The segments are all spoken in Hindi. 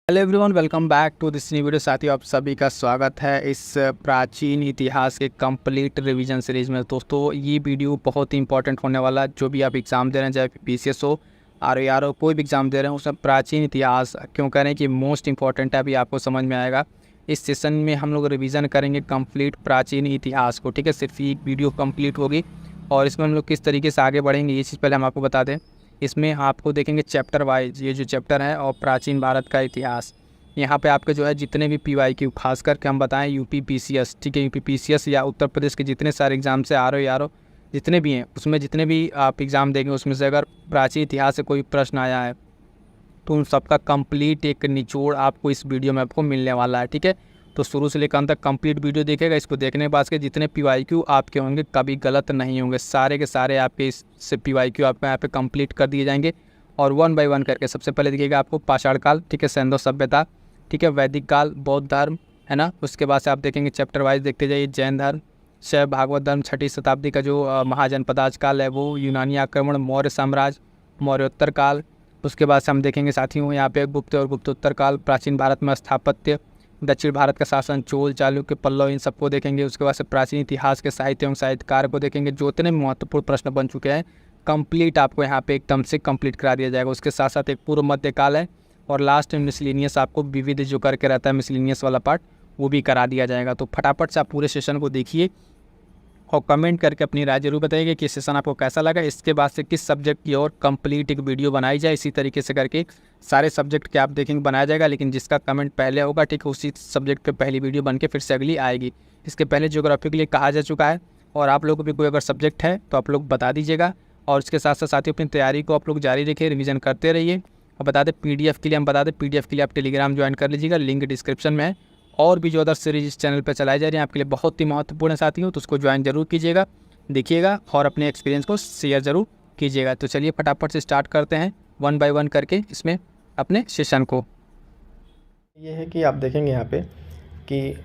Hello everyone, welcome back to this new video. साथियों, आप सभी का स्वागत है इस प्राचीन इतिहास के कंप्लीट रिवीजन सीरीज़ में। दोस्तों, ये वीडियो बहुत ही इंपॉर्टेंट होने वाला है। जो भी आप एग्ज़ाम दे रहे हैं, चाहे पीसीएस हो, आरओआर हो, कोई भी एग्ज़ाम दे रहे हैं, उसमें प्राचीन इतिहास क्यों करें कि मोस्ट इंपॉर्टेंट है। अभी आपको समझ में आएगा। इस सेशन में हम लोग रिविज़न करेंगे कंप्लीट प्राचीन इतिहास को। ठीक है, सिर्फ एक वीडियो कम्प्लीट होगी और इसमें हम लोग किस तरीके से आगे बढ़ेंगे, ये चीज़ पहले हम आपको बता दें। इसमें आपको देखेंगे चैप्टर वाइज, ये जो चैप्टर है और प्राचीन भारत का इतिहास। यहाँ पे आपके जो है जितने भी पीवाईक्यू, खास करके हम बताएं यूपी पीसीएस, ठीक है, यूपी पीसीएस या उत्तर प्रदेश के जितने सारे एग्जाम से आरओ जितने भी हैं, उसमें जितने भी आप एग्ज़ाम देंगे, उसमें से अगर प्राचीन इतिहास से कोई प्रश्न आया है तो उन सबका कंप्लीट एक निचोड़ आपको इस वीडियो में आपको मिलने वाला है। ठीक है, तो शुरू से लेकर अंत तक कंप्लीट वीडियो देखेगा। इसको देखने के बाद के जितने पीवाईक्यू आपके होंगे कभी गलत नहीं होंगे, सारे के सारे आपके इससे पीवाईक्यू आपको यहाँ पे कंप्लीट कर दिए जाएंगे। और वन बाय वन करके सबसे पहले देखिएगा आपको पाषाण काल, ठीक है, सिंधु सभ्यता, ठीक है, वैदिक काल, बौद्ध धर्म, है ना। उसके बाद से आप देखेंगे चैप्टर वाइज देखते जाइए, जैन धर्म, शैव भागवत धर्म, 6वीं शताब्दी का जो महाजनपदाज काल है वो, यूनानी आक्रमण, मौर्य साम्राज्य, मौर्योत्तर काल। उसके बाद से हम देखेंगे साथियों यहाँ पे गुप्त और गुप्तोत्तर काल, प्राचीन भारत में स्थापत्य, दक्षिण भारत का शासन, चोल, चालुक्य, पल्लव, इन सबको देखेंगे। उसके बाद से प्राचीन इतिहास के साहित्य एवं साहित्यकार को देखेंगे। जो इतने महत्वपूर्ण प्रश्न बन चुके हैं कंप्लीट आपको यहाँ पे एकदम से कंप्लीट करा दिया जाएगा। उसके साथ साथ एक पूर्व मध्य काल है और लास्ट में मिसलिनियस, आपको विविध जो करके रहता है मिसलिनियस वाला पार्ट, वो भी करा दिया जाएगा। तो फटाफट से आप पूरे सेशन को देखिए और कमेंट करके अपनी राय जरूर बताइए कि सेशन आपको कैसा लगा। इसके बाद से किस सब्जेक्ट की और कंप्लीट एक वीडियो बनाई जाए, इसी तरीके से करके सारे सब्जेक्ट के आप देखेंगे बनाया जाएगा। लेकिन जिसका कमेंट पहले होगा, ठीक है, उसी सब्जेक्ट पे पहली वीडियो बन के फिर से अगली आएगी। इसके पहले ज्योग्राफी के लिए कहा जा चुका है और आप लोगों को भी कोई अगर सब्जेक्ट है तो आप लोग बता दीजिएगा। और इसके साथ साथ साथियों अपनी तैयारी को आप लोग जारी रखिए, रिवीजन करते रहिए। और बता दें पीडीएफ के लिए, हम बता दें पीडीएफ के लिए आप टेलीग्राम ज्वाइन कर लीजिएगा, लिंक डिस्क्रिप्शन में है। और भी जो अदर सीरीज इस चैनल पर चलाई जा रही है आपके लिए बहुत ही महत्वपूर्ण है साथियों, तो उसको ज्वाइन जरूर कीजिएगा, देखिएगा और अपने एक्सपीरियंस को शेयर ज़रूर कीजिएगा। तो चलिए फटाफट से स्टार्ट करते हैं वन बाय वन करके इसमें अपने सेशन को। ये है कि आप देखेंगे यहाँ पे कि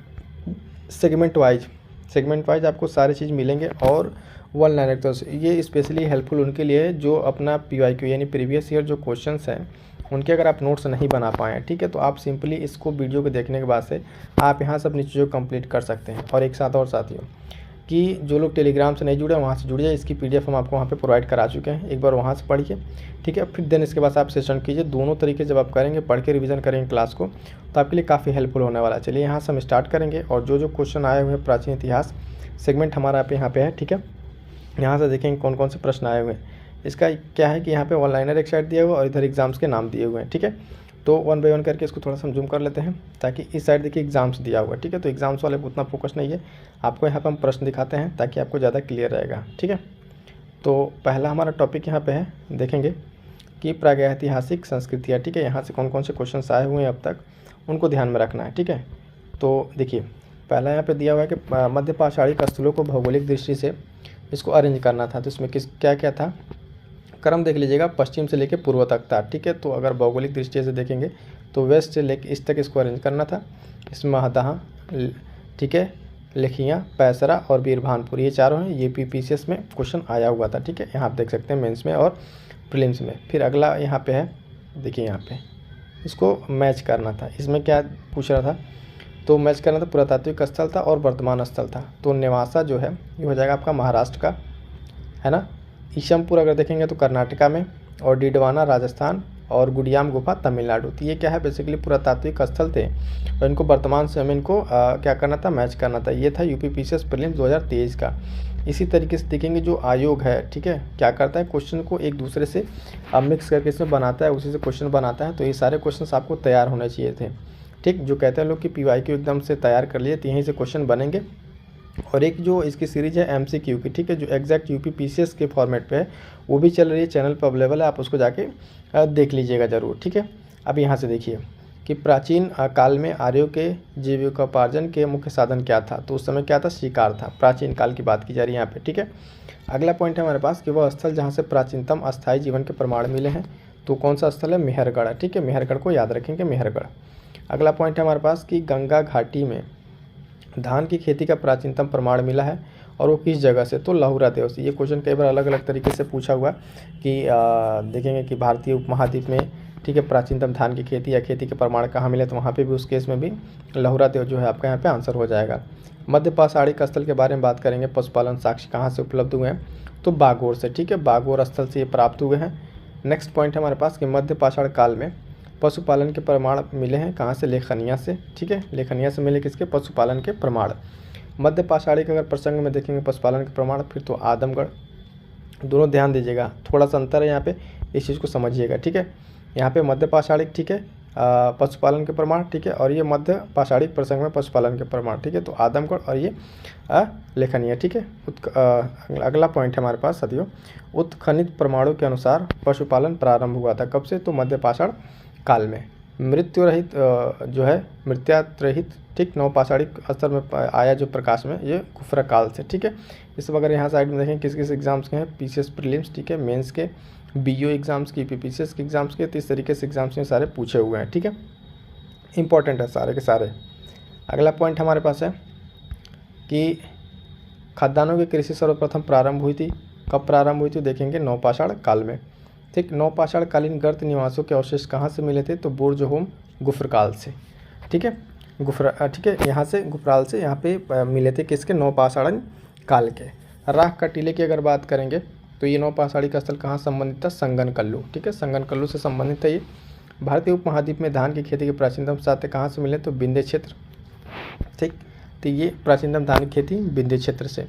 सेगमेंट वाइज आपको सारी चीज़ मिलेंगे और वन लाइनर। तो ये स्पेशली हेल्पफुल उनके लिए है जो अपना पीवाईक्यू यानी प्रीवियस ईयर जो क्वेश्चंस हैं उनके अगर आप नोट्स नहीं बना पाए हैं, ठीक है, तो आप सिंपली इसको वीडियो को देखने के बाद से आप यहाँ सब नीचे जो कंप्लीट कर सकते हैं। और एक साथ और साथियों कि जो लोग टेलीग्राम से नहीं जुड़े वहाँ से जुड़िए, इसकी पीडीएफ हम आपको वहाँ पे प्रोवाइड करा चुके हैं, एक बार वहाँ से पढ़िए, ठीक है। फिर देन इसके बाद आप सेशन कीजिए। दोनों तरीके जब आप करेंगे, पढ़ के रिवीजन करेंगे क्लास को, तो आपके लिए काफ़ी हेल्पफुल होने वाला है। चलिए यहाँ से हम स्टार्ट करेंगे और जो जो क्वेश्चन आए हुए हैं प्राचीन इतिहास सेगमेंट हमारा यहाँ पे है, ठीक है। यहाँ से देखेंगे कौन कौन से प्रश्न आए हुए हैं। इसका क्या है कि यहाँ पे वन लाइनर एक साइड दिया हुआ और इधर एग्जाम्स के नाम दिए हुए हैं, ठीक है। तो वन बाय वन करके इसको थोड़ा सा हम जूम कर लेते हैं ताकि इस साइड देखिए एग्जाम्स दिया हुआ है, ठीक है। तो एग्जाम्स वाले को उतना फोकस नहीं है, आपको यहाँ पे हम प्रश्न दिखाते हैं ताकि आपको ज़्यादा क्लियर रहेगा, ठीक है। तो पहला हमारा टॉपिक यहाँ पे है, देखेंगे कि प्रागैतिहासिक संस्कृतियाँ, ठीक है। यहाँ से कौन कौन से क्वेश्चन आए हुए हैं अब तक, उनको ध्यान में रखना है, ठीक है। तो देखिए पहला यहाँ पे दिया हुआ है कि मध्य पाषाणिक स्थलों को भौगोलिक दृष्टि से इसको अरेंज करना था। तो इसमें क्या क्या था, क्रम देख लीजिएगा, पश्चिम से लेके पूर्व तक था, ठीक है। तो अगर भौगोलिक दृष्टि से देखेंगे तो वेस्ट से लेके इस तक इसको अरेंज करना था। इसमें महदहा, ठीक है, लेखियाँ, पैसरा और बीरभानपुर, ये चारों हैं। ये पीसीएस में क्वेश्चन आया हुआ था, ठीक है। यहाँ आप देख सकते हैं मेंस में और प्रीलिम्स में। फिर अगला यहाँ पे है, देखिए यहाँ पे इसको मैच करना था। इसमें क्या पूछ रहा था, तो मैच करना था पुरातात्विक स्थल था और वर्तमान स्थल था। तो नेवासा जो है ये हो जाएगा आपका महाराष्ट्र का, है ना। ईशमपुर अगर देखेंगे तो कर्नाटका में, और डीडवाना राजस्थान, और गुडियाम गुफा तमिलनाडु। तो ये क्या है, बेसिकली पुरातात्विक स्थल थे और इनको वर्तमान समय में इनको क्या करना था, मैच करना था। ये था यूपी पीसीएस प्रीलिम्स 2023 का। इसी तरीके से देखेंगे जो आयोग है, ठीक है, क्या करता है, क्वेश्चन को एक दूसरे से मिक्स करके इसमें बनाता है, उसी से क्वेश्चन बनाता है। तो ये सारे क्वेश्चन आपको तैयार होने चाहिए थे, ठीक। जो कहते हैं लोग कि पीवाईक्यू एकदम से तैयार कर लिए, तो यहीं से क्वेश्चन बनेंगे। और एक जो इसकी सीरीज है एमसीक्यू की, ठीक है, जो एग्जैक्ट यूपी पीसीएस के फॉर्मेट पे है, वो भी चल रही है, चैनल पर अवेलेबल है, आप उसको जाके देख लीजिएगा ज़रूर, ठीक है। अब यहाँ से देखिए कि प्राचीन काल में आर्यों के जीविकोपार्जन के मुख्य साधन क्या था। तो उस समय क्या था, शिकार था। प्राचीन काल की बात की जा रही है यहाँ पे, ठीक है। अगला पॉइंट है हमारे पास कि वह स्थल जहाँ से प्राचीनतम अस्थायी जीवन के प्रमाण मिले हैं। तो कौन सा स्थल है, मेहरगढ़, ठीक है। मेहरगढ़ को याद रखेंगे, मेहरगढ़। अगला पॉइंट है हमारे पास कि गंगा घाटी में धान की खेती का प्राचीनतम प्रमाण मिला है और वो किस जगह से, तो लहुरा देव से। ये क्वेश्चन कई बार अलग अलग तरीके से पूछा हुआ कि देखेंगे कि भारतीय उपमहाद्वीप में ठीक है, प्राचीनतम धान की खेती या खेती के प्रमाण कहाँ मिले, तो वहाँ पे भी उस केस में भी लहुरा देव जो है आपका यहाँ पे आंसर हो जाएगा। मध्य पाषाणिक स्थल के बारे में बात करेंगे, पशुपालन साक्ष्य कहाँ से उपलब्ध हुए हैं, तो बागोर से। ठीक है, बागोर स्थल से ये प्राप्त हुए हैं। नेक्स्ट पॉइंट है हमारे पास कि मध्य पाषाण काल में पशुपालन के प्रमाण मिले हैं कहाँ से, लेखनिया से। ठीक है, लेखनिया से मिले किसके, पशुपालन के प्रमाण। मध्य पाषाणिक अगर प्रसंग में देखेंगे पशुपालन के प्रमाण, फिर तो आदमगढ़। दोनों ध्यान दीजिएगा, थोड़ा सा अंतर है यहाँ पे, इस चीज़ को समझिएगा। ठीक है, यहाँ पे मध्य पाषाणिक, ठीक है, पशुपालन के प्रमाण, ठीक है, और ये मध्य पाषाणिक प्रसंग में पशुपालन के प्रमाण। ठीक है, तो आदमगढ़ और ये लेखनीय। ठीक है, अगला पॉइंट है हमारे पास साथियों, उत्खनित प्रमाणों के अनुसार पशुपालन प्रारंभ हुआ था कब से, तो मध्य पाषाण काल में। मृत्यु रहित जो है मृत्यात रहित, ठीक, नवपाषाणिक स्तर में आया जो प्रकाश में, ये गुफरा काल से। ठीक है, इस वगैरह यहाँ साइड में देखें किस किस एग्जाम्स के हैं, पीसीएस प्रीलिम्स, ठीक है, मेंस के, बीओ एग्जाम्स की, पीपीसीएस के एग्जाम्स के, तो इस तरीके से एग्जाम्स में सारे पूछे हुए हैं। ठीक है, इंपॉर्टेंट है सारे के सारे। अगला पॉइंट हमारे पास है कि खाद्यान्नों की कृषि सर्वप्रथम प्रारंभ हुई थी, कब प्रारंभ हुई थी, देखेंगे नवपाषाण काल में। ठीक, नवपाषाण कालीन गर्त निवासों के अवशेष कहाँ से मिले थे, तो बुर्जहोम गुफरकाल से। ठीक है, ठीक है, यहाँ से गुफराल से यहाँ पे मिले थे किसके, नवपाषाण काल के। राख का टीले की अगर बात करेंगे तो ये नवपाषाणिक स्थल कहाँ संबंधित था, संगनकल्लू। ठीक है, संगनकल्लू से संबंधित है ये। भारतीय उपमहाद्वीप में धान की खेती के प्राचीनतम साक्ष्य कहाँ से मिले, तो विंध्य क्षेत्र। ठीक, तो ये प्राचीनतम धान की खेती विंध्य क्षेत्र से।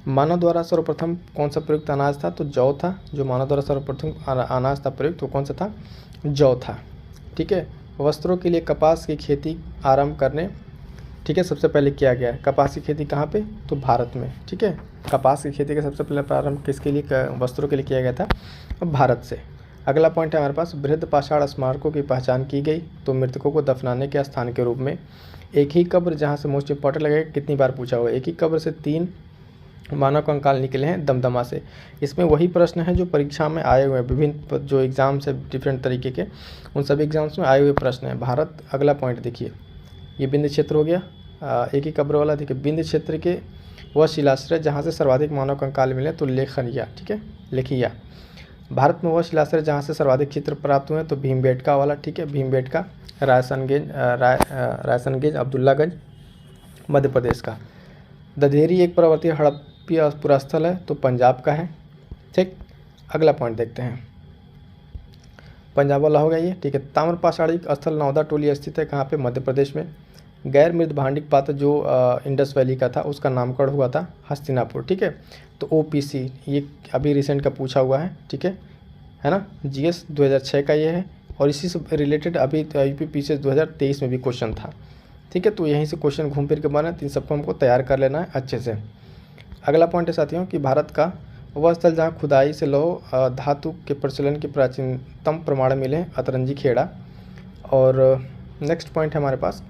मानव द्वारा सर्वप्रथम कौन सा प्रयुक्त अनाज था, तो जौ था। जो मानव द्वारा सर्वप्रथम अनाज था प्रयुक्त, वो कौन सा था, जौ था। ठीक है, वस्त्रों के लिए कपास की खेती आरंभ करने, ठीक है, सबसे पहले किया गया है। कपास की खेती कहाँ पे, तो भारत में। ठीक है, कपास की खेती का सबसे पहले प्रारंभ किसके लिए, वस्त्रों के लिए किया गया था, भारत से। अगला पॉइंट है हमारे पास, बृहद पाषाण स्मारकों की पहचान की गई, तो मृतकों को दफनाने के स्थान के रूप में। एक ही कब्र, जहाँ से मोस्ट इंपॉर्टेंट लगेगा, कितनी बार पूछा हुआ है, एक ही कब्र से 3 मानव कंकाल निकले हैं दमदमा से। इसमें वही प्रश्न है जो परीक्षा में आए हुए हैं, विभिन्न जो एग्ज़ाम्स है डिफरेंट तरीके के, उन सभी एग्जाम्स में आए हुए प्रश्न है भारत। अगला पॉइंट देखिए, ये विंध्य क्षेत्र हो गया, एक ही कब्र वाला। देखिए, विंध्य क्षेत्र के वह शिलाश्रय जहाँ से सर्वाधिक मानव कंकाल मिले, तो लेखनिया। ठीक है, लेखिया। भारत में वह शिलाश्रय जहाँ से सर्वाधिक चित्र प्राप्त हुए, तो भीमबेटका वाला। ठीक है, भीमबेटका, रायसनगंज, अब्दुल्लागंज, मध्य प्रदेश का। दधेरी एक पर्वतीय हड़प्पीय पुरास्थल है, तो पंजाब का है। ठीक, अगला पॉइंट देखते हैं, पंजाब वाला हो गया ये। ठीक है, ताम्रपाषाणिक स्थल नौदा टोली स्थित है कहाँ पे, मध्य प्रदेश में। गैर मृद भांडिक पात्र जो इंडस वैली का था, उसका नामकरण हुआ था हस्तिनापुर। ठीक है, तो ओपीसी ये अभी रिसेंट का पूछा हुआ है। ठीक है ना, जीएस 2006 का ये है, और इसी से रिलेटेड अभी यूपीपीसीएस 2023 में भी क्वेश्चन था। ठीक है, तो यहीं से क्वेश्चन घूम फिर के बना, तो इन सबको हमको तैयार कर लेना है अच्छे से। अगला पॉइंट है साथियों कि भारत का वह स्थल जहाँ खुदाई से लौह धातु के प्रचलन के प्राचीनतम प्रमाण मिले, अतरंजी खेड़ा। और नेक्स्ट पॉइंट है हमारे पास,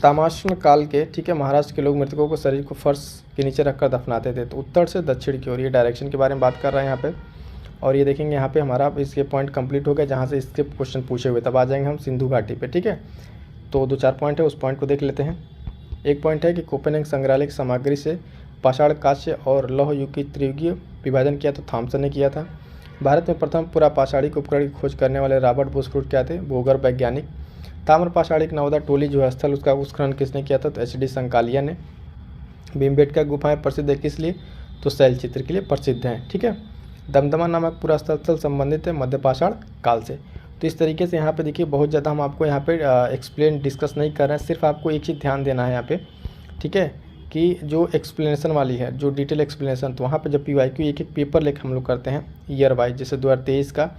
ताम्रपाषाण काल के, ठीक है, महाराष्ट्र के लोग मृतकों को शरीर को फर्श के नीचे रखकर दफनाते थे, तो उत्तर से दक्षिण की ओर, ये डायरेक्शन के बारे में बात कर रहे हैं यहाँ पे। और ये देखेंगे यहाँ पे हमारा इसके पॉइंट कंप्लीट हो गया, जहाँ से इसके क्वेश्चन पूछे हुए। तब आ जाएंगे हम सिंधु घाटी पे। ठीक है, तो 2-4 पॉइंट है, उस पॉइंट को देख लेते हैं। एक पॉइंट है कि कोपेनहेगन संग्रहालय की सामग्री से पाषाण, कांस्य और लौह युग की त्रियुगीय विभाजन किया, तो थॉमसन ने किया था। भारत में प्रथम पूरा पाषाणिक उपकरण की खोज करने वाले रॉबर्ट बोसफ्रूट क्या थे, भूगर्भ वैज्ञानिक। ताम्रपाषाणिक नवदा टोली जो है स्थल, उसका उत्खनन किसने किया था, तो एचडी संकालिया ने। भीमबेटका गुफाएं प्रसिद्ध है किस लिए, तो शैल चित्र के लिए प्रसिद्ध हैं। ठीक है, दमदमा नामक पूरा स्थल संबंधित है मध्य पाषाण काल से। तो इस तरीके से यहाँ पे देखिए, बहुत ज़्यादा हम आपको यहाँ पे एक्सप्लेन डिस्कस नहीं कर रहे हैं, सिर्फ आपको एक चीज़ ध्यान देना है यहाँ पे। ठीक है, कि जो एक्सप्लेनेशन वाली है, जो डिटेल एक्सप्लेनेशन, तो वहाँ पे जब पीवाईक्यू एक एक पेपर लेकर हम लोग करते हैं ईयर वाइज, जैसे 2023 का,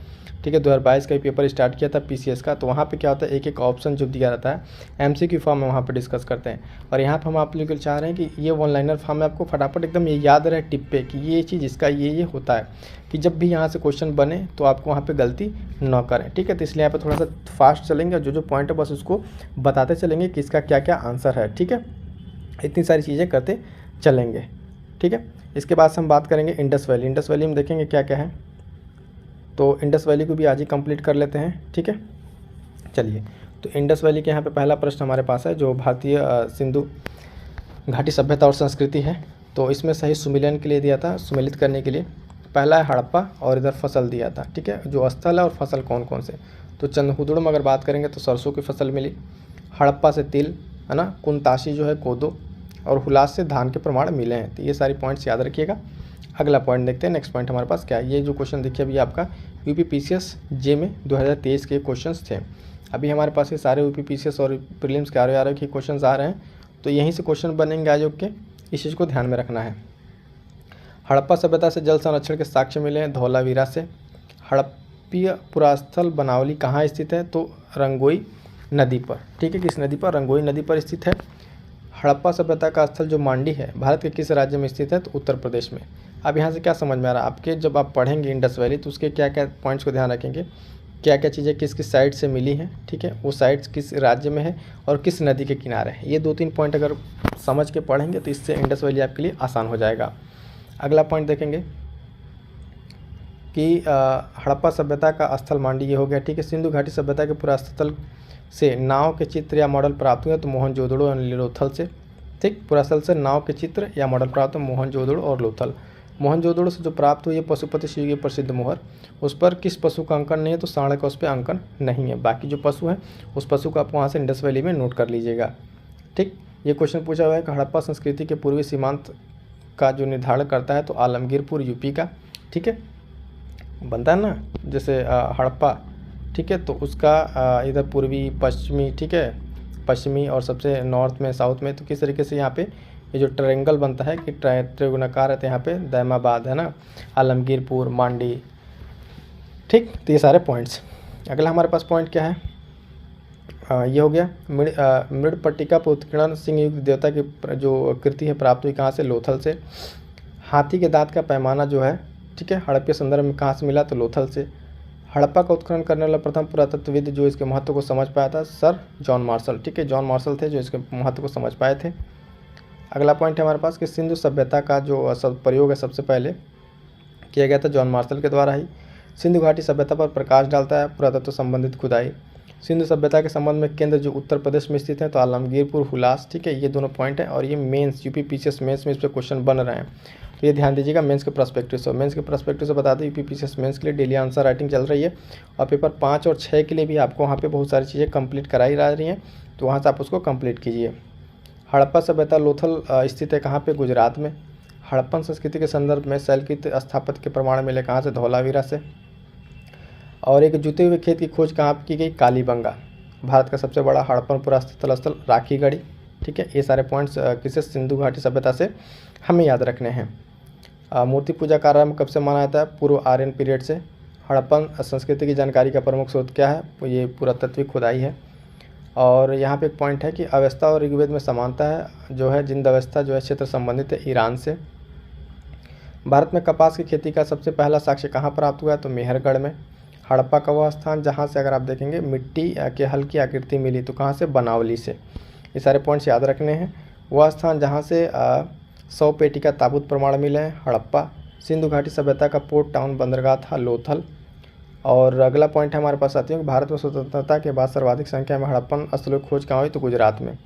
ठीक है, 2022 का भी पेपर स्टार्ट किया था पीसीएस का, तो वहाँ पे क्या होता है, एक एक ऑप्शन जो दिया रहता है एमसीक्यू फॉर्म में, वहाँ पे डिस्कस करते हैं। और यहाँ पे हम आप लोग चाह रहे हैं कि ये वन लाइनर फॉर्म में आपको फटाफट एकदम ये याद रहे टिप पे कि ये चीज़ इसका ये होता है, कि जब भी यहाँ से क्वेश्चन बने तो आपको वहाँ पे गलती न करें। ठीक है, तो इसलिए यहाँ पे थोड़ा सा फास्ट चलेंगे, और जो पॉइंट है बस उसको बताते चलेंगे कि इसका क्या क्या आंसर है। ठीक है, इतनी सारी चीज़ें करते चलेंगे। ठीक है, इसके बाद हम बात करेंगे इंडस वैली। इंडस वैली में देखेंगे क्या क्या है, तो इंडस वैली को भी आज ही कंप्लीट कर लेते हैं। ठीक है, चलिए, तो इंडस वैली के यहाँ पे पहला प्रश्न हमारे पास है, जो भारतीय सिंधु घाटी सभ्यता और संस्कृति है। तो इसमें सही सुमिलियन के लिए दिया था, सुमिलित करने के लिए। पहला है हड़प्पा और इधर फसल दिया था, ठीक है, जो स्थल है और फसल कौन कौन से। तो चंदहुदड़ में अगर बात करेंगे तो सरसों की फसल मिली, हड़प्पा से तिल, है ना, कुनताशी जो है कोदो, और हुलास से धान के प्रमाण मिले हैं। तो ये सारी पॉइंट्स याद रखिएगा। अगला पॉइंट देखते हैं, नेक्स्ट पॉइंट हमारे पास क्या है। ये जो क्वेश्चन देखिए अभी आपका यूपी पीसीएस जे में 2023 के क्वेश्चंस थे। अभी हमारे पास ये सारे यूपी पीसीएस और प्रीलिम्स के आर के क्वेश्चंस आ रहे हैं, तो यहीं से क्वेश्चन बनेंगे आयोग के, इस चीज़ को ध्यान में रखना है। हड़प्पा सभ्यता से जल संरक्षण के साक्ष्य मिले हैं धौलावीरा से। हड़प्पीय पुरास्थल बनावली कहाँ स्थित है, तो रंगोई नदी पर, ठीक है, किस नदी पर, रंगोई नदी पर स्थित है। हड़प्पा सभ्यता का स्थल जो मांडी है भारत के किस राज्य में स्थित है, तो उत्तर प्रदेश में। अब यहाँ से क्या समझ में आ रहा है आपके, जब आप पढ़ेंगे इंडस वैली तो उसके क्या क्या पॉइंट्स को ध्यान रखेंगे, क्या क्या चीज़ें किस किस साइड से मिली हैं, ठीक है, वो साइड्स किस राज्य में है और किस नदी के किनारे है। ये 2-3 पॉइंट अगर समझ के पढ़ेंगे तो इससे इंडस वैली आपके लिए आसान हो जाएगा। अगला पॉइंट देखेंगे कि हड़प्पा सभ्यता का स्थल मांडी, ये हो गया, ठीक है। सिंधु घाटी सभ्यता के पुरास्थल से नाव के चित्र या मॉडल प्राप्त हुए तो मोहनजोदड़ो और लोथल से, ठीक, पुरास्थल से नाव के चित्र या मॉडल प्राप्त हुए मोहनजोदड़ो और लोथल। मोहनजोदड़ो से जो प्राप्त हुई है पशुपति शिव की प्रसिद्ध मोहर, उस पर किस पशु का अंकन नहीं है, तो सांड का उस पर अंकन नहीं है। बाकी जो पशु हैं उस पशु को आप वहाँ से इंडस वैली में नोट कर लीजिएगा, ठीक। ये क्वेश्चन पूछा हुआ है कि हड़प्पा संस्कृति के पूर्वी सीमांत का जो निर्धारण करता है तो आलमगीरपुर यूपी का, ठीक है, बनता है ना, जैसे हड़प्पा, ठीक है, तो उसका इधर पूर्वी पश्चिमी, ठीक है, पश्चिमी और सबसे नॉर्थ में साउथ में, तो किस तरीके से यहाँ पे ये जो ट्रायंगल बनता है कि त्रिगुणाकार है, तो यहाँ पे दैमाबाद है ना, आलमगीरपुर, मांडी, ठीक। तो ये सारे पॉइंट्स। अगला हमारे पास पॉइंट क्या है, ये हो गया मृडपट्टिका पर उत्कीर्णन सिंह युक्त देवता की जो कृति है प्राप्त हुई कहाँ से, लोथल से। हाथी के दांत का पैमाना जो है, ठीक है, हड़प्पा संदर्भ में कहाँ से मिला, तो लोथल से। हड़प्पा का उत्खनन करने वाला प्रथम पुरातत्वविद जो इसके महत्व को समझ पाया था, सर जॉन मार्शल, ठीक है, जॉन मार्शल थे जो इसके महत्व को समझ पाए थे। अगला पॉइंट है हमारे पास कि सिंधु सभ्यता का जो सब प्रयोग है सबसे पहले किया गया था जॉन मार्शल के द्वारा ही। सिंधु घाटी सभ्यता पर प्रकाश डालता है पुरातत्व संबंधित खुदाई। सिंधु सभ्यता के संबंध में केंद्र जो उत्तर प्रदेश में स्थित है तो आलमगीरपुर, हुलास, ठीक है, ये दोनों पॉइंट हैं और ये मेंस यूपी पीसीएस मेंस में इस पर क्वेश्चन बन रहे हैं, तो ये ध्यान दीजिएगा। मेंस के पर्सपेक्टिव से, मेंस के पर्सपेक्टिव से बता दें यूपी पीसीएस मेंस के लिए डेली आंसर राइटिंग चल रही है और पेपर 5 और 6 के लिए भी आपको वहाँ पे बहुत सारी चीज़ें कंप्लीट कराई जा रही हैं, तो वहाँ से आप उसको कंप्लीट कीजिए। हड़प्पा सभ्यता लोथल स्थित है कहाँ पे, गुजरात में। हड़प्पन संस्कृति के संदर्भ में शैलकृत स्थापत्य के प्रमाण मिले कहाँ से, धौलावीरा से। और एक जुते हुए खेत की खोज कहाँ की गई, कालीबंगा। भारत का सबसे बड़ा हड़प्पन पुरातत्व स्थल राखीगढ़ी, ठीक है। ये सारे पॉइंट्स किसे, सिंधु घाटी सभ्यता से हमें याद रखने हैं। मूर्ति पूजा का आरंभ कब से माना जाता है, पूर्व आर्यन पीरियड से। हड़प्पन संस्कृति की जानकारी का प्रमुख स्रोत क्या है, ये पुरातत्विक खुदाई है। और यहाँ पे एक पॉइंट है कि अवस्था और ऋग्वेद में समानता है जो है, जिंद अवस्था जो है क्षेत्र संबंधित है ईरान से। भारत में कपास की खेती का सबसे पहला साक्ष्य कहाँ प्राप्त हुआ है, तो मेहरगढ़ में। हड़प्पा का वह स्थान जहाँ से अगर आप देखेंगे मिट्टी के हल्की आकृति मिली तो कहाँ से, बनावली से। ये सारे पॉइंट्स याद रखने हैं। वह स्थान जहाँ से 100 पेटी का ताबूत प्रमाण मिले हैं, हड़प्पा। सिंधु घाटी सभ्यता का पोर्ट टाउन बंदरगाह था, लोथल। और अगला पॉइंट है हमारे पास साथियों कि भारत में स्वतंत्रता के बाद सर्वाधिक संख्या में हड़प्पन स्थलों की खोज कहाँ हुई, तो गुजरात में।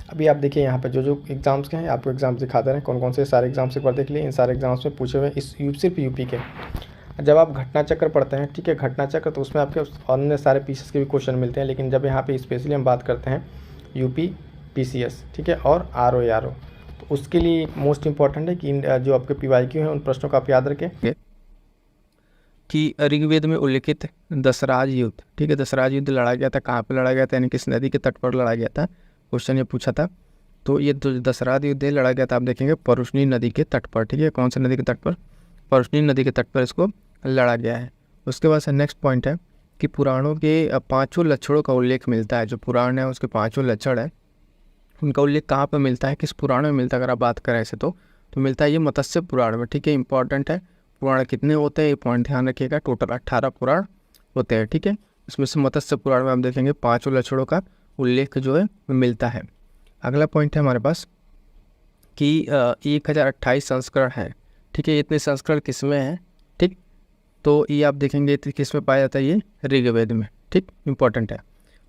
अभी आप देखिए यहाँ पे जो जो एग्जाम्स के हैं आपको एग्जाम्स दिखा दे रहे हैं, कौन कौन से सारे एग्जाम्स एक बार देख लिए। इन सारे एग्जाम्स में पूछे हुए इस सिर्फ यूपी के। जब आप घटना चक्र पढ़ते हैं, ठीक है, घटना चक्र, तो उसमें आपके अन्य सारे पीसीएस के भी क्वेश्चन मिलते हैं, लेकिन जब यहाँ पे स्पेशली हम बात करते हैं यूपी पीसीएस, ठीक है, और आरओ, तो उसके लिए मोस्ट इंपॉर्टेंट है कि जो आपके पीवाईक्यू हैं उन प्रश्नों को आप याद रखें कि ऋग्वेद में उल्लिखित दसराज युद्ध, ठीक है, दसराज युद्ध लड़ा गया था, कहाँ पे लड़ा गया था, यानी किस नदी के तट पर लड़ा गया था, क्वेश्चन ये पूछा था। तो ये दसराज युद्ध लड़ा गया था, आप देखेंगे परुष्णी नदी के तट पर, ठीक है, कौन सी नदी के तट पर, परुष्णी नदी के तट पर इसको लड़ा गया है। उसके बाद से नेक्स्ट पॉइंट है कि पुराणों के 5 लक्षणों का उल्लेख मिलता है। जो पुराण है उसके 5 लक्षण है, उनका उल्लेख कहाँ पर मिलता है, किस पुराण में मिलता है, अगर आप बात करें ऐसे तो मिलता है ये मत्स्य पुराण में, ठीक है, इंपॉर्टेंट है। पुराण कितने होते हैं ये पॉइंट ध्यान रखिएगा, टोटल 18 पुराण होते हैं, ठीक है। इसमें से मत्स्य पुराण में हम देखेंगे 5 लक्षणों का उल्लेख जो है मिलता है। अगला पॉइंट है हमारे पास कि 1028 संस्करण है, ठीक है। इतने संस्करण किस में है, ठीक, तो ये आप देखेंगे किस में पाया जाता है, ये ऋग्वेद में, ठीक, इंपॉर्टेंट है।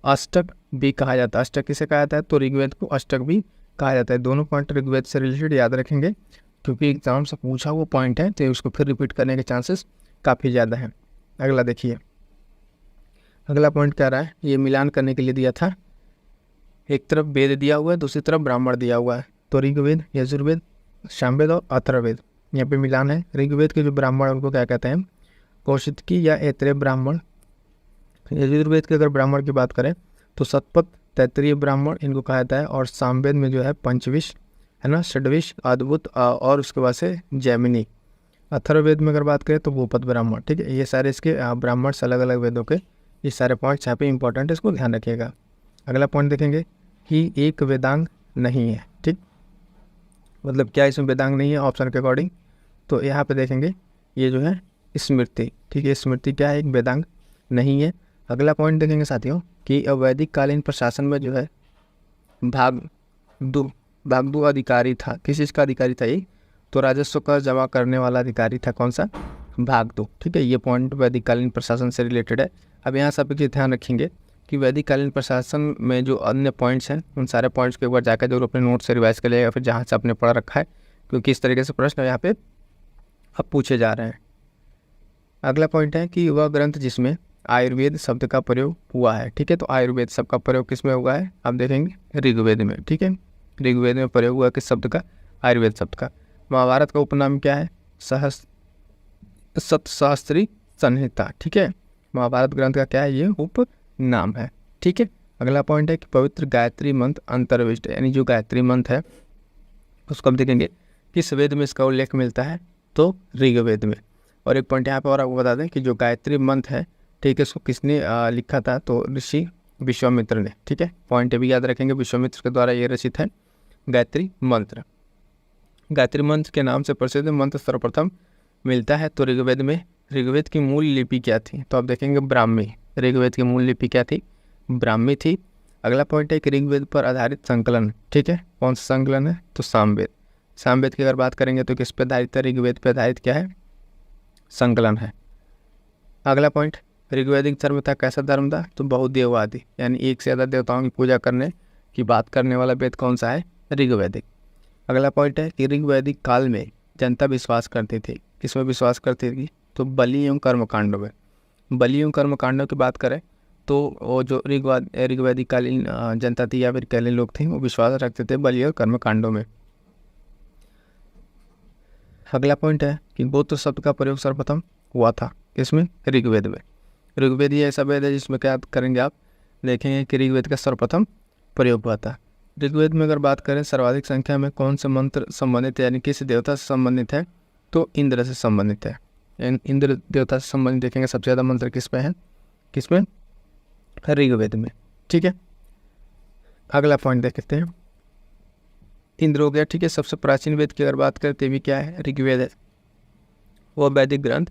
अष्टक भी कहा जाता है, अष्टक किसे कहा जाता है, तो ऋग्वेद को अष्टक भी कहा जाता है। दोनों पॉइंट ऋग्वेद से रिलेटेड याद रखेंगे। क्योंकि एग्ज़ाम से पूछा हुआ पॉइंट है तो उसको फिर रिपीट करने के चांसेस काफ़ी ज़्यादा हैं। अगला देखिए, अगला पॉइंट क्या रहा है, ये मिलान करने के लिए दिया था। एक तरफ वेद दिया हुआ है, दूसरी तरफ ब्राह्मण दिया हुआ है। तो ऋग्वेद, यजुर्वेद, सामवेद और अथर्ववेद, यहाँ पे मिलान है। ऋग्वेद के जो ब्राह्मण उनको क्या कहते हैं, कौशिकी या ऐत्रेय ब्राह्मण। यजुर्वेद के अगर ब्राह्मण की बात करें तो सतपथ, तैत्तिरीय ब्राह्मण इनको कहा जाता है। और सामवेद में जो है पंचविश है ना, षड्विश, अद्भुत और उसके बाद से जैमिनी। अथर्ववेद में अगर बात करें तो भूपत ब्राह्मण। ठीक है, ये सारे इसके ब्राह्मण अलग अलग वेदों के, ये सारे पॉइंट्स यहाँ पे इंपॉर्टेंट है, इसको ध्यान रखिएगा। अगला पॉइंट देखेंगे कि एक वेदांग नहीं है। ठीक, मतलब क्या इसमें वेदांग नहीं है ऑप्शन के अकॉर्डिंग, तो यहाँ पे देखेंगे ये जो है स्मृति। ठीक है, स्मृति क्या है, एक वेदांग नहीं है। अगला पॉइंट देखेंगे साथियों कि वैदिक कालीन प्रशासन में जो है भागदू अधिकारी था। किस चीज़ का अधिकारी था ये, तो राजस्व कर जमा करने वाला अधिकारी था। कौन सा, भागदू। ठीक है, ये पॉइंट वैदिक कालीन प्रशासन से रिलेटेड है। अब यहाँ सब चीज़ ध्यान रखेंगे कि वैदिक कालीन प्रशासन में जो अन्य पॉइंट्स हैं उन सारे पॉइंट्स के एक बार जाकर जरूर अपने नोट से रिवाइज कर लिएगा, फिर जहाँ से आपने पढ़ा रखा है, क्योंकि इस तरीके से प्रश्न यहाँ पे अब पूछे जा रहे हैं। अगला पॉइंट है कि वह ग्रंथ जिसमें आयुर्वेद शब्द का प्रयोग हुआ है। ठीक है, तो आयुर्वेद शब्द का प्रयोग किस में हुआ है, आप देखेंगे ऋग्वेद में। ठीक है, ऋग्वेद में प्रयोग हुआ किस शब्द का, आयुर्वेद शब्द का। महाभारत का उपनाम क्या है, सप्तशास्त्री संहिता। ठीक है, महाभारत ग्रंथ का क्या है, ये उपनाम है। ठीक है, अगला पॉइंट है कि पवित्र गायत्री मंत्र अंतर्विष्ट, यानी जो गायत्री मंत्र है उसको हम देखेंगे किस वेद में इसका उल्लेख मिलता है, तो ऋग्वेद में। और एक पॉइंट यहाँ पर और आपको बता दें कि जो गायत्री मंत्र है, ठीक है, इसको किसने लिखा था, तो ऋषि विश्वामित्र ने। ठीक है, पॉइंट भी याद रखेंगे, विश्वामित्र के द्वारा ये रचित है गायत्री मंत्र। गायत्री मंत्र के नाम से प्रसिद्ध मंत्र सर्वप्रथम मिलता है तो ऋग्वेद में। ऋग्वेद की मूल लिपि क्या थी, तो आप देखेंगे ब्राह्मी। ऋग्वेद की मूल लिपि क्या थी, ब्राह्मी थी। अगला पॉइंट है कि ऋग्वेद पर आधारित संकलन। ठीक है, कौन सा संकलन है, तो सामवेद। सामवेद की अगर बात करेंगे तो किस पे आधारित है, ऋग्वेद पे आधारित क्या है, संकलन है। अगला पॉइंट, ऋग्वैदिक धर्म था कैसा धर्म था, तो बहुदेववादी, यानी एक से ज़्यादा देवताओं की पूजा करने की बात करने वाला वेद कौन सा है, ऋग्वैदिक। अगला पॉइंट है कि ऋग्वैदिक काल में जनता विश्वास करती थी, किसमें विश्वास करती थी, तो बलि एवं कर्मकांडों में। बलि एवं कर्मकांडों की बात करें तो वो जो ऋग्वैदिक कालीन जनता थी या फिर कालीन लोग थे वो विश्वास रखते थे बलि और कर्मकांडों में। अगला पॉइंट है कि गोत्र शब्द का प्रयोग सर्वप्रथम हुआ था किसमें, ऋग्वेद में। ऋग्वेद ये ऐसा वेद है जिसमें क्या करेंगे आप देखेंगे कि ऋग्वेद का सर्वप्रथम प्रयोग हुआ था। ऋग्वेद में अगर बात करें सर्वाधिक संख्या में कौन से मंत्र संबंधित है, यानी किस देवता से संबंधित है, तो इंद्र से संबंधित है। इंद्र देवता से संबंधित देखेंगे सबसे ज़्यादा मंत्र किस में है, किसमें, ऋग्वेद में। ठीक है, अगला पॉइंट देखते हैं, इंद्र हो गया। ठीक है, सबसे प्राचीन वेद की अगर बात करें तो भी क्या है, ऋग्वेद है। वो वैदिक ग्रंथ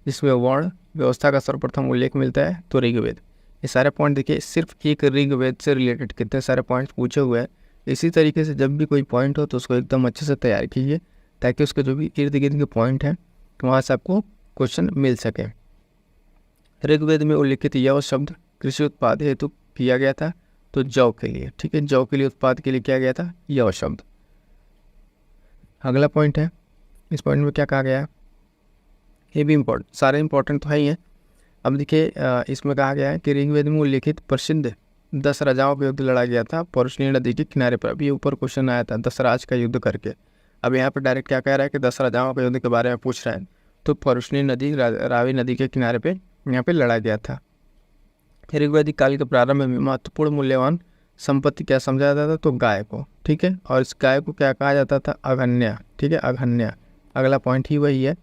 जिसमें वर्ण व्यवस्था का सर्वप्रथम उल्लेख मिलता है, तो ऋग्वेद। ये सारे पॉइंट देखिए, सिर्फ एक ऋग्वेद से रिलेटेड कितने सारे पॉइंट्स पूछे हुए हैं। इसी तरीके से जब भी कोई पॉइंट हो तो उसको एकदम अच्छे से तैयार कीजिए, ताकि उसके जो भी इर्द गिर्द के पॉइंट हैं वहाँ से आपको क्वेश्चन मिल सके। ऋग्वेद में उल्लिखित यव शब्द कृषि उत्पाद हेतु किया गया था, तो जौ के लिए। ठीक है, जौ के लिए, उत्पाद के लिए किया गया था यव शब्द। अगला पॉइंट है, इस पॉइंट में क्या कहा गया है, ये भी इम्पोर्टेंट, सारे इंपॉर्टेंट तो है ही है। अब देखिए इसमें कहा गया है कि ऋग्वेद में उल्लिखित प्रसिद्ध 10 राजाओं का युद्ध लड़ा गया था परुष्णी नदी के किनारे पर। अभी ऊपर क्वेश्चन आया था 10 राज का युद्ध करके। अब यहाँ पर डायरेक्ट क्या कह रहा है कि 10 राजाओं के युद्ध के बारे में पूछ रहा है, तो परुष्णी नदी रावी नदी के किनारे पे यहाँ पे लड़ा गया था। ऋग्वैदिक काल के प्रारंभ में महत्वपूर्ण मूल्यवान संपत्ति क्या समझा जाता था, तो गाय को। ठीक है, और इस गाय को क्या कहा जाता था, अघन्या। ठीक है, अघन्या। अगला पॉइंट ही वही है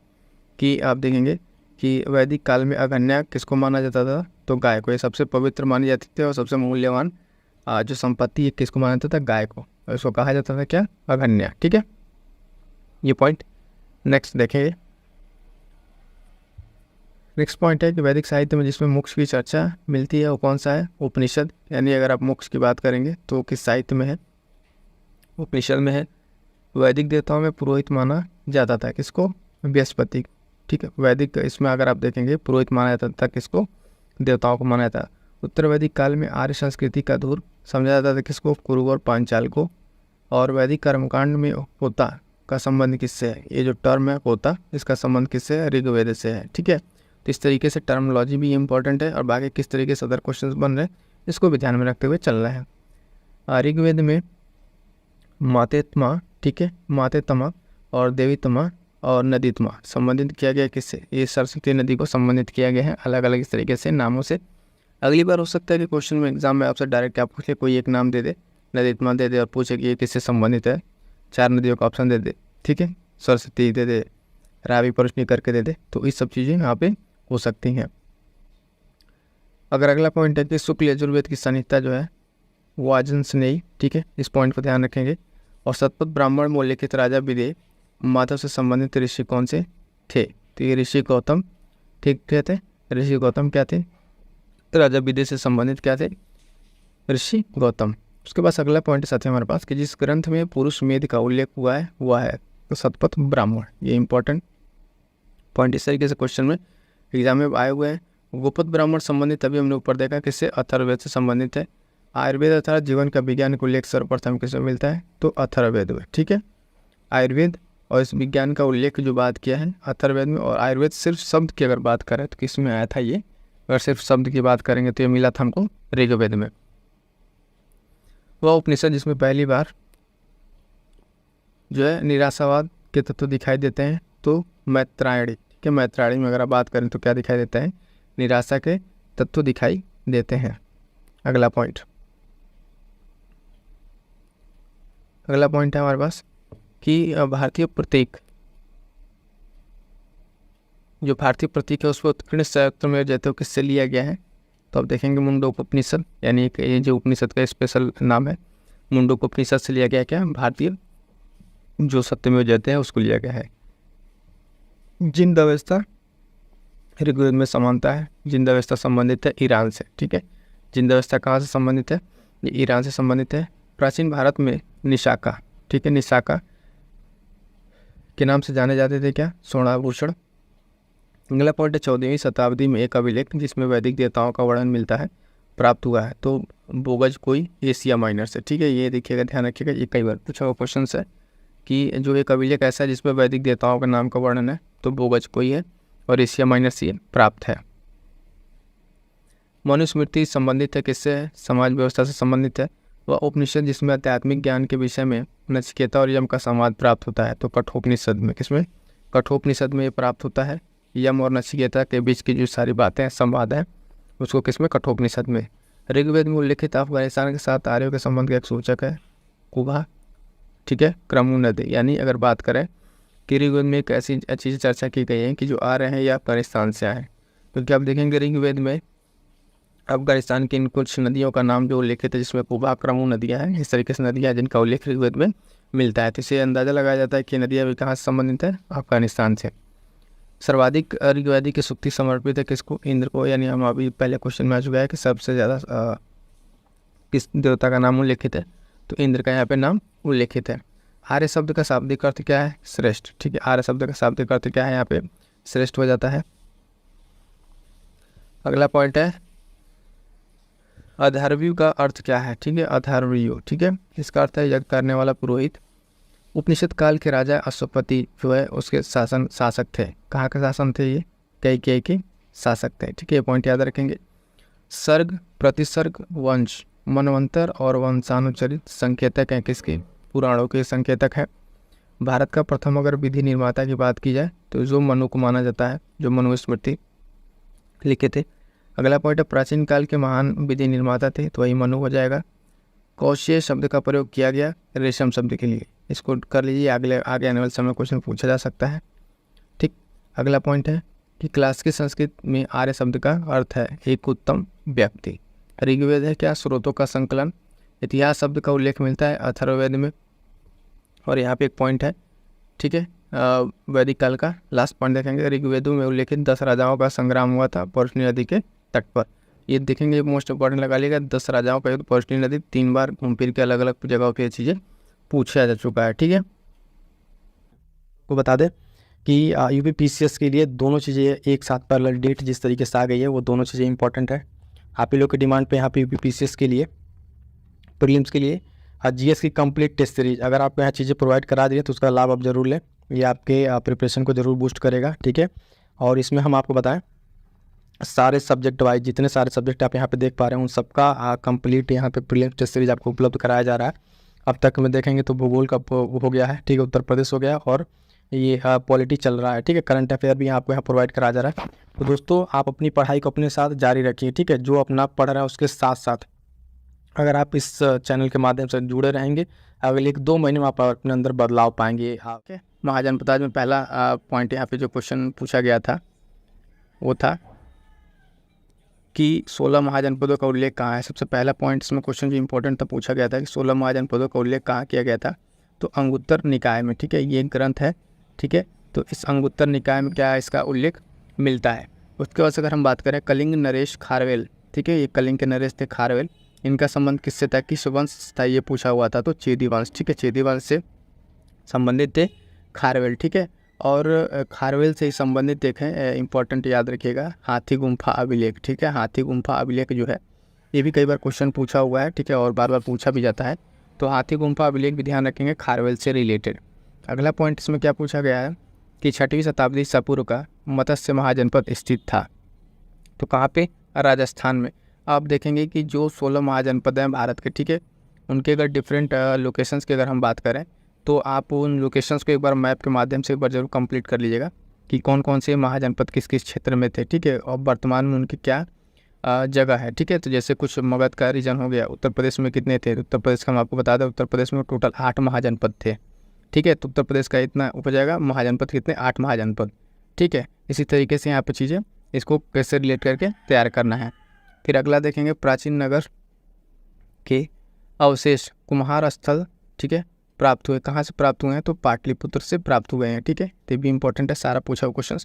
कि आप देखेंगे कि वैदिक काल में अघन्या किसको माना जाता था, तो गाय को। ये सबसे पवित्र मानी जाती थी और सबसे मूल्यवान जो संपत्ति है किसको माना जाता था, गाय को। और इसको कहा जाता था क्या, अघन्या। ठीक है, ये पॉइंट। नेक्स्ट देखेंगे, नेक्स्ट पॉइंट है कि वैदिक साहित्य में जिसमें मोक्ष की चर्चा मिलती है वो कौन सा है, उपनिषद। यानी अगर आप मोक्ष की बात करेंगे तो किस साहित्य में है, उपनिषद में है। वैदिक देवताओं में पुरोहित माना जाता था किसको, बृहस्पति। ठीक है, वैदिक इसमें अगर आप देखेंगे पुरोहित माना जाता था किसको, देवताओं को माना जाता। उत्तर वैदिक काल में आर्य संस्कृति का धूर समझा जाता था किसको, कुरु और पांचाल को। और वैदिक कर्मकांड में होता का संबंध किससे है, ये जो टर्म है होता इसका संबंध किससे है, ऋग्वेद से है। ठीक है, तो इस तरीके से टर्मोलॉजी भी इंपॉर्टेंट है और बाकी किस तरीके से अदर क्वेश्चंस बन रहे हैं इसको भी ध्यान में रखते हुए चलना है। ऋग्वेद में मातेत्मा, ठीक है, मातेतमा और देवीतमा और नदीतमा संबंधित किया गया किससे, ये सरस्वती नदी को संबंधित किया गया है अलग अलग इस तरीके से नामों से। अगली बार हो सकता है कि क्वेश्चन में एग्जाम में आपसे डायरेक्ट क्या पूछे, कोई एक नाम दे दे, नदीतमा दे दे और पूछे कि ये किससे संबंधित है, 4 नदियों का ऑप्शन दे दे, ठीक है, सरस्वती दे दे, रावी परोशनी करके दे दे, तो इस सब चीज़ें यहाँ पे हो सकती हैं। अगर अगला पॉइंट है कि शुक्ल यजुर्वेद की संहिता जो है वो आजंसनेयी, ठीक है, इस पॉइंट को ध्यान रखेंगे। और शतपथ ब्राह्मण में उल्लेखित राजा विदेह माधव से संबंधित ऋषि कौन से थे, तो ये ऋषि गौतम, ठीक थे, ऋषि गौतम क्या थे, राजा विदेह से संबंधित क्या थे, ऋषि गौतम। उसके बाद अगला पॉइंट साथ है हमारे पास कि जिस ग्रंथ में पुरुष मेध का उल्लेख हुआ है वह है तो शतपथ ब्राह्मण, ये इंपॉर्टेंट पॉइंट इस तरीके से क्वेश्चन में एग्जाम में आए हुए हैं। गोपद ब्राह्मण संबंधित अभी हमने ऊपर देखा किससे, अथर्ववेद से संबंधित है। आयुर्वेद अर्थात जीवन का विज्ञान का उल्लेख सर्वप्रथम किसमें मिलता है, तो अथर्ववेद में, ठीक है। आयुर्वेद और इस विज्ञान का उल्लेख जो बात किया है अथर्ववेद में, और आयुर्वेद सिर्फ शब्द की अगर बात करें तो किस में आया था ये, अगर सिर्फ शब्द की बात करेंगे तो ये मिला था हमको ऋग्वेद में। वह उपनिषद जिसमें पहली बार जो है निराशावाद के तत्व दिखाई देते हैं तो मैत्रायणी, ठीक है, मैत्रायणी में अगर आप बात करें तो क्या दिखाई देता है, निराशा के तत्व दिखाई देते हैं। अगला पॉइंट है हमारे पास कि भारतीय प्रतीक, जो भारतीय प्रतीक है उसको उत्कीर्ण संयुक्त में जैसे हो किससे लिया गया है, तो आप देखेंगे मुंडकोपनिषद, यानी एक ये जो उपनिषद का स्पेशल नाम है मुंडकोपनिषद से लिया गया, क्या भारतीय जो सत्यमेव जयते हैं उसको लिया गया है। जिंद अवस्था ऋग्वेद में समानता है, जिंद अवस्था संबंधित है ईरान से, ठीक है, जिंद अवस्था कहाँ से संबंधित है, ये ईरान से संबंधित है। प्राचीन भारत में निशाका, ठीक है, निशाका के नाम से जाने जाते थे क्या, स्वर्णाभूषण। अगला पॉइंट है 14वीं शताब्दी में एक अभिलेख जिसमें वैदिक देवताओं का वर्णन मिलता है प्राप्त हुआ है, तो बोगज कोई एशिया माइनर से, ठीक है, ये देखिएगा ध्यान रखिएगा, ये कई बार पूछा हुआ क्वेश्चन है कि जो एक अभिलेख ऐसा है जिसमें वैदिक देवताओं का नाम का वर्णन है तो बोगज कोई है और एशिया माइनर से प्राप्त है। मनुस्मृति संबंधित है किससे है, समाज व्यवस्था से संबंधित है। वह उपनिषद जिसमें आध्यात्मिक ज्ञान के विषय में नचिकेता और यम का संवाद प्राप्त होता है, तो कठोपनिषद में, किसमें, कठोपनिषद में ये प्राप्त होता है। यम और नचिकेता के बीच की जो सारी बातें संवाद है उसको किसमें, कठोपनिषद में। ऋग्वेद में उल्लेखित अफगानिस्तान के साथ आर्यों के संबंध का एक सूचक है कुबा, ठीक है, क्रमु नदी, यानी अगर बात करें कि ऋग्वेद में एक ऐसी अच्छी चर्चा की गई है कि जो आ रहे हैं या अफगानिस्तान से आए, क्योंकि आप देखेंगे ऋग्वेद में अफगानिस्तान की इन कुछ नदियों का नाम जो उल्लेखित है जिसमें कुबा क्रमु नदियाँ हैं, इस तरीके से नदियाँ जिनका उल्लेख ऋग्वेद में मिलता है, तो इसे अंदाज़ा लगाया जाता है कि नदियाँ भी कहाँ से संबंधित है, अफगानिस्तान से। सर्वाधिक ऋग्वेदी की सूक्ति समर्पित है किसको, इंद्र को, यानी हम अभी पहले क्वेश्चन में आ चुका है कि सबसे ज़्यादा किस देवता का नाम उल्लेखित है, तो इंद्र का यहाँ पे नाम उल्लेखित है। आर्य शब्द का शाब्दिक अर्थ क्या है, श्रेष्ठ, ठीक है, आर्य शब्द का शाब्दिक अर्थ क्या है, यहाँ पे श्रेष्ठ हो जाता है। अगला पॉइंट है अधार्व्यू का अर्थ क्या है, ठीक है, अधार्व्यू, ठीक है, इसका अर्थ है यज्ञ करने वाला पुरोहित। उपनिषद काल के राजा अश्वपति जो है उसके शासक थे, कहाँ के शासन थे ये, कैकेयी के शासक थे, ठीक है, ये पॉइंट याद रखेंगे। सर्ग, प्रतिसर्ग, वंश, मनवंतर और वंशानुचरित संकेतक हैं किसके, पुराणों के संकेतक हैं। भारत का प्रथम अगर विधि निर्माता की बात की जाए तो जो मनु को माना जाता है, जो मनुस्मृति लिखे थे। अगला पॉइंट है प्राचीन काल के महान विधि निर्माता थे, तो वही मनु हो जाएगा। कौशेय शब्द का प्रयोग किया गया रेशम शब्द के लिए, इसको कर लीजिए, आगे आने वाले समय क्वेश्चन पूछा जा सकता है, ठीक। अगला पॉइंट है कि क्लासिकल संस्कृत में आर्य शब्द का अर्थ है एक उत्तम व्यक्ति। ऋग्वेद है क्या, स्रोतों का संकलन। इतिहास शब्द का उल्लेख मिलता है अथर्ववेद में, और यहाँ पे एक पॉइंट है, ठीक है, वैदिक काल का लास्ट पॉइंट देखेंगे। ऋग्वेदों में उल्लेखित 10 राजाओं का संग्राम हुआ था पौष्णी नदी के तट पर, ये देखेंगे मोस्ट इंपॉर्टेंट लगा लीजिएगा, 10 राजाओं का युद्ध पौष्णी नदी, 3 बार घूम फिर के अलग अलग जगहों पर ये चीज़ें पूछा जा चुका है, ठीक है। को बता दें कि यूपीपीसीएस के लिए दोनों चीज़ें एक साथ पैरेलल डेट जिस तरीके से आ गई है वो दोनों चीज़ें इंपॉर्टेंट है। आप ही लोग की डिमांड पे यहाँ पे यूपीपीसीएस के लिए प्रीलिम्स के लिए जीएस की कंप्लीट टेस्ट सीरीज, अगर आपको यहाँ चीज़ें प्रोवाइड करा दी है तो उसका लाभ आप ज़रूर लें, ये आपके प्रिपरेशन को ज़रूर बूस्ट करेगा, ठीक है। और इसमें हम आपको बताएं सारे सब्जेक्ट वाइज जितने सारे सब्जेक्ट आप यहाँ पे देख पा रहे हैं उन सबका कंप्लीट यहाँ पे प्रीलिम्स टेस्ट सीरीज आपको उपलब्ध कराया जा रहा है। अब तक में देखेंगे तो भूगोल का हो गया है, ठीक है, उत्तर प्रदेश हो गया, और ये पॉलिटी चल रहा है, ठीक है, करंट अफेयर भी आपको यहाँ प्रोवाइड कराया जा रहा है। तो दोस्तों आप अपनी पढ़ाई को अपने साथ जारी रखिए, ठीक है, जो अपना पढ़ रहा है उसके साथ साथ अगर आप इस चैनल के माध्यम से जुड़े रहेंगे अगले 1-2 महीने में आप अपने अंदर बदलाव पाएंगे। ओके, महाजनपद में पहला पॉइंट यहाँ पे जो क्वेश्चन पूछा गया था वो था कि 16 महाजनपदों का उल्लेख कहाँ है। सबसे पहला पॉइंट इसमें क्वेश्चन जो इंपॉर्टेंट था पूछा गया था कि 16 महाजनपदों का उल्लेख कहाँ किया गया था, तो अंगुत्तर निकाय में, ठीक है, ये एक ग्रंथ है, ठीक है, तो इस अंगुत्तर निकाय में क्या इसका उल्लेख मिलता है। उसके बाद अगर हम बात करें कलिंग नरेश खारवेल, ठीक है, ये कलिंग के नरेश थे खारवेल, इनका संबंध किससे था, किस वंश था ये पूछा हुआ था, तो चेदी वंश, ठीक है, चेदी वंश से संबंधित थे खारवेल, ठीक है। और खारवेल से ही संबंधित देखें इंपॉर्टेंट याद रखिएगा हाथी गुम्फा अभिलेख, ठीक है, हाथी गुम्फा अभिलेख जो है ये भी कई बार क्वेश्चन पूछा हुआ है, ठीक है, और बार बार पूछा भी जाता है, तो हाथी गुम्फा अभिलेख भी ध्यान रखेंगे खारवेल से रिलेटेड। अगला पॉइंट इसमें क्या पूछा गया है कि 6वीं शताब्दी ईसा पूर्व का मत्स्य महाजनपद स्थित था, तो कहाँ पे, राजस्थान में। आप देखेंगे कि जो 16 महाजनपद हैं भारत के, ठीक है, उनके अगर डिफरेंट लोकेशंस की अगर हम बात करें तो आप उन लोकेशंस को एक बार मैप के माध्यम से एक बार जरूर कंप्लीट कर लीजिएगा कि कौन कौन से महाजनपद किस किस क्षेत्र में थे, ठीक है, और वर्तमान में उनकी क्या जगह है, ठीक है। तो जैसे कुछ मगध का रीजन हो गया, उत्तर प्रदेश में कितने थे, उत्तर प्रदेश का हम आपको बता दें उत्तर प्रदेश में टोटल 8 महाजनपद थे, ठीक है, तो उत्तर प्रदेश का इतना उपजाएगा, महाजनपद कितने, 8 महाजनपद, ठीक है। इसी तरीके से यहाँ पर चीज़ें इसको कैसे रिलेट करके तैयार करना है। फिर अगला देखेंगे प्राचीन नगर के अवशेष कुम्हार स्थल, ठीक है, प्राप्त हुए, कहाँ से प्राप्त हुए हैं, तो पाटलिपुत्र से प्राप्त हुए हैं, ठीक है, तो भी इंपॉर्टेंट है, सारा पूछा हुआ क्वेश्चन।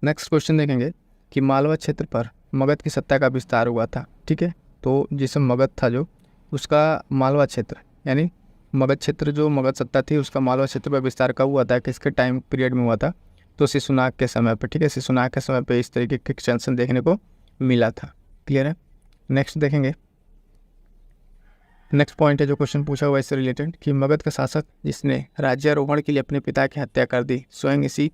नेक्स्ट क्वेश्चन देखेंगे कि मालवा क्षेत्र पर मगध की सत्ता का विस्तार हुआ था, ठीक है, तो जिसमें मगध था जो उसका मालवा क्षेत्र यानी मगध क्षेत्र जो मगध सत्ता थी उसका मालवा क्षेत्र पर विस्तार कब हुआ था, किसके टाइम पीरियड में हुआ था, तो शिशुनाग के समय पर, ठीक है, शिशुनाग के समय पर इस तरीके के क्वेश्चन देखने को मिला था। क्लियर है। नेक्स्ट देखेंगे, नेक्स्ट पॉइंट है जो क्वेश्चन पूछा हुआ इससे रिलेटेड कि मगध का शासक जिसने राज्यारोहण के लिए अपने पिता की हत्या कर दी स्वयं इसी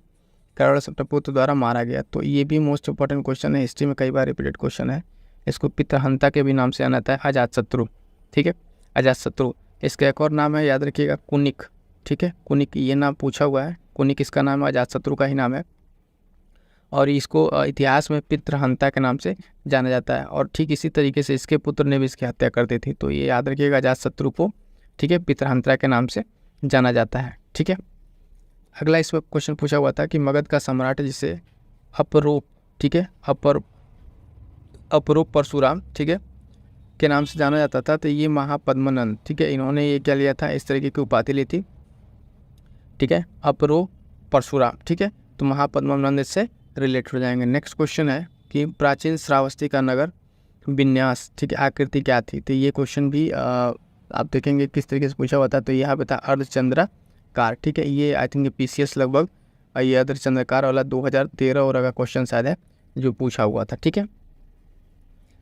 कर्ण द्वारा मारा गया, तो ये भी मोस्ट इंपॉर्टेंट क्वेश्चन है, हिस्ट्री में कई बार रिपीटेड क्वेश्चन है। इसको पितृहंता के भी नाम से जाना जाता है, अजातशत्रु, ठीक है, अजातशत्रु। इसका एक और नाम है, याद रखिएगा, कुनिक, ठीक है, कुनिक ये नाम पूछा हुआ है, कुनिक इसका नाम है, अजातशत्रु का ही नाम है, और इसको इतिहास में पितृहंता के नाम से जाना जाता है। और ठीक इसी तरीके से इसके पुत्र ने भी इसकी हत्या कर दी थी, तो ये याद रखिएगा अजातशत्रु को, ठीक है, पितृहंता के नाम से जाना जाता है, ठीक है। अगला इस वक्त क्वेश्चन पूछा हुआ था कि मगध का सम्राट जिसे अपरोप, ठीक है, अपरोप परशुराम, ठीक है, के नाम से जाना जाता था, तो ये महापद्मनंद, ठीक है, इन्होंने ये क्या लिया था, इस तरीके की उपाधि ली थी, ठीक है, अपरोप परशुराम, ठीक है, तो महापद्मनंद इससे रिलेट हो जाएंगे। नेक्स्ट क्वेश्चन है कि प्राचीन श्रावस्ती का नगर विन्यास, ठीक है, आकृति क्या थी, तो ये क्वेश्चन भी आप देखेंगे किस तरीके से पूछा हुआ था, तो यहाँ पे था अर्धचंद्राकार, ठीक है, ये आई थिंक PCS लगभग ये अर्धचंद्राकार वाला 2013 और का क्वेश्चन शायद है जो पूछा हुआ था, ठीक है।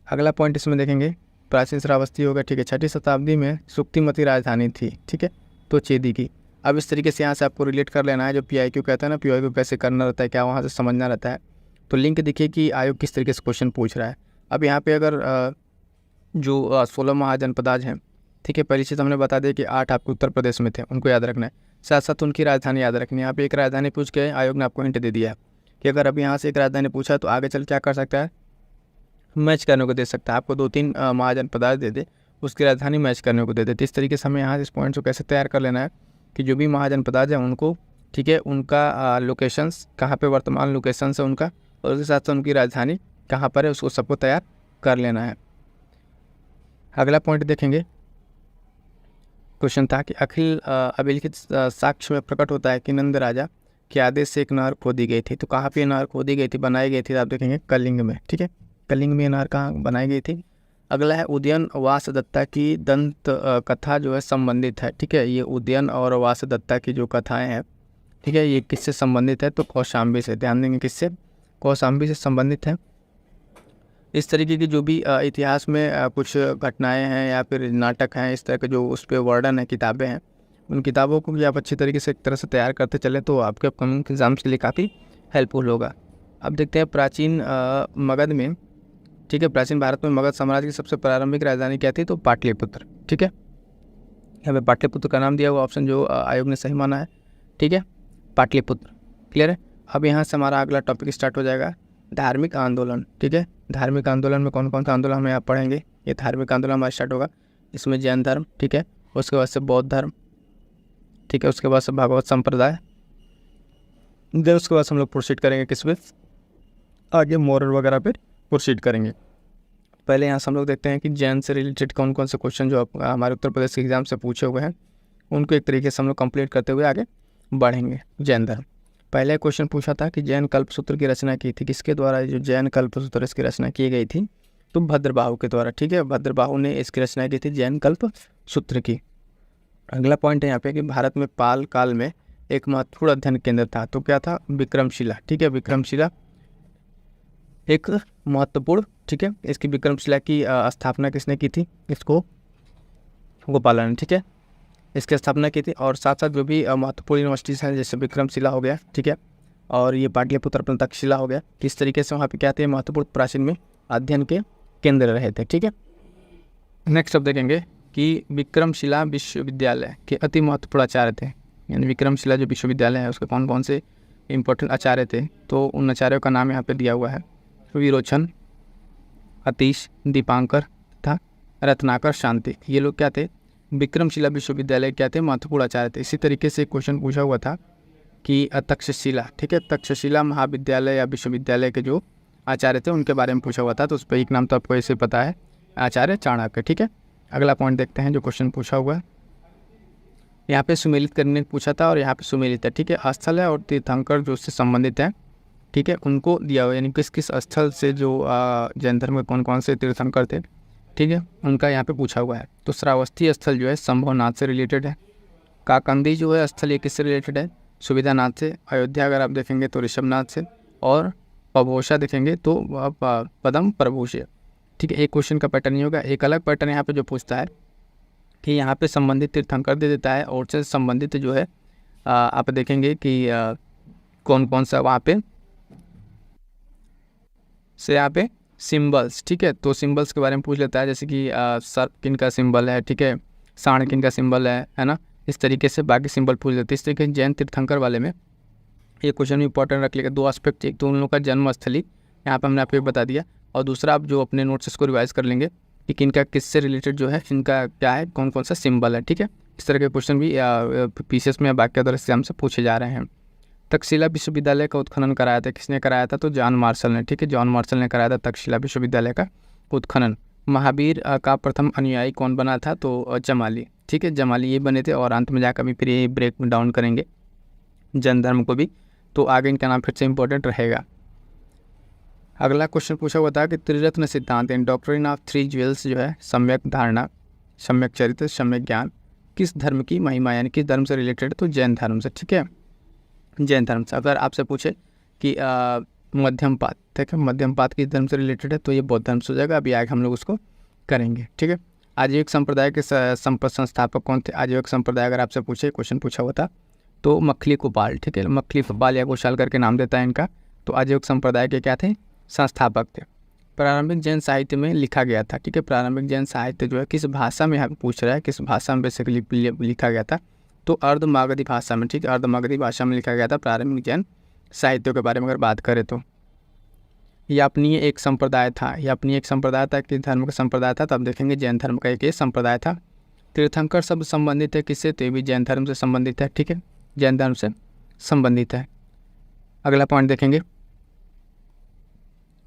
अगला पॉइंट इसमें देखेंगे प्राचीन श्रावस्ती होगा, ठीक है, 6वीं शताब्दी में सुक्तिमती राजधानी थी, ठीक है, तो चेदी की। अब इस तरीके से यहाँ से आपको रिलेट कर लेना है, जो PIQ कहता है ना, PIQ कैसे करना रहता है, क्या वहाँ से समझना रहता है, तो लिंक देखिए कि आयोग किस तरीके से क्वेश्चन पूछ रहा है। अब यहाँ पे अगर जो 16 महाजनपदाज हैं, ठीक है, पहली चीज़ हमने बता दी कि 8 आपके उत्तर प्रदेश में थे, उनको याद रखना है, साथ साथ उनकी राजधानी याद रखनी है। यहाँ पे एक राजधानी पूछ के आयोग ने आपको हिंट दे दिया है कि अगर अभी यहाँ से एक राजधानी पूछा तो आगे चल क्या कर सकता है, मैच करने को दे सकता है, आपको 2-3 महाजनपदाज दे दे, उसकी राजधानी मैच करने को दे दे। तो इस तरीके से हमें यहाँ से इस पॉइंट को कैसे तैयार कर लेना है कि जो भी महाजनपदाज हैं उनको, ठीक है, उनका लोकेशंस कहाँ पे वर्तमान लोकेशंस है उनका, और उसके साथ साथ उनकी राजधानी कहाँ पर है, उसको सबको तैयार कर लेना है। अगला पॉइंट देखेंगे, क्वेश्चन था कि अखिल अभिलिखित साक्ष्य में प्रकट होता है कि नंद राजा के आदेश से एक नहर खोदी गई थी, तो कहाँ पे नहर खोदी गई थी, बनाई गई थी, आप देखेंगे कलिंग में, ठीक है, कलिंग में नहर कहाँ बनाई गई थी। अगला है उदयन वासदत्ता की दंत कथा जो है संबंधित है, ठीक है, ये उदयन और वासदत्ता की जो कथाएं हैं, ठीक है, ये किससे संबंधित है, तो कौशाम्बी से, ध्यान देंगे किससे, कौशाम्बी से संबंधित है। इस तरीके की जो भी इतिहास में कुछ घटनाएं हैं या फिर नाटक हैं, इस तरह के जो उस पे वर्णन है, किताबें हैं, उन किताबों को भी आप अच्छी तरीके से एक तरह से तैयार करते चलें तो आपके अपकमिंग एग्जाम्स के लिए काफ़ी हेल्पफुल होगा। अब देखते हैं प्राचीन मगध में, ठीक है, प्राचीन भारत में मगध साम्राज्य की सबसे प्रारंभिक राजधानी क्या थी? तो पाटलिपुत्र, ठीक है। यहाँ पे पाटलिपुत्र का नाम दिया हुआ ऑप्शन जो आयोग ने सही माना है, ठीक है, पाटलिपुत्र। क्लियर है। अब यहाँ से हमारा अगला टॉपिक स्टार्ट हो जाएगा, धार्मिक आंदोलन, ठीक है। धार्मिक आंदोलन में कौन कौन सा आंदोलन हम यहाँ पढ़ेंगे? ये धार्मिक आंदोलन हमारा स्टार्ट होगा, इसमें जैन धर्म, ठीक है, उसके बाद से बौद्ध धर्म, ठीक है, उसके बाद से भागवत संप्रदाय, देन उसके बाद हम लोग प्रोसीड करेंगे किस पे? आगे मोरल वगैरह पे प्रोसीड करेंगे। पहले यहाँ से हम लोग देखते हैं कि जैन से रिलेटेड कौन कौन से क्वेश्चन जो हमारे उत्तर प्रदेश के एग्जाम से पूछे हुए हैं उनको एक तरीके से हम लोग कंप्लीट करते हुए आगे बढ़ेंगे। जैन धर्म, पहले क्वेश्चन पूछा था कि जैन कल्पसूत्र की रचना की थी किसके द्वारा? जो जैन कल्पसूत्र इसकी रचना की गई थी तो भद्रबाहु के द्वारा, ठीक है, भद्रबाहु ने इसकी रचना की थी जैन कल्पसूत्र की। अगला पॉइंट है यहाँ पे कि भारत में पाल काल में एक महत्वपूर्ण अध्ययन केंद्र था, तो क्या था? विक्रमशिला, ठीक है, विक्रमशिला एक महत्वपूर्ण, ठीक है, इसकी विक्रमशिला की स्थापना किसने की थी? इसको गोपालन ने, ठीक है, इसकी स्थापना की थी। और साथ साथ जो भी महत्वपूर्ण यूनिवर्सिटीज हैं जैसे विक्रमशिला हो गया, ठीक है, और ये पाटलिपुत्र अपना तक्षशिला हो गया, किस तरीके से वहाँ पे क्या थे? महत्वपूर्ण प्राचीन में अध्ययन के केंद्र रहे थे, ठीक है। नेक्स्ट अब देखेंगे कि विक्रमशिला विश्वविद्यालय के अति महत्वपूर्ण आचार्य थे, यानी विक्रमशिला जो विश्वविद्यालय है उसके कौन कौन से इंपॉर्टेंट आचार्य थे? तो उन आचार्यों का नाम यहाँ पे दिया हुआ है, विरोचन, अतीश, दीपांकर तथा रत्नाकर शांति। ये लोग क्या थे? विक्रमशिला विश्वविद्यालय क्या थे? महत्वपूर्ण आचार्य थे। इसी तरीके से क्वेश्चन पूछा हुआ था कि तक्षशिला, ठीक है, तक्षशिला महाविद्यालय या विश्वविद्यालय के जो आचार्य थे उनके बारे में पूछा हुआ था, तो उस पर एक नाम तो आपको ऐसे पता है, आचार्य चाणक्य, ठीक है। अगला पॉइंट देखते हैं जो क्वेश्चन पूछा हुआ है, यहाँ पे सुमेलित करने पूछा था और यहाँ पे सुमेलित है, ठीक है, स्थल है और तीर्थंकर जो उससे संबंधित है, ठीक है, उनको दिया हुआ, यानी किस किस स्थल से जो जैन धर्म के कौन कौन से तीर्थंकर थे, ठीक है, उनका यहाँ पे पूछा हुआ है। तो श्रावस्ती स्थल जो है संभवनाथ से रिलेटेड है, काकंदी जो है स्थल ये किससे रिलेटेड है? सुविधानाथ से। अयोध्या अगर आप देखेंगे तो ऋषभनाथ से, और पभोषा देखेंगे तो पदम प्रभु से, ठीक है। एक क्वेश्चन का पैटर्न नहीं होगा, एक अलग पैटर्न यहाँ पे जो पूछता है कि यहाँ पे संबंधित तीर्थंकर दे देता है और से संबंधित जो है आप देखेंगे कि कौन कौन सा वहाँ पे से यहाँ पे सिंबल्स, ठीक है, तो सिंबल्स के बारे में पूछ लेता है, जैसे कि सर्प किन का सिंबल है, ठीक है, सांड किन का सिंबल है ना, इस तरीके से बाकी सिंबल पूछ लेते हैं। इस तरीके से जैन तीर्थंकर वाले में ये क्वेश्चन भी इंपॉर्टेंट रख लेगा। दो एस्पेक्ट, एक तो उन लोगों का जन्मस्थली यहाँ पे हमने आपको बता दिया, और दूसरा आप जो अपने नोट्स इसको रिवाइज कर लेंगे कि किनका किससे रिलेटेड जो है, इनका क्या है, कौन कौन सा सिंबल है, ठीक है। इस तरह के क्वेश्चन भी पीसीएस में या बाकी अदर एग्जाम से पूछे जा रहे हैं। तक्षशिला विश्वविद्यालय का उत्खनन कराया था, किसने कराया था? तो जॉन मार्शल ने, ठीक है, जॉन मार्शल ने कराया था तक्षशिला विश्वविद्यालय का उत्खनन। महावीर का प्रथम अनुयायी कौन बना था? तो जमाली, ठीक है, जमाली ये बने थे। और अंत में जाकर भी फिर ये ब्रेक डाउन करेंगे जैन धर्म को भी, तो आगे इनका नाम फिर से इंपॉर्टेंट रहेगा। अगला क्वेश्चन पूछा हुआ था कि त्रिरत्न सिद्धांत इन डॉक्ट्रिन ऑफ थ्री ज्वेल्स जो है, सम्यक धारणा, सम्यक चरित्र, सम्यक ज्ञान, किस धर्म की महिमा, यानी किस धर्म से रिलेटेड? तो जैन धर्म से, ठीक है, जैन धर्म से। अगर आपसे पूछे कि मध्यमपात, ठीक है, मध्यमपात किस धर्म से रिलेटेड है? तो ये बौद्ध धर्म से हो जाएगा। अभी आगे हम लोग उसको करेंगे, ठीक है। आजीविक संप्रदाय के संस्थापक कौन थे? आजीविक संप्रदाय अगर आपसे पूछे, क्वेश्चन पूछा हुआ था, तो मखली गोपाल, ठीक है, मखली गोपाल या गोशाल करके नाम देता है इनका। तो आजीविक संप्रदाय के क्या थे? संस्थापक थे। प्रारंभिक जैन साहित्य में लिखा गया था, ठीक है, प्रारंभिक जैन साहित्य जो है किस भाषा में यहाँ पूछ रहा है, किस भाषा में बेसिकली लिखा गया था? तो अर्धमागधी भाषा में, ठीक है, अर्धमागधी भाषा में लिखा गया था प्रारंभिक जैन साहित्यों के बारे में अगर बात करें तो। ये अपनी एक संप्रदाय था, ये अपनी एक संप्रदाय था, किस धर्म का संप्रदाय था? तब देखेंगे जैन धर्म का एक संप्रदाय था। तीर्थंकर शब्द संबंधित है किससे? तो ये भी जैन धर्म से संबंधित है, ठीक है, जैन धर्म से संबंधित है। अगला पॉइंट देखेंगे,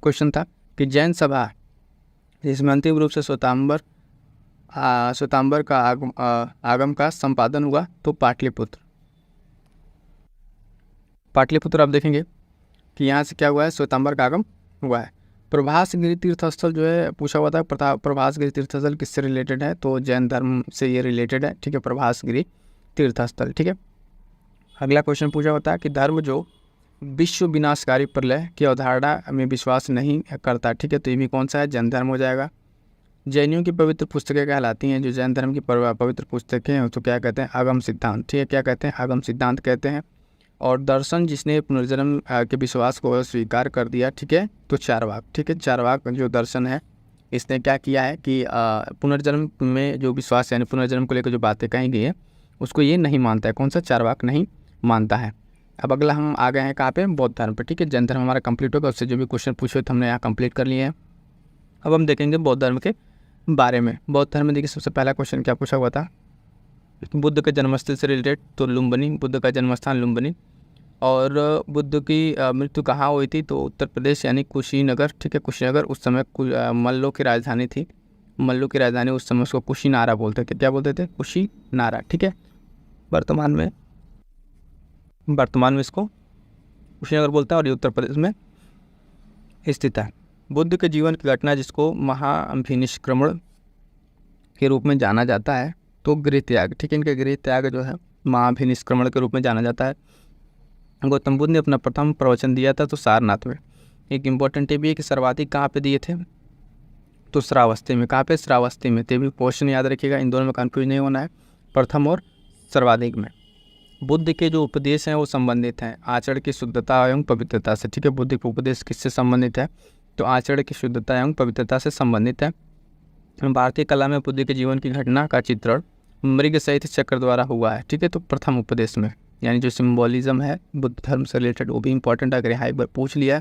क्वेश्चन था कि जैन सभा जिसमें अंतिम रूप से श्वेतांबर का आगम का संपादन हुआ, तो पाटलिपुत्र। पाटलिपुत्र आप देखेंगे कि यहाँ से क्या हुआ है, श्वेतांबर का आगम हुआ है। प्रभासगिरी तीर्थस्थल जो है पूछा हुआ था, प्रभासगिरी तीर्थस्थल किससे रिलेटेड है? तो जैन धर्म से ये रिलेटेड है, ठीक है, प्रभासगिरी तीर्थस्थल, ठीक है। अगला क्वेश्चन पूछा होता है कि धर्म जो विश्व विनाशकारी प्रलय की अवधारणा में विश्वास नहीं करता। ठीक है, तो ये भी कौन सा है, जैन धर्म हो जाएगा। जैनियों की पवित्र पुस्तकें कहलाती हैं, जो जैन धर्म की पवित्र पुस्तकें हैं तो क्या कहते हैं, आगम सिद्धांत। ठीक है, क्या कहते हैं, आगम सिद्धांत कहते हैं। और दर्शन जिसने पुनर्जन्म के विश्वास को स्वीकार कर दिया, ठीक है, तो चारवाक। ठीक है, चारवाक जो दर्शन है इसने क्या किया है कि पुनर्जन्म में जो विश्वास यानी पुनर्जन्म को लेकर जो बातें कही गई है उसको ये नहीं मानता है। कौन सा, चारवाक नहीं मानता है। अब अगला हम आ गए हैं कहाँ पे, बौद्ध धर्म पे। ठीक है, जैन धर्म हमारा कंप्लीट होगा, उससे जो भी क्वेश्चन पूछे तो हमने यहाँ कंप्लीट कर लिए हैं। अब हम देखेंगे बौद्ध धर्म के बारे में। बौद्ध धर्म में देखिए सबसे पहला क्वेश्चन क्या पूछा हुआ था, बुद्ध के जन्मस्थल से रिलेटेड, तो लुम्बिनी, बुद्ध का जन्मस्थान लुम्बिनी। और बुद्ध की मृत्यु कहाँ हुई थी, तो उत्तर प्रदेश यानी कुशीनगर। ठीक है, कुशीनगर उस समय मल्लों की राजधानी थी। मल्लों की राजधानी उस समय उसको कुशीनारा बोलते थे। क्या बोलते थे, कुशीनारा। ठीक है, वर्तमान में इसको कुशीनगर बोलते हैं और ये उत्तर प्रदेश में स्थित है। बुद्ध के जीवन की घटना जिसको महाभिनिष्क्रमण के रूप में जाना जाता है, तो गृह त्याग। ठीक है, इनके गृह त्याग जो है महाभिनिष्क्रमण के रूप में जाना जाता है। गौतम बुद्ध ने अपना प्रथम प्रवचन दिया था तो सारनाथ में। एक इम्पॉर्टेंट ये भी है कि सर्वाधिक कहाँ पे दिए थे, तो श्रावस्ती में। कहाँ पे, श्रावस्ती में। तो भी क्वेश्चन याद रखिएगा, इन दोनों में कंफ्यूज नहीं होना है, प्रथम और सर्वाधिक में। बुद्ध के जो उपदेश हैं वो संबंधित हैं आचरण की शुद्धता एवं पवित्रता से। ठीक है, बुद्ध के उपदेश किससे संबंधित है, तो आचरण की शुद्धता एवं पवित्रता से संबंधित है। भारतीय कला में बुद्ध के जीवन की घटना का चित्रण मृग सहित चक्र द्वारा हुआ है। ठीक है, तो प्रथम उपदेश में यानी जो सिम्बोलिज्म है बुद्ध धर्म से रिलेटेड वो भी इंपॉर्टेंट, अगर यहाँ एक बार पूछ लिया।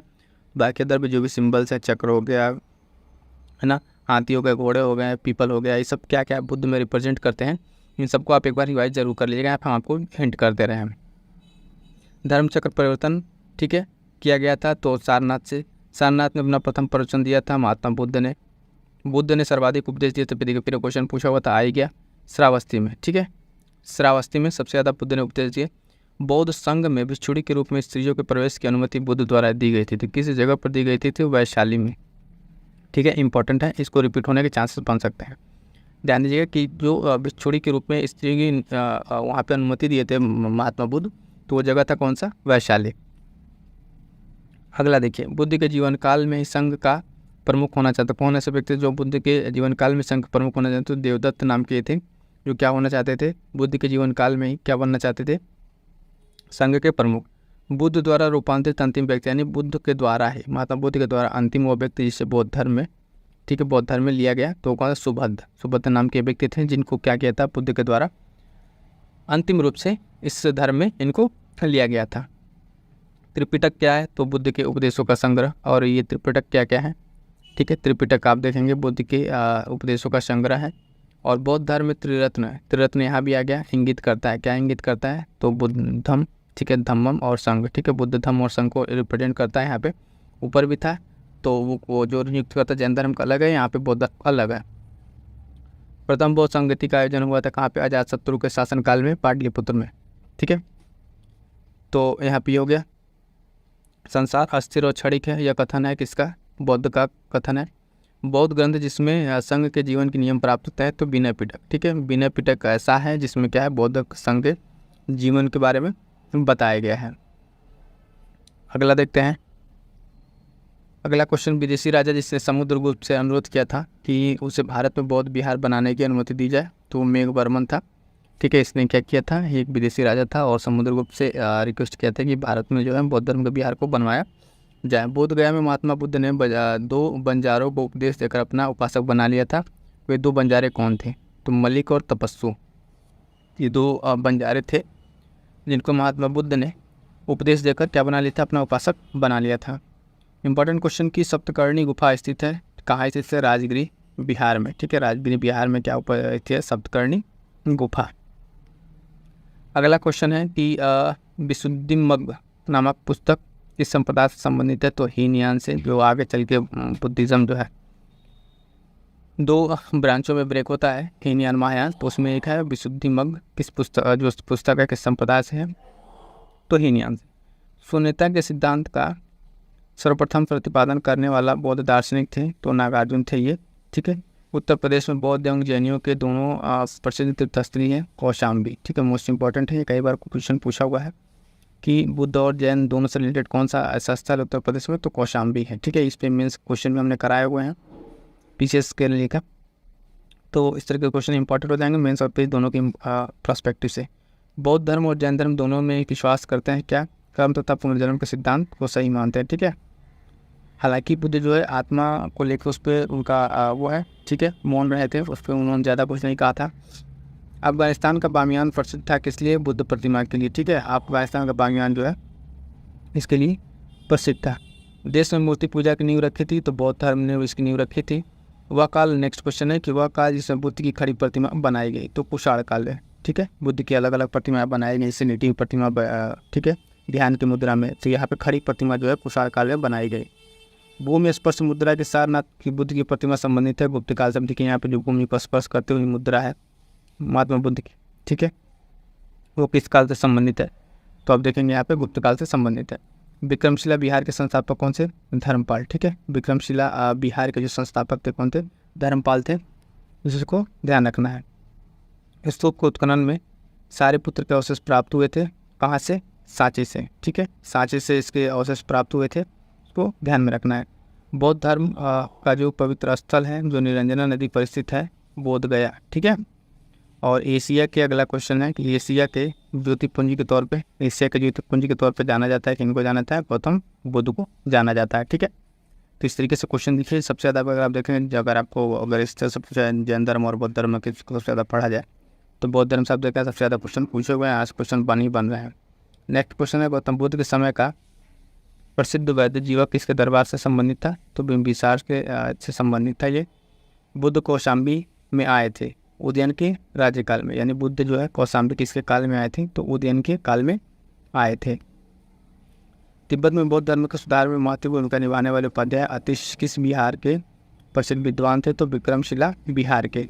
बाकी अदर में जो भी सिम्बल्स है, चक्र हो गया है ना, हाथी हो गए, घोड़े हो गए, पीपल हो गया, ये सब क्या क्या बुद्ध में रिप्रेजेंट करते हैं, इन सबको आप एक बार रिवाइज जरूर कर लीजिएगा। हम आपको हिंट कर दे रहे हैं। धर्म चक्र परिवर्तन, ठीक है, किया गया था तो सारनाथ से। सारनाथ में अपना प्रथम प्रवचन दिया था महात्मा बुद्ध ने। बुद्ध ने सर्वाधिक उपदेश दिए थे, फिर क्वेश्चन पूछा हुआ था, आ ही गया श्रावस्ती में। ठीक है, श्रावस्ती में सबसे ज़्यादा बुद्ध ने उपदेश दिए। बौद्ध संघ में भिक्षुणी के रूप में स्त्रियों के प्रवेश की अनुमति बुद्ध द्वारा दी गई थी। तो किस जगह पर दी गई थी, तो वैशाली में। ठीक है, इंपॉर्टेंट है, इसको रिपीट होने के चांसेस बन सकते हैं। ध्यान दीजिएगा कि जो भिक्षुणी के रूप में स्त्री की वहाँ पे अनुमति दिए थे महात्मा बुद्ध, तो वो जगह था कौन सा, वैशाली। अगला देखिए, बुद्ध के जीवन काल में ही संघ का प्रमुख होना चाहता। कौन ऐसे व्यक्ति जो बुद्ध के जीवन काल में संघ प्रमुख होना चाहते, तो देवदत्त नाम के थे, जो क्या होना चाहते थे, बुद्ध के जीवन काल में ही क्या बनना चाहते थे, संघ के प्रमुख। बुद्ध द्वारा रूपांतरित अंतिम व्यक्ति यानी बुद्ध के द्वारा ही, महात्मा बुद्ध के द्वारा अंतिम वो व्यक्ति जिसे बौद्ध धर्म में, ठीक है, बौद्ध धर्म में लिया गया, तो कौन सा, सुभद्र नाम के व्यक्ति थे, जिनको क्या किया था, बुद्ध के द्वारा अंतिम रूप से इस धर्म में इनको लिया गया था। त्रिपिटक क्या है, तो बुद्ध के उपदेशों का संग्रह। और ये त्रिपिटक क्या क्या है, ठीक है, त्रिपिटक आप देखेंगे बुद्ध के उपदेशों का संग्रह है। और बौद्ध धर्म में त्रिरत्न है, त्रिरत्न यहाँ भी आ गया, इंगित करता है, क्या इंगित करता है, तो बुद्धम, ठीक है, धम्मम और संघ। ठीक है, बुद्ध धम्म और संघ को रिप्रेजेंट करता है। यहाँ पे ऊपर भी था, तो वो जो नियुक्त करता है जैन धर्म का अलग है, यहाँ पे बौद्ध अलग है। प्रथम बौद्ध संगति का आयोजन हुआ था कहाँ पे, अजातशत्रु के शासनकाल में, पाटलिपुत्र में। ठीक है, तो यहाँ पे हो गया। संसार अस्थिर और क्षणिक है, यह कथन है किसका, बौद्ध का कथन है। बौद्ध ग्रंथ जिसमें संघ के जीवन के नियम प्राप्त होता है, तो विनय पिटक। ठीक है, विनय पिटक ऐसा है जिसमें क्या है, बौद्ध संघ के जीवन के बारे में बताया गया है। अगला देखते हैं। अगला क्वेश्चन, विदेशी राजा जिसने समुद्रगुप्त से अनुरोध किया था कि उसे भारत में बौद्ध विहार बनाने की अनुमति दी जाए, तो मेघवर्मन था। ठीक है, इसने क्या किया था, एक विदेशी राजा था और समुद्रगुप्त से रिक्वेस्ट किया था कि भारत में जो है बौद्ध धर्म के विहार को बनवाया जाए। बोध गया में महात्मा बुद्ध ने 2 बंजारों को उपदेश देकर अपना उपासक बना लिया था। वे 2 बंजारे कौन थे, तो मलिक और तपस्सु। ये 2 बंजारे थे जिनको महात्मा बुद्ध ने उपदेश देकर क्या बना लिया था, अपना उपासक बना लिया था। इंपॉर्टेंट क्वेश्चन की सप्तकर्णी गुफा स्थित है, कहाँ स्थित है, राजगिरी बिहार में। ठीक है, राजगिरी बिहार में क्या स्थित है, सप्तकर्णी गुफा। अगला क्वेश्चन है कि विशुद्धिमग्ग नामक पुस्तक किस संप्रदाय से संबंधित है, तो हीनयान से। जो आगे चल के बुद्धिज़्म जो है 2 ब्रांचों में ब्रेक होता है, हीनयान महायान, तो उसमें एक है विशुद्धिमग्ग, किस पुस्तक, जो पुस्तक है किस संप्रदाय से है, तो हीनयान से। शून्यता के सिद्धांत का सर्वप्रथम प्रतिपादन करने वाला बौद्ध दार्शनिक थे, तो नागार्जुन थे ये। ठीक है, उत्तर प्रदेश में बौद्ध एवं जैनियों के दोनों प्रसिद्ध तीर्थस्थली हैं, कौशाम्बी। ठीक है, मोस्ट इंपॉर्टेंट है, ये कई बार क्वेश्चन पूछा हुआ है। कि बुद्ध और जैन दोनों से रिलेटेड कौन सा ऐसा स्थल उत्तर प्रदेश में, तो कौशाम्बी है। ठीक है, इस पे मेंस क्वेश्चन में हमने कराए हुए हैं पीसीएस के लिए का। तो इस तरह के क्वेश्चन इंपॉर्टेंट हो जाएंगे मेंस और पेज दोनों के पर्सपेक्टिव से। बौद्ध धर्म और जैन धर्म दोनों में विश्वास करते हैं क्या, कर्म तथा पुनर्जन्म के सिद्धांत को सही मानते हैं। ठीक है, हालांकि बुद्ध जो है आत्मा को लेकर उस पर उनका वो है, ठीक है, मौन रहे थे, उस पर उन्होंने ज़्यादा कुछ नहीं कहा था। अफगानिस्तान का बामियान प्रसिद्ध था किस लिए, बुद्ध प्रतिमा के लिए। ठीक है, अफगानिस्तान का बामियान जो है इसके लिए प्रसिद्ध था। देश में मूर्ति पूजा की नींव रखी थी, तो बौद्ध धर्म ने इसकी नींव रखी थी। वह काल, नेक्स्ट क्वेश्चन है कि वह काल जिसमें बुद्ध की खड़ी प्रतिमा बनाई गई, तो कुषाण काल है। ठीक है, बुद्ध की अलग अलग प्रतिमाएं बनाई गई, सिनेटिव प्रतिमा, ठीक है, ध्यान की मुद्रा में। तो यहाँ पे खड़ी प्रतिमा जो है कुषाण काल में बनाई गई। भूमि स्पर्श मुद्रा के सारनाथ की बुद्ध की प्रतिमा संबंधित है गुप्त काल से। देखिए यहाँ पे जो भूमि पर स्पर्श करते हुए मुद्रा है महात्मा बुद्ध की, ठीक है, वो किस काल से संबंधित है, तो आप देखेंगे यहाँ पे गुप्त काल से संबंधित है। विक्रमशिला बिहार के संस्थापक कौन से, धर्मपाल। ठीक है, विक्रमशिला बिहार के जो संस्थापक थे कौन थे, धर्मपाल थे, जिसको ध्यान रखना है। स्तूप को उत्खनन में सारिपुत्र के अवशेष प्राप्त हुए थे, कहाँ से, सांची से। ठीक है, सांची से इसके अवशेष प्राप्त हुए थे, उसको ध्यान में रखना है। बौद्ध धर्म का जो पवित्र स्थल है जो निरंजना नदी पर स्थित है, बोध गया। ठीक है, और एशिया के, अगला क्वेश्चन है कि एशिया के ज्योतिपुंज के तौर पे, एशिया के ज्योतिपुंज के तौर पे जाना जाता है, किनको जाना जाता है, गौतम बुद्ध को जाना जाता है। ठीक है, तो इस तरीके से क्वेश्चन देखिए। सबसे ज़्यादा अगर आप देखें, अगर आपको अगर इस तरह से पूछा जैन धर्म और बौद्ध धर्म के सबसे ज़्यादा पढ़ा जाए तो बौद्ध धर्म से आप देखा सबसे ज़्यादा क्वेश्चन पूछे हुए हैं, आज क्वेश्चन बन रहे हैं। नेक्स्ट क्वेश्चन है गौतम बुद्ध के समय का प्रसिद्ध वैद्य जीवक किसके दरबार से संबंधित था, तो बिंबिसार के से संबंधित था। ये बुद्ध कौशाम्बी में आए थे उदयन के राज्यकाल में, यानी बुद्ध जो है कौशाम्बी किसके काल में आए थे, तो उदयन के काल में आए थे। तिब्बत में बौद्ध धर्म के सुधार में महत्वपूर्ण भूमिका निभाने वाले उपाध्याय अतिश किस बिहार के प्रसिद्ध विद्वान थे, तो विक्रमशिला बिहार के।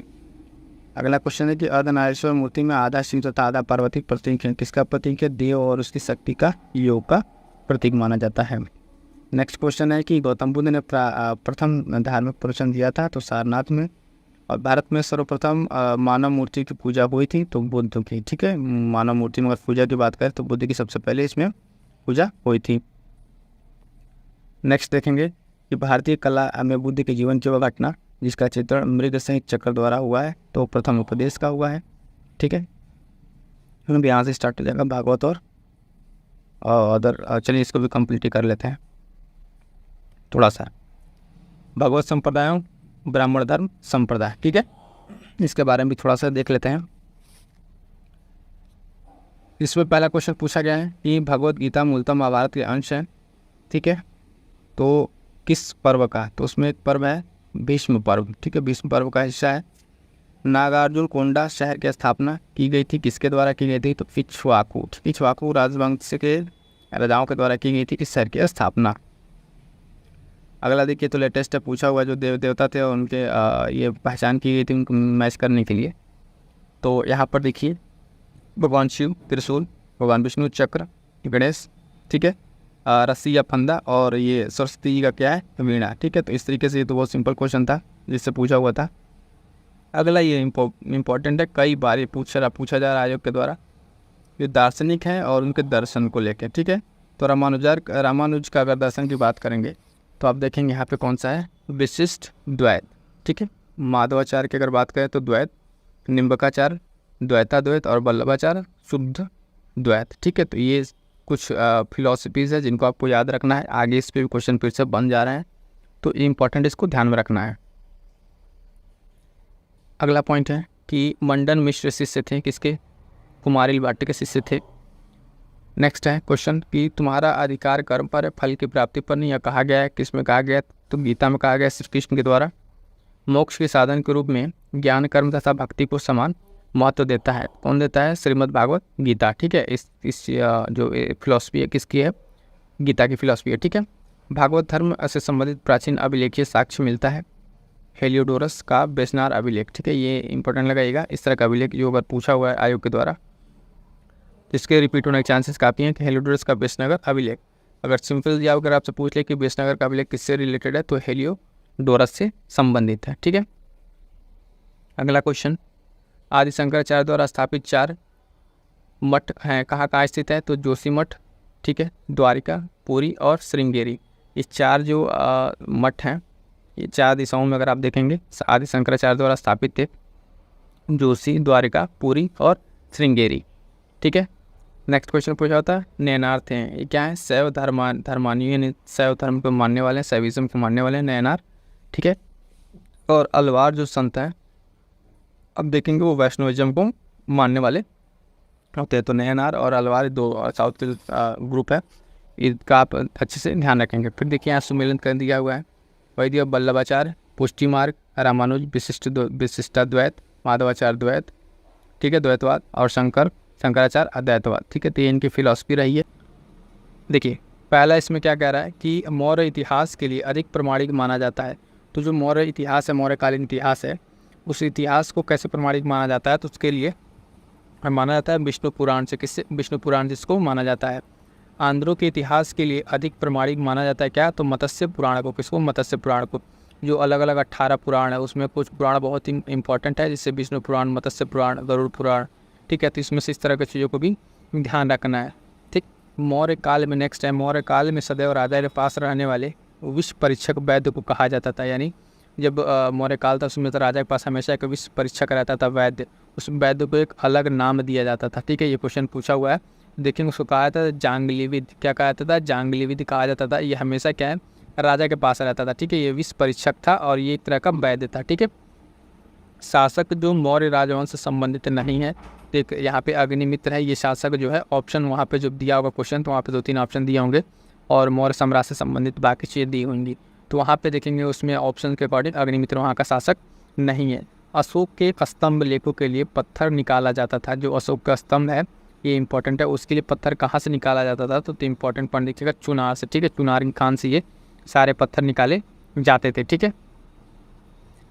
अगला क्वेश्चन है कि अर्धनारीश्वर मूर्ति में आधा शिव तथा आधा पार्वती प्रतीक है, किसका प्रतीक है, देव और उसकी शक्ति का योग का प्रतीक माना जाता है। नेक्स्ट क्वेश्चन है कि गौतम बुद्ध ने प्रथम धार्मिक प्रवचन दिया था, तो सारनाथ में। और भारत में सर्वप्रथम मानव मूर्ति की पूजा हुई थी, तो बुद्ध की। ठीक है, मानव मूर्ति में अगर पूजा की बात करें तो बुद्ध की सबसे पहले इसमें पूजा हुई थी। नेक्स्ट देखेंगे कि भारतीय कला में बुद्ध के जीवन की वह घटना जिसका चित्रण मृग सहित चक्र द्वारा हुआ है, तो प्रथम उपदेश का हुआ है। ठीक है, यहाँ से स्टार्ट हो जाएगा भागवत और अदर। चलिए इसको भी कंप्लीट कर लेते हैं थोड़ा सा। भगवत संप्रदायों, ब्राह्मण धर्म संप्रदाय। ठीक है, इसके बारे में भी थोड़ा सा देख लेते हैं। इसमें पहला क्वेश्चन पूछा गया है कि भगवत गीता मूलतः महाभारत के अंश है। ठीक है, तो किस पर्व का, तो उसमें एक पर्व है भीष्म पर्व। ठीक है, भीष्म पर्व का हिस्सा है। नागार्जुन कोंडा शहर की स्थापना की गई थी, किसके द्वारा की गई थी, तो इक्ष्वाकु राजवंश के राजाओं के द्वारा की गई थी इस शहर की स्थापना। अगला देखिए, तो लेटेस्ट है पूछा हुआ, जो देवता थे उनके ये पहचान की गई थी उनको मैच करने के लिए। तो यहाँ पर देखिए भगवान शिव त्रिशूल, भगवान विष्णु चक्र, गणेश, ठीक है, रस्सी या फंदा, और ये सरस्वती जी का क्या है, वीणा। ठीक है, तो इस तरीके से ये तो बहुत सिंपल क्वेश्चन था जिससे पूछा हुआ था। अगला ये इम्पोर्टेंट है, कई बार ये पूछा जा रहा है आयोग के द्वारा, ये दार्शनिक हैं और उनके दर्शन को लेकर। ठीक है, तो रामानुज का अगर दर्शन की बात करेंगे तो आप देखेंगे यहाँ पे कौन सा है, विशिष्ट द्वैत। ठीक है, माधवाचार्य की अगर बात करें तो द्वैत, निम्बकाचार्य द्वैताद्वैत, और वल्लभाचार्य शुद्ध द्वैत। ठीक है, तो ये कुछ फिलॉसफीज़ है जिनको आपको याद रखना है, आगे इस पर भी क्वेश्चन फिर से बन जा रहे हैं, तो इम्पॉर्टेंट इसको ध्यान में रखना है। अगला पॉइंट है कि मंडन मिश्र शिष्य थे किसके, कुमारिल भट्ट के शिष्य थे। नेक्स्ट है क्वेश्चन कि तुम्हारा अधिकार कर्म पर है, फल की प्राप्ति पर नहीं, यह कहा गया है, किस में कहा गया, तो गीता में कहा गया श्री कृष्ण के द्वारा। मोक्ष के साधन के रूप में ज्ञान कर्म तथा भक्ति को समान महत्व देता है, कौन देता है, श्रीमद् भागवत गीता। ठीक है, इस जो फिलॉसफी है किसकी है, गीता की फिलॉसफी है। ठीक है, भागवत धर्म से संबंधित प्राचीन अभिलेखीय साक्ष्य मिलता है हेलियोडोरस का बेसनार अभिलेख। ठीक है, ये इंपॉर्टेंट लगाइएगा, इस तरह का अभिलेख जो अगर पूछा हुआ है आयोग के द्वारा, जिसके रिपीट होने के चांसेस काफ़ी हैं, कि हेलियोडोरस का बेसनगर अभिलेख। अगर सिंपल या अगर आपसे पूछ ले कि बेसनगर का अभिलेख किससे रिलेटेड है, तो हेलियोडोरस से संबंधित है। ठीक है, अगला क्वेश्चन, आदि शंकराचार्य द्वारा स्थापित 4 मठ हैं, कहाँ स्थित है, तो जोशी मठ, ठीक है, द्वारिका, पुरी और श्रृंगेरी। ये 4 जो मठ हैं, ये 4 दिशाओं में अगर आप देखेंगे आदि शंकराचार्य द्वारा स्थापित थे, जोशी, द्वारिका, पुरी और श्रृंगेरी। ठीक है, नेक्स्ट क्वेश्चन पूछा होता है नयनार्थ हैं, ये क्या है? शैव धर्मानी यानी शैव धर्म को मानने वाले हैं, शैविज्म को मानने वाले हैं नयनार। ठीक है, और अलवार जो संत हैं अब देखेंगे वो वैष्णविज्म को मानने वाले होते हैं। तो नयनार और अलवार 2 साउथ के ग्रुप है, इसका आप अच्छे से ध्यान रखेंगे। फिर देखिए यहाँ सुमेलन कर दिया हुआ है, वही दिया वल्लभाचार्य, पुष्टि मार्ग, रामानुज विशिष्टाद्वैत, माधवाचार्य द्वैत, ठीक है द्वैतवाद, और शंकराचार्य अद्वैतवाद। ठीक है, तो ये इनकी फिलॉसफी रही है। देखिए पहला इसमें क्या कह रहा है कि मौर्य इतिहास के लिए अधिक प्रमाणिक माना जाता है। तो जो मौर्य इतिहास है, मौर्यकालीन इतिहास है, उस इतिहास को कैसे प्रमाणिक माना जाता है? तो उसके लिए माना जाता है विष्णु पुराण से। किससे? विष्णु पुराण जिसको माना जाता है। आंध्रों के इतिहास के लिए अधिक प्रमाणिक माना जाता है क्या? तो मत्स्य पुराण को। किसको? मत्स्य पुराण को। जो अलग अलग 18 पुराण है उसमें कुछ पुराण बहुत ही इंपॉर्टेंट है, जैसे विष्णु पुराण, मत्स्य पुराण, गरुड़ पुराण। ठीक है, तो इसमें से इस तरह की चीज़ों को भी ध्यान रखना है। ठीक, मौर्य काल में नेक्स्ट है, मौर्य काल में सदैव राजा के पास रहने वाले विश्व परीक्षक वैद्य को कहा जाता था। यानी जब मौर्य काल था उसमें तो राजा के पास हमेशा एक विश्व परीक्षक रहता था वैद्य, उस वैद्य को एक अलग नाम दिया जाता था। ठीक है, ये क्वेश्चन पूछा हुआ है। देखेंगे उसको कहा जाता था जांगलीविद। क्या कहा जाता था? जांगलीविद कहा जाता था। ये हमेशा क्या है? राजा के पास रहता था। ठीक है, ये विश्व परीक्षक था और ये एक तरह का वैद्य था। ठीक है, शासक जो मौर्य राजवंश से संबंधित नहीं है, देख यहाँ पे अग्निमित्र है, ये शासक जो है ऑप्शन वहाँ पे जो दिया होगा क्वेश्चन, तो वहाँ पे 2-3 ऑप्शन दिए होंगे और मौर्य सम्राट से संबंधित बाकी चीज़ें दी होंगी। तो वहाँ पे देखेंगे उसमें ऑप्शन के अकॉर्डिंग अग्निमित्र वहाँ का शासक नहीं है। अशोक के स्तंभ लेखों के लिए पत्थर निकाला जाता था। जो अशोक का स्तंभ है ये इंपॉर्टेंट है, उसके लिए पत्थर कहाँ से निकाला जाता था? तो इंपॉर्टेंट पॉइंट देखिएगा, चुनार से। ठीक है, चुनार खान से ये सारे पत्थर निकाले जाते थे। ठीक है,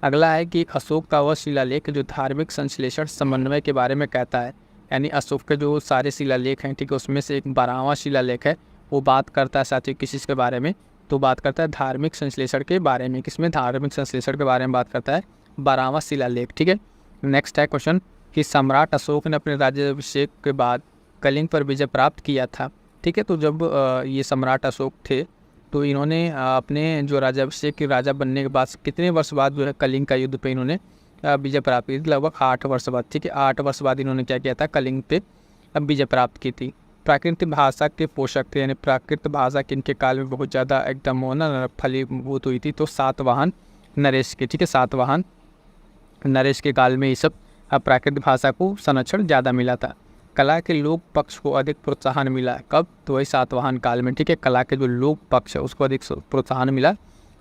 अगला है कि अशोक का वह शिलालेख जो धार्मिक संश्लेषण समन्वय के बारे में कहता है। यानी अशोक के जो सारे शिलालेख हैं, ठीक है, उसमें से एक 12वां शिलालेख है, वो बात करता है साथियों किस चीज़ के बारे में? तो बात करता है धार्मिक संश्लेषण के बारे में। किसमें? धार्मिक संश्लेषण के बारे में बात करता है 12वां शिलालेख। ठीक है, नेक्स्ट है क्वेश्चन कि सम्राट अशोक ने अपने राज्याभिषेक के बाद कलिंग पर विजय प्राप्त किया था। ठीक है, तो जब ये सम्राट अशोक थे तो इन्होंने अपने जो राज्याभिषेक के राजा बनने के बाद कितने वर्ष बाद जो है कलिंग का युद्ध पे इन्होंने विजय प्राप्त की थी? लगभग 8 वर्ष बाद। ठीक है, 8 वर्ष बाद इन्होंने क्या किया था? कलिंग पे विजय प्राप्त की थी। प्राकृतिक भाषा के पोषक थे, यानी प्राकृत भाषा किनके काल में बहुत ज़्यादा एकदम होना फलीभूत हुई थी? तो सातवाहन नरेश के। ठीक है, सातवाहन नरेश के काल में ये सब प्राकृतिक भाषा को संरक्षण ज़्यादा मिला था। कला के लोक पक्ष को अधिक प्रोत्साहन मिला कब? तो वही सातवाहन काल में। ठीक है, कला के जो लोक पक्ष है उसको अधिक प्रोत्साहन मिला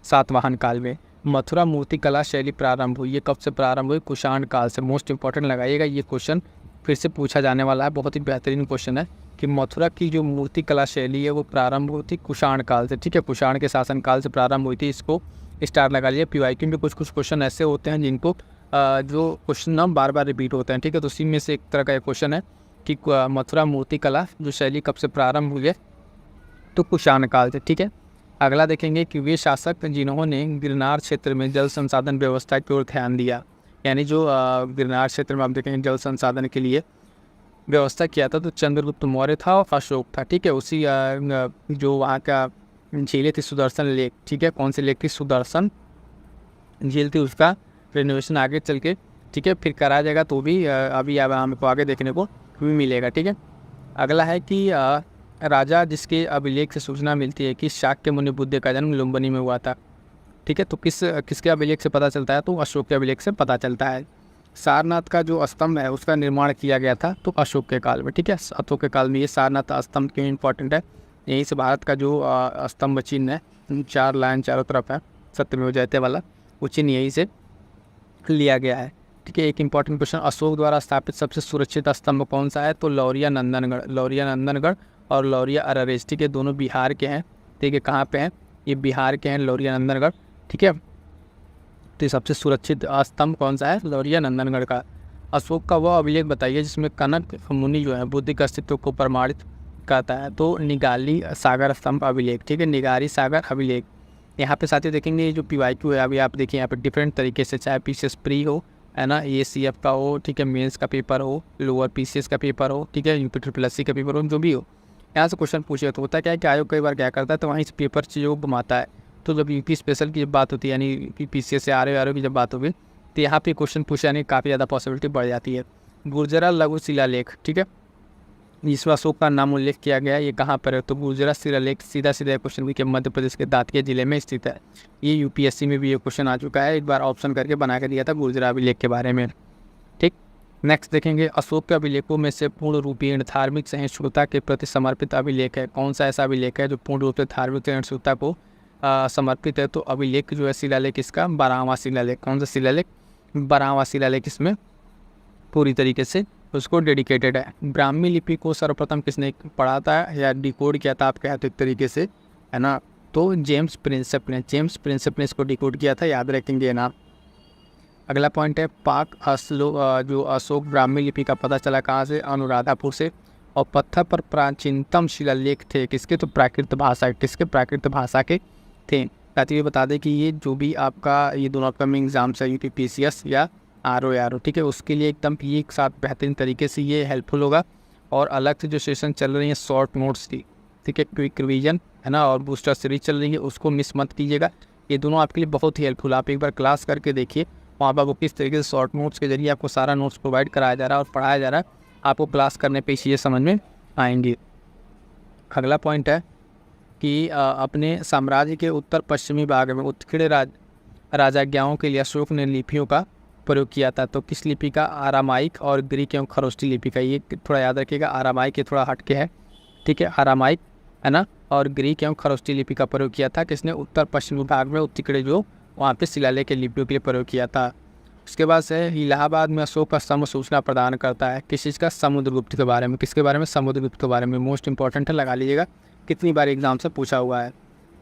सातवाहन काल में। मथुरा मूर्ति कला शैली प्रारंभ हुई, ये कब से प्रारंभ हुई? कुषाण काल से। मोस्ट इंपॉर्टेंट लगाइएगा, ये क्वेश्चन फिर से पूछा जाने वाला है, बहुत ही बेहतरीन क्वेश्चन है कि मथुरा की जो मूर्ति कला शैली है वो प्रारंभ हुई थी कुषाण काल से। ठीक है, कुषाण के शासन काल से प्रारंभ हुई थी। इसको स्टार लगा लिया। PYQ में कुछ क्वेश्चन ऐसे होते हैं जिनको जो क्वेश्चन ना बार बार रिपीट होते हैं। ठीक है, तो उसी में से एक तरह का ये क्वेश्चन है कि मथुरा मूर्ति कला जो शैली कब से प्रारंभ हुई है? तो कुषाण काल से। ठीक है, अगला देखेंगे कि वे शासक जिन्होंने गिरनार क्षेत्र में जल संसाधन व्यवस्था की ओर ध्यान दिया। यानी जो गिरनार क्षेत्र में आप देखेंगे जल संसाधन के लिए व्यवस्था किया था तो चंद्रगुप्त मौर्य था और अशोक था। ठीक है, उसी जो वहाँ का झीलें थी सुदर्शन लेक। ठीक है, कौन सी लेक थी? सुदर्शन झील थी, उसका रिनोवेशन आगे चल के ठीक है फिर करा जाएगा, तो भी अभी अब हमको आगे देखने को भी मिलेगा। ठीक है, अगला है कि राजा जिसके अभिलेख से सूचना मिलती है कि शाक्य मुनि बुद्ध का जन्म लुम्बिनी में हुआ था। ठीक है, तो किसके अभिलेख से पता चलता है? तो अशोक के अभिलेख से पता चलता है। सारनाथ का जो स्तंभ है उसका निर्माण किया गया था तो अशोक के काल में। ठीक है, अशोक के काल में ये सारनाथ स्तंभ क्यों इंपॉर्टेंट है? यहीं से भारत का जो स्तंभ चिन्ह है 4 लाइन चारों तरफ है सत्यमेव जयते वाला, वो चिन्ह यहीं से लिया गया है। ठीक है, एक इंपॉर्टेंट क्वेश्चन, अशोक द्वारा स्थापित सबसे सुरक्षित स्तंभ कौन सा है? तो लौरिया नंदनगढ़ और लौरिया अररेज। ठीक है, दोनों बिहार के हैं। ठीक है, कहाँ पे हैं? ये बिहार के हैं, लौरिया नंदनगढ़। ठीक है, तो ये सबसे सुरक्षित स्तंभ कौन सा है? लौरिया नंदनगढ़ का। अशोक का वह अभिलेख बताइए जिसमें कनक मुनि जो है बुद्ध के अस्तित्व को प्रमाणित करता है। तो निगाली सागर स्तंभ अभिलेख। ठीक है, निगारी सागर अभिलेख। यहाँ पे साथियों देखेंगे ये जो PYQ है, अभी आप देखिए यहाँ पे डिफरेंट तरीके से, चाहे PCS प्री हो है ना, ACF का हो, ठीक है, मेंस का पेपर हो, लोअर PCS का पेपर हो, ठीक है, UP SSC का पेपर हो, जो भी हो, यहाँ से क्वेश्चन पूछे तो होता क्या है कि आयोग कई बार क्या करता है, तो वहीं से पेपर चीज़ों को घुमाता है। तो जब यूपी स्पेशल की जब बात होती है, यानी पीसीएस से आर की जब बात होगी, तो यहाँ पे क्वेश्चन पूछे यानी काफ़ी ज़्यादा पॉसिबिलिटी बढ़ जाती है। गुर्जरा लघु शिलालेख, ठीक है, जिसमें अशोक का नाम उल्लेख किया गया है, ये कहाँ पर है, तो गुर्जरा शिलालेख सीधा क्वेश्चन कि मध्य प्रदेश के दातिया जिले में स्थित है। ये यूपीएससी में भी ये क्वेश्चन आ चुका है, एक बार ऑप्शन करके बना के दिया था गुर्जरा अभिलेख के बारे में। ठीक, नेक्स्ट देखेंगे, अशोक के अभिलेखों में से पूर्ण रूपीण धार्मिक सहिष्णुता के प्रति समर्पित अभिलेख है। कौन सा ऐसा अभिलेख है जो पूर्ण रूप से धार्मिक सहिष्णुता को समर्पित है, तो अभिलेख जो है शिलालेख इसका 12वां शिलालेख। कौन सा शिलालेख, 12वां शिलालेख इसमें पूरी तरीके से उसको डेडिकेटेड है। ब्राह्मी लिपि को सर्वप्रथम किसने पढ़ा था या डिकोड किया था, आप कहें तो एक तरीके से, है ना, तो जेम्स प्रिंसेप ने इसको डिकोड किया था, याद रखेंगे ना। अगला पॉइंट है, जो अशोक ब्राह्मी लिपि का पता चला कहाँ से, अनुराधापुर से। और पत्थर पर प्राचीनतम शिलालेख थे किसके, तो प्राकृत भाषा, किसके, प्राकृत भाषा के थे। साथ ही बता दें कि ये जो भी आपका ये दोनों अपकमिंग एग्जाम्स है यूपीपीसीएस या आर, ठीक है, उसके लिए एकदम ये एक साथ बेहतरीन तरीके से ये हेल्पफुल होगा। और अलग से जो सेशन चल रही है शॉर्ट नोट्स की, ठीक है, क्विक रिवीजन, है ना, और बूस्टर सीरीज चल रही है, उसको मिस मत कीजिएगा। ये दोनों आपके लिए बहुत ही हेल्पफुल, आप एक बार क्लास करके देखिए, वहाँ पर आपको किस तरीके से शॉर्ट नोट्स के जरिए आपको सारा नोट्स प्रोवाइड कराया जा रहा है और पढ़ाया जा रहा है, आपको क्लास करने पे ये समझ में आएंगे। अगला पॉइंट है कि अपने साम्राज्य के उत्तर पश्चिमी भाग में उत्कीर्ण राजाज्ञाओं के लिए अशोक ने लिपियों का प्रयोग किया था। तो किस लिपि का, आरामाइक और ग्रीक एवं खरोष्टी लिपि का, ये थोड़ा याद रखिएगा, आरामाइक ये थोड़ा हटके है, ठीक है, आरामाइक, है ना, और ग्रीक एवं खरोष्टी लिपि का प्रयोग किया था किसने, उत्तर पश्चिमी भाग में उत्कीर्ण जो वहाँ पे शिलालेख के लिपियों के लिए प्रयोग किया था। उसके बाद से इलाहाबाद में अशोक का स्तंभ सूचना प्रदान करता है किस चीज़ का, समुद्रगुप्त के बारे में। किसके बारे में, समुद्रगुप्त के बारे में, मोस्ट इंपॉर्टेंट है, लगा लीजिएगा, कितनी बार एग्जाम से पूछा हुआ है।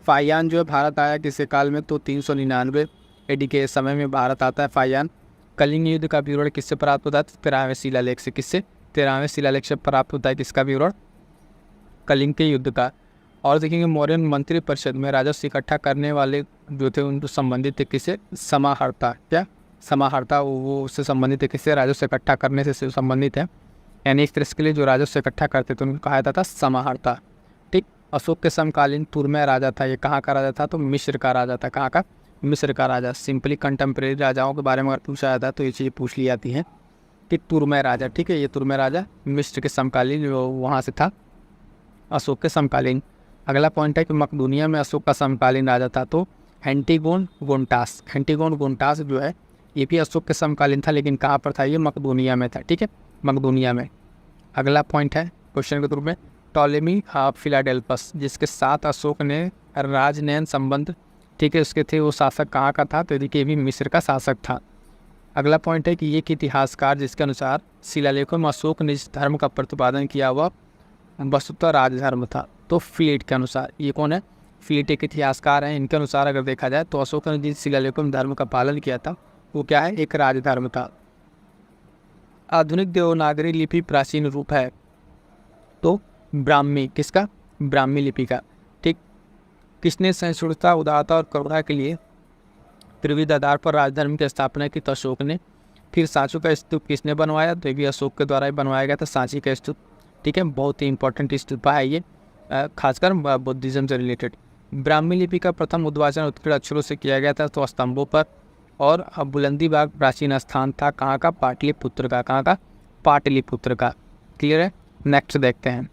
फाहियान जो है भारत आया किसके काल में, तो 399 AD के समय में भारत आता है फाहियान। कलिंग युद्ध का विवरण किससे प्राप्त होता है, 13वें शिलालेख से। किससे, 13वें शिलालेख से प्राप्त होता है किसका विवरण, कलिंग के युद्ध का। और देखेंगे मौर्य मंत्री परिषद में राजस्व इकट्ठा करने वाले जो थे उनको संबंधित थे किससे, समाहर्ता, क्या, समाहर्ता, वो उससे संबंधित है किससे, राजस्व इकट्ठा करने से संबंधित है, यानी एक तरह के लिए जो राजस्व इकट्ठा करते थे उनको कहा जाता था समाहर्ता। ठीक, अशोक के समकालीन तुर्मय राजा था, ये कहाँ का राजा था, तो मिस्र का राजा था। कहाँ का, मिस्र का राजा। सिंपली कंटेम्प्रेरी राजाओं के बारे में अगर पूछा जाता है तो ये चीज़ पूछ ली जाती है कि तुर्मय राजा, ठीक है, ये तुर्मय राजा मिस्र के समकालीन वहाँ से था, अशोक के समकालीन। अगला पॉइंट है कि मकदूनिया में अशोक का समकालीन राजा था, तो एंटीगोन गोंटास जो है ये भी अशोक के समकालीन था, लेकिन कहाँ पर था, ये मकदूनिया में था, ठीक है, मकदूनिया में। अगला पॉइंट है क्वेश्चन के रूप में, टॉलेमी फिलाडेल्फस जिसके साथ अशोक ने राजनयन संबंध, ठीक है, उसके थे, वो शासक कहाँ का था, तो देखिए भी मिस्र का शासक था। अगला पॉइंट है कि ये इतिहासकार जिसके अनुसार शिलालेखों में अशोक ने जिस धर्म का प्रतिपादन किया हुआ वस्तुतः राजधर्म था, तो फ्लीट के अनुसार, ये कौन है, फ्लीट एक इतिहासकार हैं, इनके अनुसार अगर देखा जाए तो अशोक ने जिस शिलालेखों में धर्म का पालन किया था वो क्या है, एक राजधर्म था। आधुनिक देवनागरी लिपि प्राचीन रूप है, तो ब्राह्मी, किसका, ब्राह्मी लिपि का। ठीक, किसने सहिष्णुता, उदारता और करुणा के लिए त्रिविध आधार पर राजधर्म की स्थापना की, तो अशोक ने। फिर सांची का स्तूप किसने बनवाया, तो ये भी अशोक के द्वारा ही बनवाया गया था, सांची का स्तूप, ठीक है, बहुत ही इंपॉर्टेंट स्तूपा है ये, खासकर बुद्धिज्म से रिलेटेड। ब्राह्मी लिपि का प्रथम उद्वाचन उत्कीर्ण अक्षरों से किया गया था, तो स्तंभों पर। और बुलंदी बाग प्राचीन स्थान था कहाँ का, पाटलिपुत्र का, कहाँ का, पाटलिपुत्र का। क्लियर है। नेक्स्ट देखते हैं,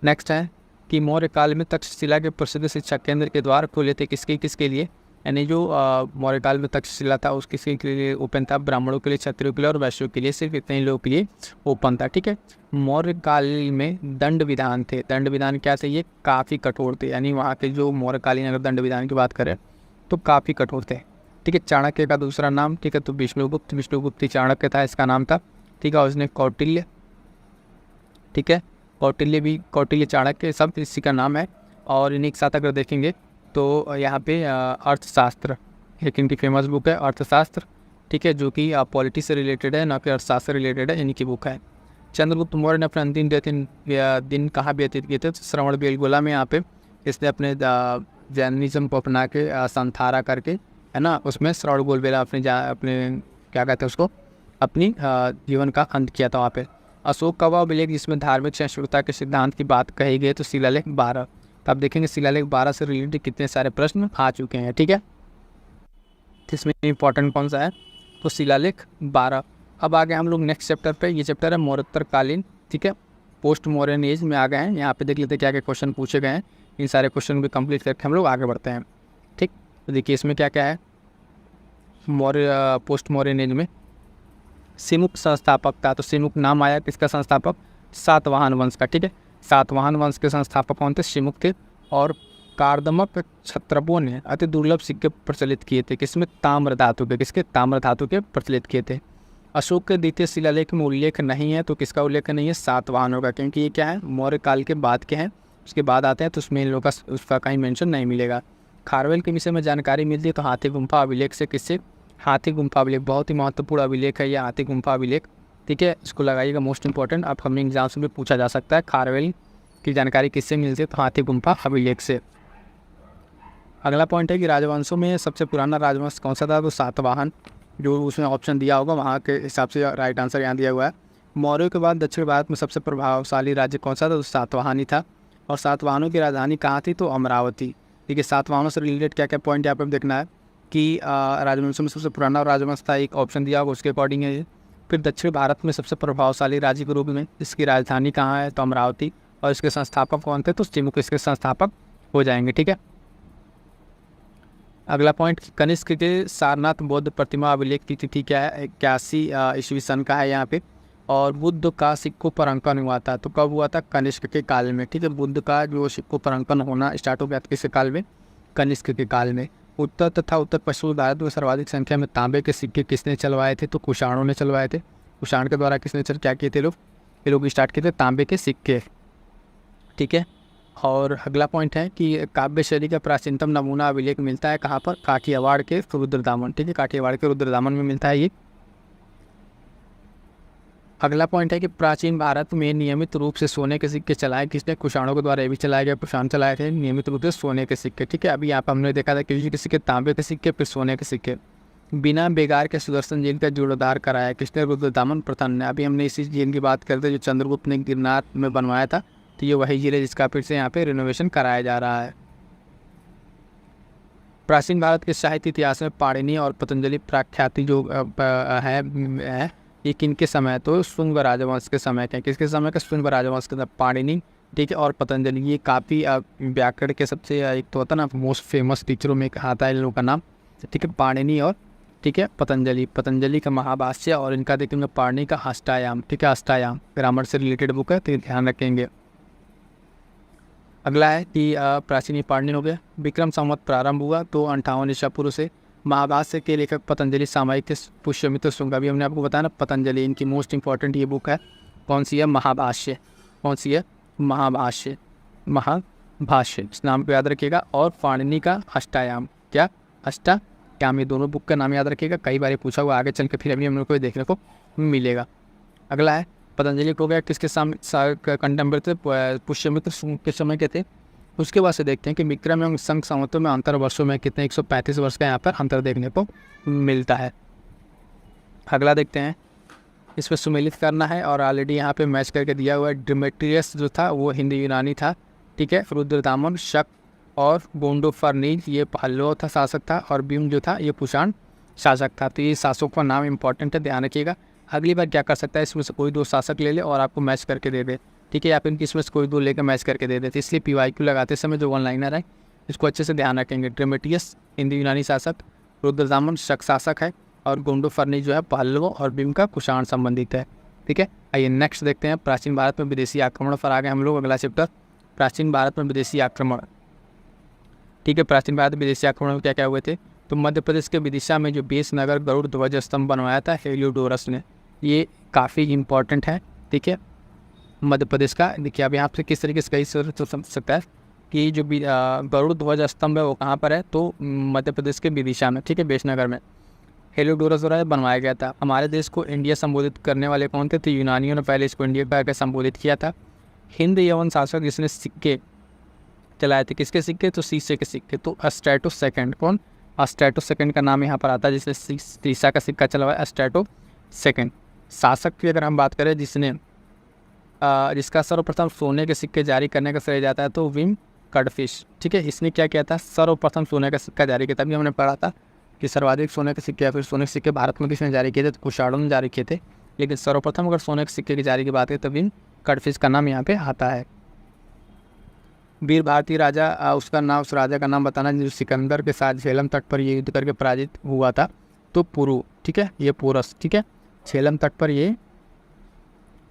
नेक्स्ट है कि मौर्य काल में तक्षशिला के प्रसिद्ध शिक्षा केंद्र के द्वार खुले थे किसके लिए, यानी जो मौर्य काल में तक्षशिला था उसके लिए ओपन था, ब्राह्मणों के लिए, क्षत्रियों के लिए और वैश्यों के लिए, सिर्फ इतने ही लोगों के लिए ओपन था। ठीक है, मौर्य काल में दंड विधान थे, दंड विधान क्या थे, ये काफ़ी कठोर थे, यानी वहाँ के जो मौर्यकालीन अगर दंड विधान की बात करें तो काफ़ी कठोर थे। ठीक है, चाणक्य का दूसरा नाम, ठीक है, तो विष्णुगुप्त ही चाणक्य था, इसका नाम था। ठीक है, उसने कौटिल्य, ठीक है, कौटिल्य चाणक्य सब इसी का नाम है। और इन्हीं के साथ अगर देखेंगे तो यहाँ पे अर्थशास्त्र एक इनकी फेमस बुक है, अर्थशास्त्र, ठीक है, जो कि पॉलिटी से रिलेटेड है, ना कि अर्थशास्त्र से रिलेटेड है, इनकी बुक है। चंद्रगुप्त मौर्य ने अपने अंतिम दिन कहाँ व्यतीत किए थे, श्रवण बेलगोला में। यहाँ पे इसने अपने जैनिज्म को अपना के संथारा करके, है ना, उसमें श्रवण बेलगोला अपने क्या कहते हैं उसको, अपनी जीवन का अंत किया था वहाँ पे। अशोक का वह अभिलेख जिसमें धार्मिक सहिष्णुता के सिद्धांत की बात कही गई तो शिलालेख 12। तो आप देखेंगे शिलालेख 12 से रिलेटेड कितने सारे प्रश्न आ चुके हैं। ठीक है, इसमें इंपॉर्टेंट कौन सा है, तो शिलालेख 12। अब आ गए हम लोग नेक्स्ट चैप्टर पे। ये चैप्टर है मौर्योत्तरकालीन, ठीक है, पोस्ट मॉडर्न एज में आ गए हैं। यहाँ पे देख लेते हैं क्या क्या क्वेश्चन पूछे गए हैं। इन सारे क्वेश्चन भी कंप्लीट करके हम लोग आगे बढ़ते हैं। ठीक, तो देखिए इसमें क्या क्या है। पोस्ट मॉडर्न एज में सिमुक संस्थापक था, तो सिमुक नाम आया किसका संस्थापक, सातवाहन वंश का। ठीक है, सातवाहन वंश के संस्थापक कौन थे, सिमुक थे। और कार्दमक क्षत्रपों ने अति दुर्लभ सिक्के प्रचलित किए थे, किसमें, ताम्र धातु के, किसके, ताम्र धातु के प्रचलित किए थे। अशोक के द्वितीय शिलालेख में उल्लेख नहीं है, तो किसका उल्लेख नहीं है, सातवाहनों का, क्योंकि ये क्या है, मौर्य काल के बाद के हैं, उसके बाद आते हैं, तो उसमें इन लोगों का उसका कहीं मेंशन नहीं मिलेगा। खारवेल के विषय में जानकारी मिलती है तो हाथी गुम्फा अभिलेख से, किससे, हाथी गुम्फा अभिलेख, बहुत ही महत्वपूर्ण अभिलेख है ये हाथी गुम्फा अभिलेख। ठीक है, इसको लगाइएगा मोस्ट इंपॉर्टेंट, अपकमिंग एग्जाम्स में पूछा जा सकता है। खारवेल की जानकारी किससे मिलती है, तो हाथी गुम्फा अभिलेख से। अगला पॉइंट है कि राजवंशों में सबसे पुराना राजवंश कौन सा था, तो सातवाहन, जो उसमें ऑप्शन दिया होगा वहाँ के हिसाब से राइट आंसर यहाँ दिया हुआ है। मौर्यों के बाद दक्षिण भारत में सबसे प्रभावशाली राज्य कौन सा था, तो सातवाहन ही था। और सातवाहनों की राजधानी कहाँ थी, तो अमरावती। ठीक है, सातवाहनों से रिलेटेड क्या क्या पॉइंट यहाँ पर देखना है कि राजवंशों में सबसे पुराना राजवंश था, एक ऑप्शन दिया होगा उसके अकॉर्डिंग है ये। फिर दक्षिण भारत में सबसे प्रभावशाली राज्य के रूप में इसकी राजधानी कहाँ है, तो अमरावती। और इसके संस्थापक कौन थे, तो सिमुक इसके संस्थापक हो जाएंगे। ठीक है, अगला पॉइंट, कनिष्क के सारनाथ बौद्ध प्रतिमा अभिलेख की तिथि क्या है, 81 ईस्वी सन का है यहाँ पे। और बुद्ध का सिक्कों पर अंकन हुआ था, तो कब हुआ था, कनिष्क के काल में। ठीक है, बुद्ध का जो सिक्कों पर अंकन होना स्टार्ट हो गया था किसके काल में, कनिष्क के काल में। उत्तर तथा उत्तर पश्चिम भारत में सर्वाधिक संख्या में तांबे के सिक्के किसने चलवाए थे, तो कुषाणों ने चलवाए थे। कुषाण के द्वारा किसने क्या किए थे लोग, ये लोग स्टार्ट किए थे तांबे के सिक्के। ठीक है, और अगला पॉइंट है कि काव्य शैली का प्राचीनतम नमूना अभिलेख मिलता है कहाँ पर, काठियावाड़ के रुद्रदामन। ठीक है, काठियावाड़ के रुद्रदामन में मिलता है ये। अगला पॉइंट है कि प्राचीन भारत में नियमित रूप से सोने के सिक्के चलाए किसने, कुषाणों के द्वारा ये भी चलाया गया, कुषाण चलाए थे नियमित रूप से सोने के सिक्के। ठीक है, अभी यहाँ पर हमने देखा था किसी सिक्के तांबे के सिक्के, फिर सोने के सिक्के। बिना बेगार के सुदर्शन झील का जीर्णोद्धार कराया किसने, रुद्रदामन प्रथम ने। अभी हमने इसी झील की बात करते जो चंद्रगुप्त ने गिरनार में बनवाया था, तो ये वही झील है जिसका फिर से यहाँ पे रिनोवेशन कराया जा रहा है। प्राचीन भारत के साहित्य इतिहास में पाणिनि और पतंजलि प्रख्याति जो है ये किनके समय, तो शुंग राजवंश के समय के, किसके समय के, शुंग राजवंश के समय। पाणिनि, ठीक है, और पतंजलि ये काफ़ी व्याकरण के सबसे एक तो होता है ना मोस्ट फेमस टीचरों में आता है इन लोगों का नाम। ठीक है, पाणिनि और ठीक है पतंजलि, पतंजलि का महाभाष्य और इनका देखेंगे पाणिनि का अष्टायाम। ठीक है, अष्टायाम ग्रामर से रिलेटेड बुक है तो ध्यान रखेंगे। अगला है कि प्राचीन पाणिनि हो गया। विक्रम संवत प्रारंभ हुआ तो 58 ईसा पूर्व से। महाभाष्य के लेखक पतंजलि, सामयिक थे पुष्यमित्र शुंग। अभी हमने आपको बताया ना पतंजलि, इनकी मोस्ट इंपॉर्टेंट ये बुक है, कौन सी है, महाभाष्य। कौन सी है, महाभाष्य, महाभाष्य, इस नाम को याद रखिएगा। और पाणिनि का अष्टायाम, क्या, अष्टायाम, ये दोनों बुक का नाम याद रखिएगा, कई बार पूछा हुआ, आगे चल के फिर अभी हम लोग को देखने को मिलेगा। अगला है पतंजलि हो गया, किसके सामने कंटेम्परेरी थे, पुष्यमित्र शुंग के समय के थे। उसके बाद से देखते हैं कि विक्रम एवं संघ संवतों में अंतर वर्षों में कितने, 135 वर्ष का यहाँ पर अंतर देखने को मिलता है। अगला देखते हैं, इसमें सुमेलित करना है और ऑलरेडी यहाँ पे मैच करके दिया हुआ है। डिमेट्रियस जो था वो हिंदी यूनानी था। ठीक है, रुद्रदामन, शक और गोंडोफर्नीज ये पहलव था, शासक था। और भीम जो था ये कुषाण शासक था। तो ये शासकों का नाम इंपॉर्टेंट है, ध्यान रखिएगा। अगली बार क्या कर सकता है, इसमें से कोई दो शासक ले ले और आपको मैच करके दे दे। ठीक है, या फिर इसमें से कोई दो लेकर मैच करके दे देते। इसलिए PYQ लगाते समय जो वन लाइनर है इसको अच्छे से ध्यान रखेंगे। डिमेट्रियस हिंदी यूनानी शासक, रुद्रदामन शक शासक है और गोंडोफर्नी जो है पहलवों और भीम का कुषाण संबंधित है। ठीक है, आइए नेक्स्ट देखते हैं। प्राचीन भारत में विदेशी आक्रमण पर आ गए हम लोग। अगला चैप्टर प्राचीन भारत में विदेशी आक्रमण। ठीक है, प्राचीन भारत में विदेशी आक्रमण में क्या क्या हुए थे, तो मध्य प्रदेश के विदिशा में जो बेस नगर गरुड़ ध्वज स्तंभ बनवाया था हेलियोडोरस ने, ये काफ़ी इंपॉर्टेंट है। ठीक है, मध्य प्रदेश का देखिए अब यहाँ से किस तरीके से कही समझ सकता है कि जो गरुड़ ध्वज स्तंभ है वो कहाँ पर है, तो मध्य प्रदेश के विदिशा में। ठीक है, बेसनगर में हेलियोडोरस द्वारा बनवाया गया था। हमारे देश को इंडिया संबोधित करने वाले कौन थे, तो यूनानियों ने पहले इसको इंडिया करके संबोधित किया था। हिंद यवन शासक जिसने सिक्के चलाए थे, किसके सिक्के, तो शीशे के सिक्के। तो अस्ट्रेटो सेकंड, कौन, अस्ट्रेटो सेकंड का नाम यहाँ पर आता है जिसने शीशा का सिक्का चलवाया, अस्ट्रेटो सेकंड। शासक की अगर हम बात करें जिसने जिसका सर्वप्रथम सोने के सिक्के जारी करने का श्रेय जाता है तो विम कडफिश, ठीक है। इसने क्या किया था, सर्वप्रथम सोने का सिक्का जारी किया था। तभी हमने पढ़ा था कि सर्वाधिक सोने के सिक्के या फिर सोने के सिक्के भारत में किसने जारी किए थे, तो कुशाणों ने जारी किए थे। लेकिन सर्वप्रथम अगर सोने के सिक्के की जारी की बात करें तो विम कडफिश का नाम यहाँ पे आता है। वीर भारतीय राजा, उसका नाम, उस राजा का नाम बताना जो सिकंदर के साथ झेलम तट पर ये युद्ध करके पराजित हुआ था, तो पुरु, ठीक है, ये पोरस, ठीक है, झेलम तट पर ये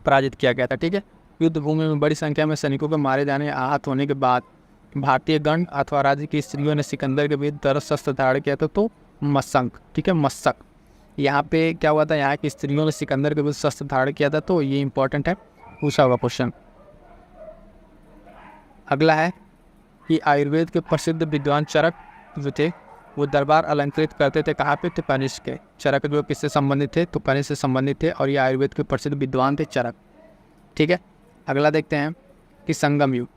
पराजित किया गया था, ठीक है। युद्ध भूमि में बड़ी संख्या में सैनिकों के मारे जाने, आहत होने के बाद भारतीय गण अथवा राज्य की स्त्रियों ने सिकंदर के विरुद्ध तरस शस्त्र धारण किया था, तो मशंक, ठीक है, मशक। यहाँ पे क्या हुआ था, यहाँ की स्त्रियों ने सिकंदर के विरुद्ध शस्त्र धारण किया था, तो ये इंपॉर्टेंट है, पूछा हुआ क्वेश्चन। अगला है कि आयुर्वेद के प्रसिद्ध विद्वान चरक जो थे वो दरबार अलंकृत करते थे, कहाँ पे थे, कनिष्क के। चरक जो किससे संबंधित थे, तो कनिष्क से संबंधित थे, और ये आयुर्वेद के प्रसिद्ध विद्वान थे चरक, ठीक है। अगला देखते हैं कि संगम युग,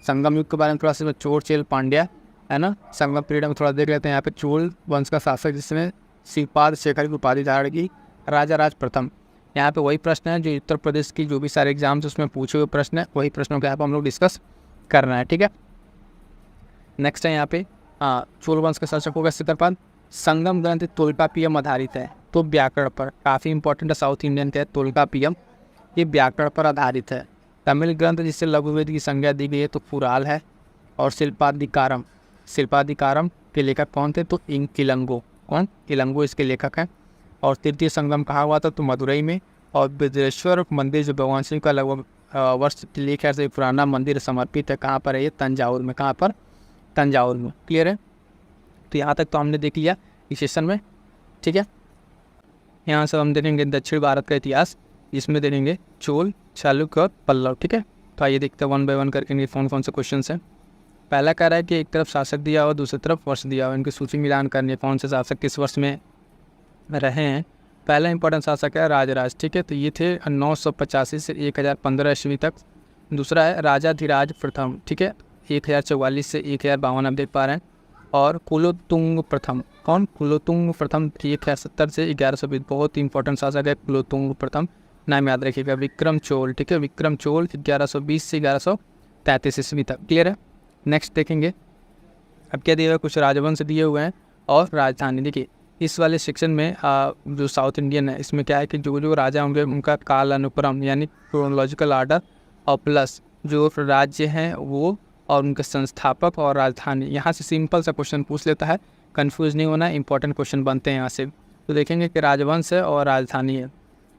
संगम युग के बारे में थोड़ा सा, चोल चेल पांड्या, है ना, संगम पीरियड में थोड़ा देख लेते हैं। यहाँ पे चोल वंश का शासक जिसने श्रीपाद शेखर की उपाधि धारण की, राजा राज प्रथम। यहाँ पे वही प्रश्न है जो उत्तर प्रदेश की जो भी सारे एग्जाम्स उसमें पूछे हुए प्रश्न है, वही प्रश्नों के यहाँ पर हम लोग डिस्कस करना है, ठीक है। नेक्स्ट है यहाँ पे चोल वंश के शासक होगा सिकंदर। संगम ग्रंथ तोल्कापियम आधारित है, तो व्याकरण पर, काफ़ी इंपॉर्टेंट है, साउथ इंडियन के तोल्कापियम, ये व्याकरण पर आधारित है। तमिल ग्रंथ जिससे लघुवेद की संज्ञा दी गई है तो पुराल है। और शिल्पाधिकारम, शिल्पाधिकारम के लेखक कौन थे, तो इलंगो, कौन, इलंगो इसके लेखक हैं। और तृतीय संगम कहाँ हुआ था, तो मदुरई में। और बिद्रेश्वर मंदिर जो भगवान शिव का लगभग वर्ष लेखा से पुराना मंदिर समर्पित है, कहाँ पर है ये, तंजावुर में। कहाँ पर, तंजावुर में, क्लियर है। तो यहाँ तक तो हमने देख लिया इस सेशन में, ठीक है। यहाँ से हम देखेंगे दक्षिण भारत का इतिहास, इसमें देखेंगे चोल, चालुक्य और पल्लव, ठीक है। तो आइए देखते हैं वन बाय वन करके कौन कौन से क्वेश्चन हैं। पहला कह रहा है कि एक तरफ शासक दिया और दूसरी तरफ वर्ष दिया और इनकी सूची मिलान करनी है, कौन से शासक किस वर्ष में रहे हैं। पहला इंपॉर्टेंट शासक है राजराज, ठीक है, तो ये थे 985 से 1015 ईस्वी तक। दूसरा है राजाधिराज प्रथम, ठीक है, 1044 से 1052 आप देख पा रहे हैं। और कुलोत्तुंग प्रथम, कौन, कुलोत्तुंग प्रथम 1070 से 1120, बहुत इंपॉर्टेंट शासक है कुलोत्तुंग प्रथम, नाम याद रखिएगा। विक्रम चोल, ठीक है, विक्रम चोल 1120 से 1133 ईस्वी तक, क्लियर है। नेक्स्ट देखेंगे अब क्या दिए हुए, कुछ राजवंश दिए हुए हैं और राजधानी। देखिए इस वाले सेक्शन में जो साउथ इंडियन है इसमें क्या है कि जो जो राजा होंगे उनका काल अनुक्रम यानी क्रोनोलॉजिकल आर्डर, और प्लस जो राज्य हैं वो, और उनके संस्थापक और राजधानी। यहाँ से सिंपल सा क्वेश्चन पूछ लेता है, कंफ्यूज नहीं होना, इंपॉर्टेंट क्वेश्चन बनते हैं यहाँ से। तो देखेंगे कि राजवंश है और राजधानी है।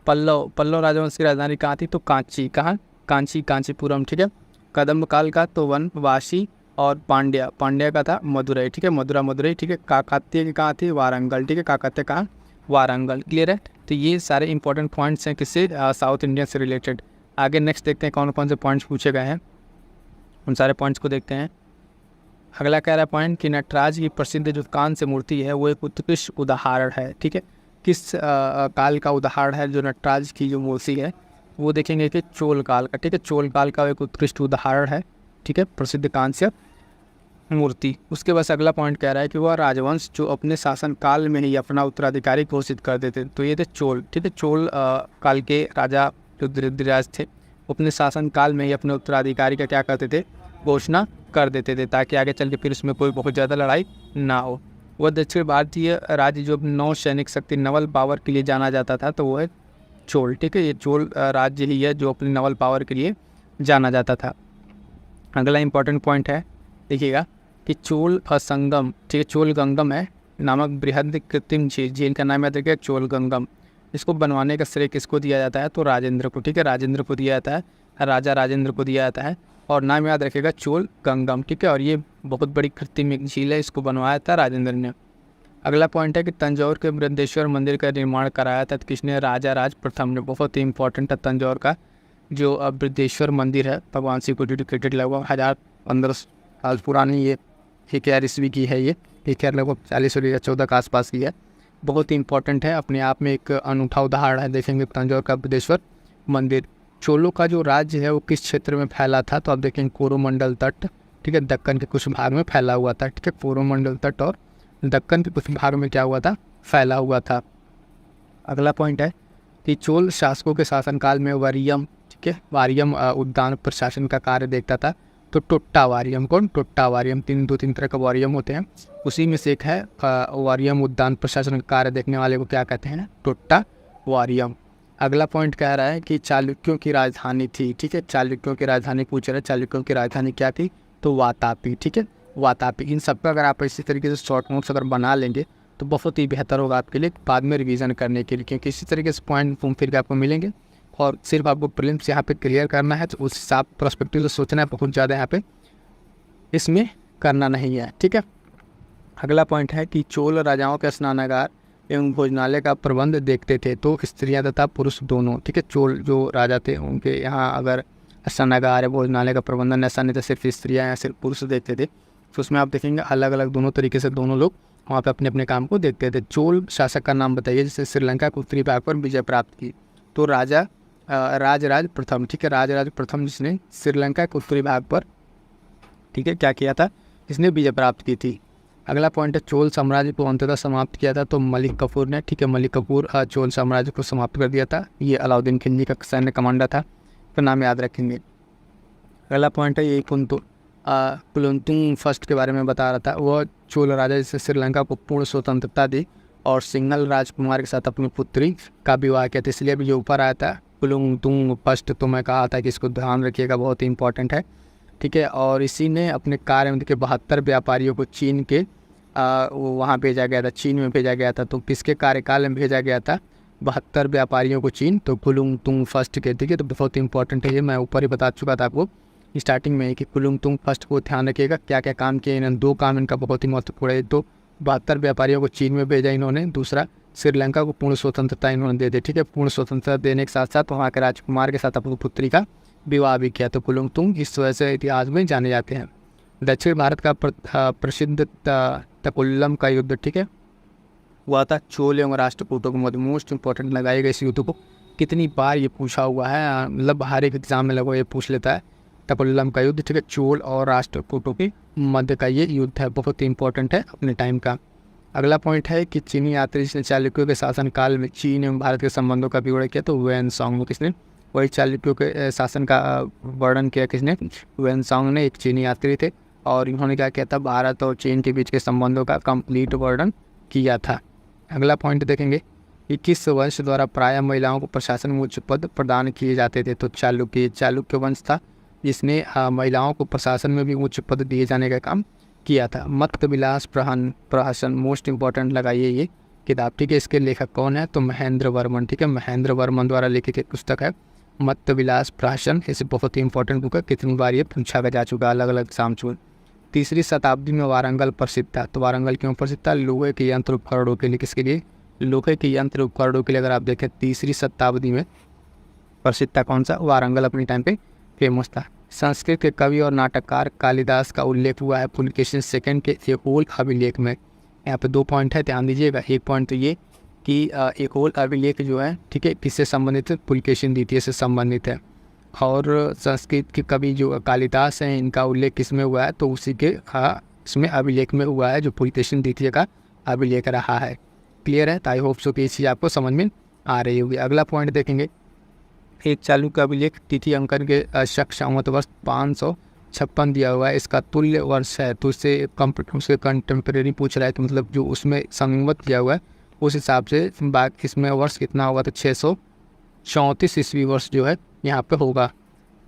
पल्लव राजवंश की राजधानी कहाँ थी, तो कांची, कहाँ, कांची, कांचीपुरम, ठीक है। कदम्ब काल का तो वनवासी, और पांड्या का था मदुरई, ठीक है, मदुरई, ठीक है। काकतीय की कहाँ थी, वारंगल, ठीक है, काकतीय कहाँ, वारंगल, क्लियर है। तो ये सारे इंपॉर्टेंट पॉइंट्स हैं किससे, साउथ इंडिया से रिलेटेड। आगे नेक्स्ट देखते हैं कौन कौन से पॉइंट्स पूछे गए हैं, उन सारे पॉइंट्स को देखते हैं। अगला कह रहा है पॉइंट कि नटराज की प्रसिद्ध जो कांस्य मूर्ति है वो एक उत्कृष्ट उदाहरण है, ठीक है। किस काल का उदाहरण है जो नटराज की जो मूर्ति है, वो देखेंगे कि चोल काल का, ठीक है, चोल काल का एक उत्कृष्ट उदाहरण है, ठीक है, प्रसिद्ध कांस्य मूर्ति। उसके बाद अगला पॉइंट कह रहा है कि वह राजवंश जो अपने शासन काल में ही अपना उत्तराधिकारी घोषित कर देते, तो ये थे चोल, ठीक है। चोल काल के राजा जो धृतराज थे अपने शासन काल में ही अपने उत्तराधिकारी का क्या करते थे, घोषणा कर देते थे, ताकि आगे चल के फिर उसमें कोई बहुत ज़्यादा लड़ाई ना हो। वह दक्षिण भारतीय राज्य जो नौ सैनिक शक्ति नवल पावर के लिए जाना जाता था, तो वो है चोल, ठीक है, ये चोल राज्य ही है जो अपनी नवल पावर के लिए जाना जाता था। अगला इंपॉर्टेंट पॉइंट है, देखिएगा कि चोल संगम, ठीक है, चोल गंगम है नामक बृहद कृत्रिम झील का नाम याद रखिएगा, चोल गंगम। इसको बनवाने का श्रेय किसको दिया जाता है, तो राजेंद्र को, ठीक है, राजेंद्र को दिया जाता है, राजा राजेंद्र को दिया जाता है। और नाम याद रखिएगा चोल गंगम, ठीक है। और ये बहुत बड़ी कृत्रिम एक झील है, इसको बनवाया था राजेंद्र ने। अगला पॉइंट है कि तंजौर के बृहदेश्वर मंदिर का निर्माण कराया था किसने, राजा राज प्रथम ने। बहुत ही इंपॉर्टेंट है तंजौर का जो बृहदेश्वर मंदिर है, भगवान शिव को डेडिकेटेड, लगभग 1015 साल पुरानी ये 1000 ईस्वी की है, ये 1000 लगभग 40 और 14 के आसपास की है। बहुत ही इंपॉर्टेंट है, अपने आप में एक अनूठा उदाहरण है। देखेंगे तंजौर का बृहदेश्वर मंदिर। चोलों का जो राज्य है वो किस क्षेत्र में फैला था, तो आप देखेंगे कोरोमंडल तट, ठीक है, दक्कन के कुछ भाग में फैला हुआ था, ठीक है, कोरोमंडल तट और दक्कन के कुछ भाग में क्या हुआ था, फैला हुआ था। अगला पॉइंट है कि चोल शासकों के शासनकाल में वरियम, ठीक चालुक्य वारियम उद्यान प्रशासन का कार्य देखता था। तो टोट्टा वारियम, कौन? टोट्टा वारियम, दो तीन तरह का वारियम होते हैं, उसी में से एक है वारियम उद्यान प्रशासन का कार्य देखने वाले को क्या कहते हैं? टोट्टा वारियम। अगला पॉइंट कह रहा है कि चालुक्यों की राजधानी थी, ठीक है, चालुक्यों की राजधानी पूछ रहा है, चालुक्यों की राजधानी क्या थी? तो वातापी, ठीक है, वातापी। इन सब का अगर आप इसी तरीके से शॉर्ट नोट्स अगर बना लेंगे तो बहुत ही बेहतर होगा आपके लिए बाद में रिवीजन करने के लिए, क्योंकि इसी तरीके से पॉइंट घूम फिर के आपको मिलेंगे और सिर्फ आपको प्रीलिम्स यहाँ पे क्लियर करना है, तो उस हिसाब पर्सपेक्टिव से सोचना है, बहुत ज़्यादा यहाँ पे इसमें करना नहीं है, ठीक है। अगला पॉइंट है कि चोल राजाओं के स्नानागार एवं भोजनालय का प्रबंध देखते थे, तो स्त्रियां तथा पुरुष दोनों, ठीक है। चोल जो राजा थे उनके यहाँ अगर स्नानागार या भोजनालय का प्रबंधन ऐसा नहीं था सिर्फ स्त्रियाँ या सिर्फ पुरुष देखते थे, तो उसमें आप देखेंगे अलग अलग दोनों तरीके से दोनों लोग वहाँ पे अपने अपने काम को देखते थे। चोल शासक का नाम बताइए जिससे श्रीलंका के उत्तरी भाग पर विजय प्राप्त की। तो राजा राजराज प्रथम, ठीक है, राजराज प्रथम जिसने श्रीलंका के उत्तरी भाग पर, ठीक है, क्या किया था? इसने विजय प्राप्त की थी। अगला पॉइंट है चोल साम्राज्य को अंततः समाप्त किया था, तो मलिक कफूर ने, ठीक है, मलिक कफूर चोल साम्राज्य को समाप्त कर दिया था। ये अलाउद्दीन खिलजी का सैन्य कमांडर था, तो नाम याद रखेंगे। अगला पॉइंट है ये कुलोत्तुंग फर्स्ट के बारे में बता रहा था, वह चोल राजा जिससे श्रीलंका को पूर्ण स्वतंत्रता दी और सिंघल राजकुमार के साथ अपनी पुत्री का विवाह किया था, इसलिए अभी जो ऊपर आया था कुलोत्तुंग फर्स्ट, तो मैं कहा था कि इसको ध्यान रखिएगा, बहुत ही इंपॉर्टेंट है, ठीक है। और इसी ने अपने कार्य में के 72 व्यापारियों को चीन के वहाँ भेजा गया था, चीन में भेजा गया था। तो किसके कार्यकाल में भेजा गया था 72 व्यापारियों को चीन? तो कुलोत्तुंग फर्स्ट के, ठीक है। तो बहुत इंपॉर्टेंट है ये, मैं ऊपर ही बता चुका था आपको स्टार्टिंग में कि कुलोत्तुंग फर्स्ट को ध्यान रखिएगा, क्या क्या काम किए इन्होंने। दो काम इनका बहुत ही महत्वपूर्ण है, तो 72 व्यापारियों को चीन में भेजा इन्होंने, दूसरा श्रीलंका को पूर्ण स्वतंत्रता इन्होंने दे दी, ठीक है। पूर्ण स्वतंत्रता देने के साथ साथ वहाँ के राजकुमार के साथ अपनी पुत्री का विवाह भी किया। तो कुलोत्तुंग इस वजह से इतिहास में जाने जाते हैं। दक्षिण भारत का प्रसिद्ध तकुल्लम का युद्ध, ठीक है, हुआ था चोल एवं राष्ट्रकूटों को मध्य। मोस्ट इंपॉर्टेंट लगाएगा इस युद्ध को, कितनी बार ये पूछा हुआ है, मतलब हर एक एग्जाम में लगभग ये पूछ लेता है। तकुल्लम का युद्ध, ठीक है, चोल और राष्ट्रकूटों के मध्य का ये युद्ध है, बहुत ही इंपॉर्टेंट है अपने टाइम का। अगला पॉइंट है कि चीनी यात्री जिसने चालुक्यों के शासनकाल में चीन एवं भारत के संबंधों का विवरण किया, तो वेनसोंग, किसने? वही चालुक्यों के शासन का वर्णन किया, किसने? वेनसोंग ने, एक चीनी यात्री थे, और इन्होंने क्या किया था? भारत और चीन के बीच के संबंधों का कंप्लीट वर्णन किया था। अगला पॉइंट देखेंगे कि किस वंश द्वारा प्रायः महिलाओं को प्रशासन में उच्च पद प्रदान किए जाते थे? तो चालुक्य वंश था जिसने महिलाओं को प्रशासन में भी उच्च पद दिए जाने का काम किया था। मत्त विलास प्रहसन, मोस्ट इंपॉर्टेंट लगाइए ये किताब, ठीक है। इसके लेखक कौन है? तो महेंद्र वर्मन, ठीक है, महेंद्र वर्मन द्वारा लिखित एक पुस्तक है मत्त विलास प्रहसन। इसे बहुत ही इंपॉर्टेंट बुक है, कितनी बार ये पूछा जा चुका अलग अलग एग्जाम। तीसरी शताब्दी में वारंगल प्रसिद्ध था, तो वारंगल क्यों प्रसिद्ध था? लोहे के यंत्र उपकरणों के लिए। किसके लिए? लोहे के यंत्र उपकरणों के लिए। अगर आप देखें तीसरी शताब्दी में प्रसिद्ध था कौन सा? वारंगल अपनी टाइम पे फेमस था। संस्कृत के कवि और नाटककार कालिदास का उल्लेख हुआ है पुलकेशिन सेकंड के एहोल अभिलेख में। यहाँ पे 2 पॉइंट है, ध्यान दीजिएगा। एक पॉइंट तो ये कि एहोल अभिलेख जो है, ठीक है, किससे संबंधित है? पुलकेशिन द्वितीय से संबंधित है। और संस्कृत के कवि जो कालिदास हैं, इनका उल्लेख किस में हुआ है? तो उसी के इसमें अभिलेख में हुआ है, जो पुलकेशिन द्वितीय का अभिलेख रहा है। क्लियर है? तो आई होप सो कि ये चीज़ आपको समझ में आ रही होगी। अगला पॉइंट देखेंगे, एक चालुक्य अभिलेख तिथि अंकन के शक संवत वर्ष 556 दिया हुआ है, इसका तुल्य वर्ष है, तो उससे कंटेम्प्रेरी पूछ रहा है, तो मतलब जो उसमें संवत दिया हुआ है उस हिसाब से बाकी इसमें वर्ष कितना होगा? तो 634 ईस्वी वर्ष जो है यहाँ पे होगा।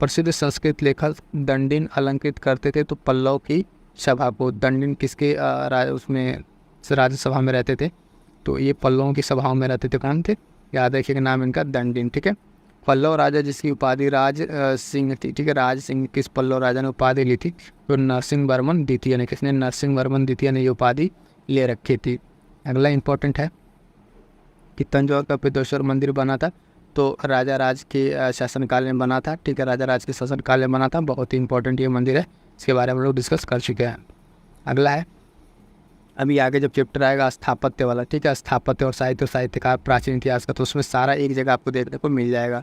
प्रसिद्ध संस्कृत लेखक दंडिन अलंकृत करते थे, तो पल्लव की सभा को। दंडिन किसके उसमें राज्यसभा में रहते थे? तो ये पल्लवों की सभाओं में रहते थे। कौन थे? याद रखिएगा नाम इनका, दंडिन, ठीक है। पल्लव राजा जिसकी उपाधि राज सिंह थी, ठीक है, राज सिंह, किस पल्लव राजा ने उपाधि ली थी? तो नरसिंह वर्मन द्वितीय ने। किसने? नरसिंह वर्मन द्वितीय ने ये उपाधि ले रखी थी। अगला इंपॉर्टेंट है कि तंजौर का पित्तेश्वर मंदिर बना था, तो राजा राज के शासनकाल में बना था, ठीक है, राजा राज के शासनकाल में बना था। बहुत ही इंपॉर्टेंट ये मंदिर है, इसके बारे में हम लोग डिस्कस कर चुके हैं। अगला है, अभी आगे जब चैप्टर आएगा स्थापत्य वाला, ठीक है, स्थापत्य और साहित्यकार प्राचीन इतिहास का, तो उसमें सारा एक जगह आपको देखने को मिल जाएगा।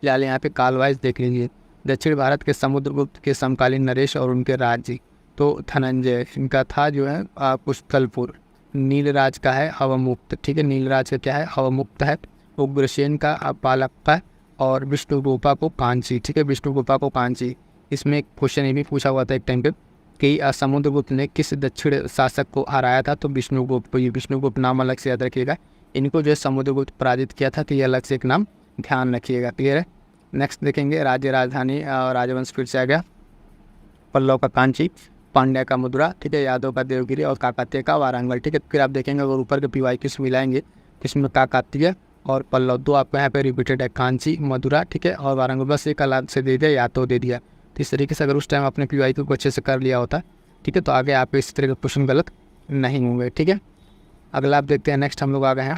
फिलहाल यहाँ पे काल वाइज देख लीजिए। दक्षिण भारत के समुद्रगुप्त के समकालीन नरेश और उनके राज्य, तो धनंजय, इनका था जो है पुष्कलपुर। नीलराज का है अवमुक्त, ठीक है, नीलराज का क्या है? अवमुक्त है। उग्रसेन का पालक था और विष्णुगोपा को कांची, ठीक है, विष्णुगोपा को कांची। इसमें एक क्वेश्चन ये भी पूछा हुआ था एक टाइम पे कि समुद्रगुप्त ने किस दक्षिण शासक को हराया था, तो विष्णुगुप्त को। ये विष्णुगुप्त नाम अलग से याद रखिएगा, इनको जो है समुद्रगुप्त पराजित किया था, तो ये अलग से एक नाम ध्यान रखिएगा। क्लियर है। नेक्स्ट देखेंगे राज्य राजधानी राजवंश फिर से आ गया। पल्लव का कांची, पांड्या का मदुरा, ठीक है, यादव का देवगिरी और काकतीय का वारंगल, ठीक है। फिर आप देखेंगे अगर ऊपर के पीवाई किस मिलाएंगे, इसमें काकतीय और पल्लव दो आपको यहाँ पे रिपीटेड है, कांची, मदुरा, ठीक है, और वारंगल बस एक अलग से दे दिया, यादव दे दिया। तो इस तरीके से अगर उस टाइम आपने पीवाई को अच्छे से कर लिया होता, ठीक है, तो आगे आप इस तरह के क्वेश्चन गलत नहीं होंगे, ठीक है। अगला आप देखते हैं, नेक्स्ट हम लोग आ गए हैं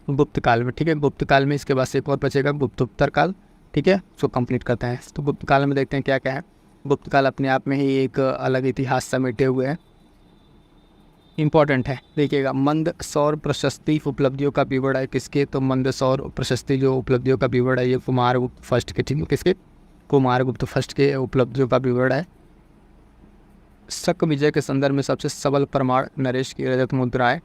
गुप्त काल में, ठीक है। गुप्त काल में इसके बाद से एक और बचेगा गुप्तोत्तर काल, ठीक है, उसको कंप्लीट करते हैं। तो गुप्त काल में देखते हैं क्या क्या है। गुप्त काल अपने आप में ही एक अलग इतिहास समेटे हुए हैं, इम्पॉर्टेंट है, देखिएगा। मंदसौर प्रशस्ति उपलब्धियों का विवरण है किसके, तो मंदसौर प्रशस्ति जो उपलब्धियों का विवरण है ये कुमारगुप्त फर्स्ट के, ठीक है, किसके, कुमारगुप्त फर्स्ट के उपलब्धियों का विवरण है। शक विजय के संदर्भ में सबसे सबल प्रमाण नरेश की रजत मुद्राएं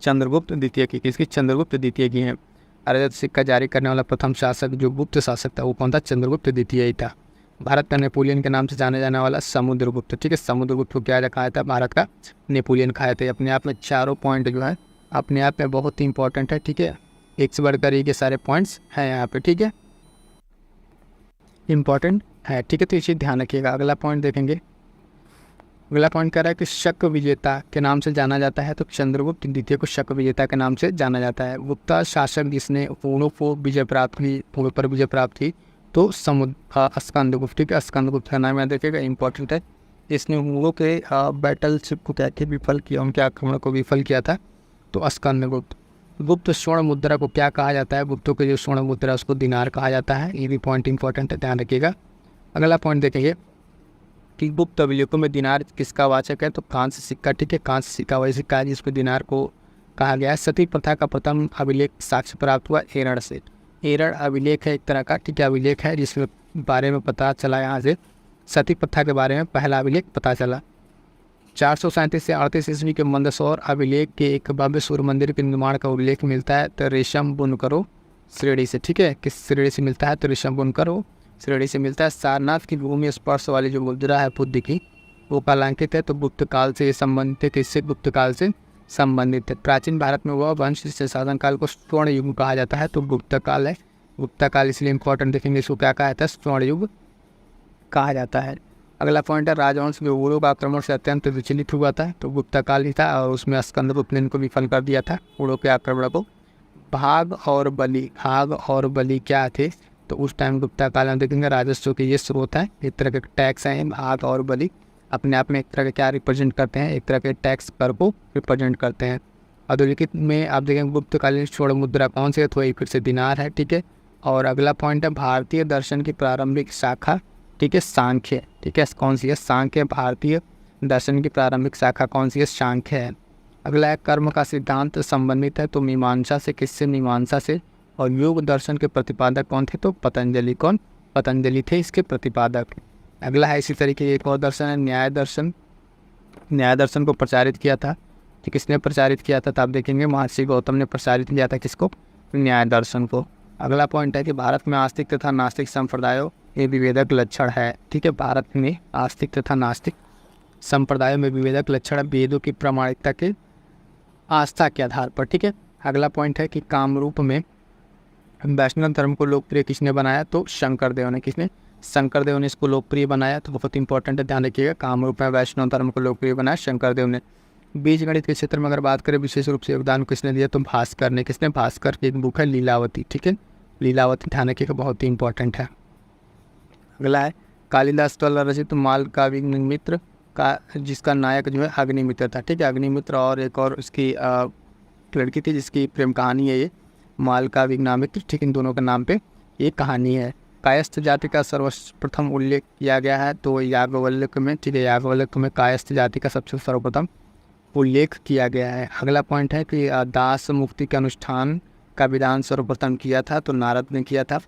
चंद्रगुप्त द्वितीय की, किसकी, चंद्रगुप्त द्वितीय की हैं। रजत सिक्का जारी करने वाला प्रथम शासक जो गुप्त शासक था वो कौन था, चंद्रगुप्त द्वितीय ही था। भारत का नेपोलियन के नाम से जाने जाने वाला समुद्रगुप्त, ठीक है, समुद्रगुप्त को क्या रखा था, भारत का नेपोलियन खाए थे। अपने आप में चारों पॉइंट जो है अपने आप में बहुत ही इंपॉर्टेंट है, ठीक है, एक से बढ़कर एक सारे पॉइंट्स हैं यहाँ पे, ठीक है, इंपॉर्टेंट है, ठीक है, तो ये चीज़ ध्यान रखिएगा। अगला पॉइंट देखेंगे, अगला पॉइंट कह रहा है कि शक विजेता के नाम से जाना जाता है, तो चंद्रगुप्त द्वितीय को शक विजेता के नाम से जाना जाता है। गुप्ता शासक जिसने पूर्णों को विजय प्राप्त की, पूर्व पर विजय प्राप्त की, तो स्कंदगुप्त, ठीक है, स्कंदगुप्त का नाम याद रखिएगा, इंपॉर्टेंट है। इसने हुणों के बैटलशिप को क्या क्या विफल किया, उनके आक्रमण को विफल किया था, तो स्कंदगुप्त। गुप्त स्वर्ण मुद्रा को क्या कहा जाता है, गुप्तों के जो स्वर्ण मुद्रा उसको दिनार कहा जाता है, ये भी पॉइंट इंपॉर्टेंट है, ध्यान रखिएगा। अगला पॉइंट देखेंगे कि गुप्त अभिलेखों में दिनार किसका वाचक है, तो कांस्य सिक्का, ठीक है, कांस्य सिक्का वही सिक्का है जिसको दिनार को कहा गया है। सती प्रथा का प्रथम अभिलेख साक्ष्य प्राप्त हुआ एरण से। एरण अभिलेख है एक तरह का, ठीक है, अभिलेख है जिसके बारे में पता चला, यहाँ से सती प्रथा के बारे में पहला अभिलेख पता चला। 437 से 38 ईस्वी के मंदसौर अभिलेख के एक भव्य सूर्य मंदिर के निर्माण का उल्लेख मिलता है, तो रेशम बुनकरों श्रेणी से, ठीक है, किस श्रेणी से मिलता है, तो रेशम बुनकरों श्रेणी से मिलता है। सारनाथ की भूमि स्पर्श वाली जो मुद्रा है बुद्ध की, वो कालांकित है, तो गुप्त काल से संबंधित है, किससे, गुप्त काल से संबंधित है। प्राचीन भारत में वह वंश जिससे शासन काल को स्वर्ण युग कहा जाता है, तो गुप्त काल है। गुप्त काल इसलिए इंपॉर्टेंट, देखेंगे इसको क्या कहा जाता है, स्वर्ण युग कहा जाता है। अगला पॉइंट है राजवंश गुरुओं का आक्रमण से अत्यंत विचलित हुआ था, तो गुप्त काल ही था, और उसमें स्कंदगुप्त ने इनको विफल कर दिया था गुरुओं के आक्रमण को। भाग और बलि क्या थे, तो उस टाइम गुप्ता काल में देखेंगे राजस्व के ये स्रोत है, एक तरह के टैक्स हैं, भाग और बलि अपने आप में एक तरह के क्या रिप्रेजेंट करते हैं, एक तरह के टैक्स कर को रिप्रेजेंट करते हैं। अधोलिखित में आप देखेंगे गुप्तकालीन स्वर्ण मुद्रा कौन सी है, तो वही फिर से दिनार है, ठीक है। और अगला पॉइंट है भारतीय दर्शन की प्रारंभिक शाखा, ठीक है, सांख्य, ठीक है, कौन सी है, सांख्य। भारतीय दर्शन की प्रारंभिक शाखा कौन सी है, सांख्य है। अगला है कर्म का सिद्धांत संबंधित है, तो मीमांसा से, किससे, मीमांसा से। और योग दर्शन के प्रतिपादक कौन थे, तो पतंजलि, कौन, पतंजलि थे इसके प्रतिपादक। अगला है इसी तरीके एक और दर्शन है न्याय दर्शन। न्याय दर्शन को प्रचारित किया था, तो किसने प्रचारित किया था, तो आप देखेंगे महर्षि गौतम ने प्रचारित किया था, किसको, न्याय दर्शन को। अगला पॉइंट है कि भारत में आस्तिक तथा नास्तिक संप्रदायों ये विभेदक लक्षण है, ठीक है, भारत में आस्तिक तथा नास्तिक संप्रदायों में विभेदक लक्षण है वेदों की प्रामाणिकता के आस्था के आधार पर, ठीक है। अगला पॉइंट है कि कामरूप में वैष्णव धर्म को लोकप्रिय किसने बनाया, तो शंकरदेव ने, किसने, शंकरदेव ने इसको लोकप्रिय बनाया, तो बहुत इंपॉर्टेंट है, ध्यान रखिएगा। कामरूप में वैष्णव धर्म को लोकप्रिय बनाया शंकरदेव ने। बीज गणित के क्षेत्र में अगर बात करें विशेष रूप से योगदान किसने दिया, तो भास्कर ने, किसने, भास्कर की एक बुक है लीलावती, ठीक है, लीलावती, ध्यान रखिएगा, बहुत ही इंपॉर्टेंट है। अगला है कालिदास द्वारा रचित मालकाव्यमित्र का, जिसका नायक जो है अग्निमित्र था, ठीक है, अग्निमित्र। और एक और उसकी लड़की थी जिसकी प्रेम कहानी है ये मालकाव्यमित्र, ठीक, इन दोनों के नाम पे ये कहानी है। कायस्थ जाति का सर्वप्रथम उल्लेख किया गया है, तो याज्ञवल्क्य में, ठीक है, याज्ञवल्क्य में कायस्थ जाति का सबसे सर्वप्रथम उल्लेख किया गया है। अगला पॉइंट है कि दास मुक्ति के अनुष्ठान का विधान सर्वप्रथम किया था, तो नारद ने किया था।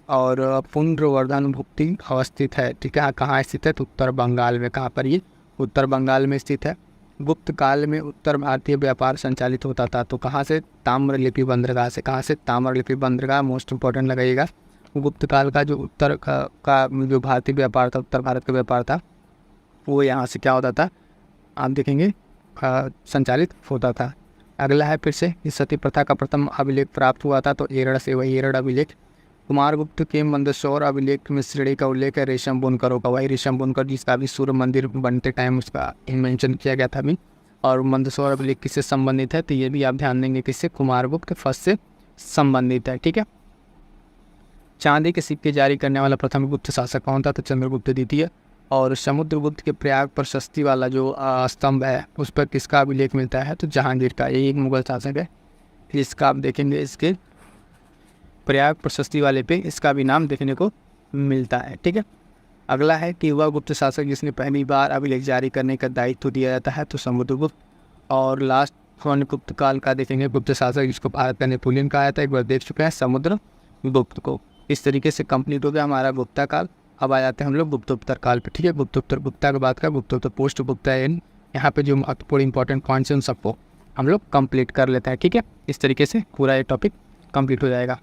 और पुण्यवर्धन भुक्ति अवस्थित है, ठीक है, कहाँ स्थित है, तो उत्तर बंगाल में। कहाँ पर ये, उत्तर बंगाल में स्थित है। गुप्त काल में उत्तर भारतीय व्यापार संचालित होता था, तो कहाँ से? ताम्रलिपि बंदरगाह से। कहाँ से? ताम्रलिपि बंदरगाह, मोस्ट इंपॉर्टेंट लगाइएगा। गुप्त काल का जो उत्तर का जो भारतीय व्यापार था, उत्तर भारत का व्यापार था, वो यहाँ से क्या होता था, आप देखेंगे संचालित होता था। अगला है फिर से, इस सती प्रथा का प्रथम अभिलेख प्राप्त हुआ था, तो एरड़ से, वही एरड़ अभिलेख। कुमारगुप्त के मंदसौर अभिलेख में श्रेणी का उल्लेख है रेशम बुनकरों का, वही रेशम बुनकर जिसका भी सूर्य मंदिर बनते टाइम उसका मेंशन किया गया था अभी। और मंदसौर अभिलेख किससे संबंधित है, तो ये भी आप ध्यान देंगे किससे, कुमारगुप्त फर्स्ट से संबंधित है। ठीक है। चांदी के सिक्के जारी करने वाला प्रथम गुप्त शासक कौन था, तो चंद्रगुप्त द्वितीय। और समुद्रगुप्त के प्रयाग प्रशस्ति वाला जो स्तंभ है उस पर किसका अभिलेख मिलता है, तो जहांगीर का। ये एक मुगल शासक है, इसका आप देखेंगे, इसके प्रयाग प्रशस्ति वाले पे इसका भी नाम देखने को मिलता है। ठीक है। अगला है कि वह गुप्त शासक जिसने पहली बार अभिलेख जारी करने का दायित्व दिया जाता है, तो समुद्रगुप्त। और लास्ट स्वर्ण गुप्त काल का देखेंगे गुप्त शासक जिसको भारत का नेपोलियन कहा जाता है, एक बार देख चुके हैं, समुद्रगुप्त को। इस तरीके से कंप्लीट हो गया हमारा गुप्ता काल। अब आ जाते हैं हम लोग गुप्तोत्तर काल पे। ठीक है। गुप्तोत्तर, गुप्ता के बाद का गुप्तोत्तर, पोस्ट गुप्ता है। यहाँ पे जो महत्वपूर्ण इंपॉर्टेंट पॉइंट्स हैं उन सबको हम लोग कंप्लीट कर लेते हैं। ठीक है। इस तरीके से पूरा ये टॉपिक कंप्लीट हो जाएगा।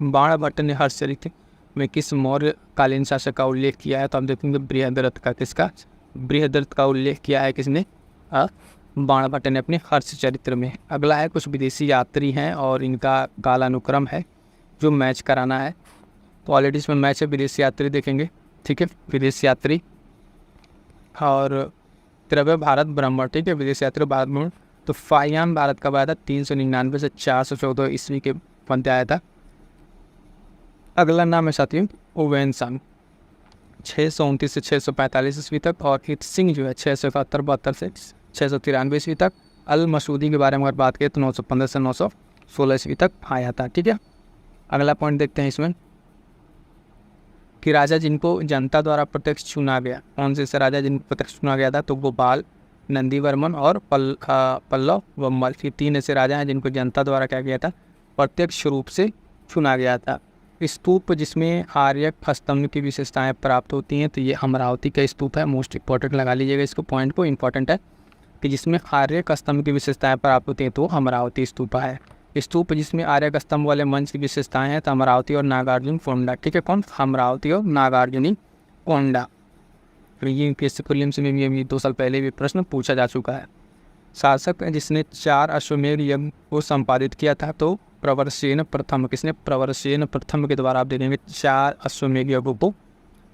बाणभट्ट ने हर्षचरित्र में किस मौर्य कालीन शासक का उल्लेख किया है, तो हम देखेंगे बृहद्रथ का। किसका? बृहद्रथ का उल्लेख किया है किसने? बाणभट्ट ने अपने हर्षचरित्र में। अगला है कुछ विदेशी यात्री हैं और इनका कालानुक्रम है जो मैच कराना है, तो ऑलरेडी इसमें मैच है, विदेशी यात्री देखेंगे। ठीक है। विदेशी यात्री और त्रव्य भारत भ्रमण। ठीक है। विदेशी यात्री भारत भ्रमण, तो फाहियान भारत कब आया था, 399 से 414 ईस्वी के मध्य आया था। अगला नाम है साथियों ओवेन सन, 629 से 645 ईस्वी तक। और हित सिंह जो है 671-72 से 693 ईस्वी तक। अल मसूदी के बारे में अगर बात करें तो 915 से 916 ईस्वी तक आया था। ठीक है। अगला पॉइंट देखते हैं इसमें कि राजा जिनको जनता द्वारा प्रत्यक्ष चुना गया, कौन से ऐसे राजा जिनको प्रत्यक्ष चुना गया था, तो गोपाल, नंदीवर्मन और पल्लव वम्मल। ये 3 ऐसे राजा हैं जिनको जनता द्वारा क्या किया था, प्रत्यक्ष रूप से चुना गया था। स्तूप जिसमें आर्य स्तंभ की विशेषताएं प्राप्त होती हैं, तो ये अमरावती का स्तूप है। मोस्ट इंपॉर्टेंट लगा लीजिएगा इसको, पॉइंट को इंपॉर्टेंट है कि जिसमें आर्य स्तंभ की विशेषताएं प्राप्त होती हैं तो अमरावती स्तूपा है। स्तूप जिसमें आर्य स्तंभ वाले मंच की विशेषताएं हैं, तो अमरावती और नागार्जुन कोंडा। ठीक है। कौन? अमरावती और नागार्जुनी कोंडा। फिर ये यूपीएससी प्रीलिम्स में भी 2 साल पहले भी प्रश्न पूछा जा चुका है। शासक जिसने 4 अश्वमेध यज्ञ को संपादित किया था, तो प्रवरसेन प्रथम। किसने? प्रवरसेन प्रथम के द्वारा आप देखेंगे 4 अश्वमेध यज्ञों को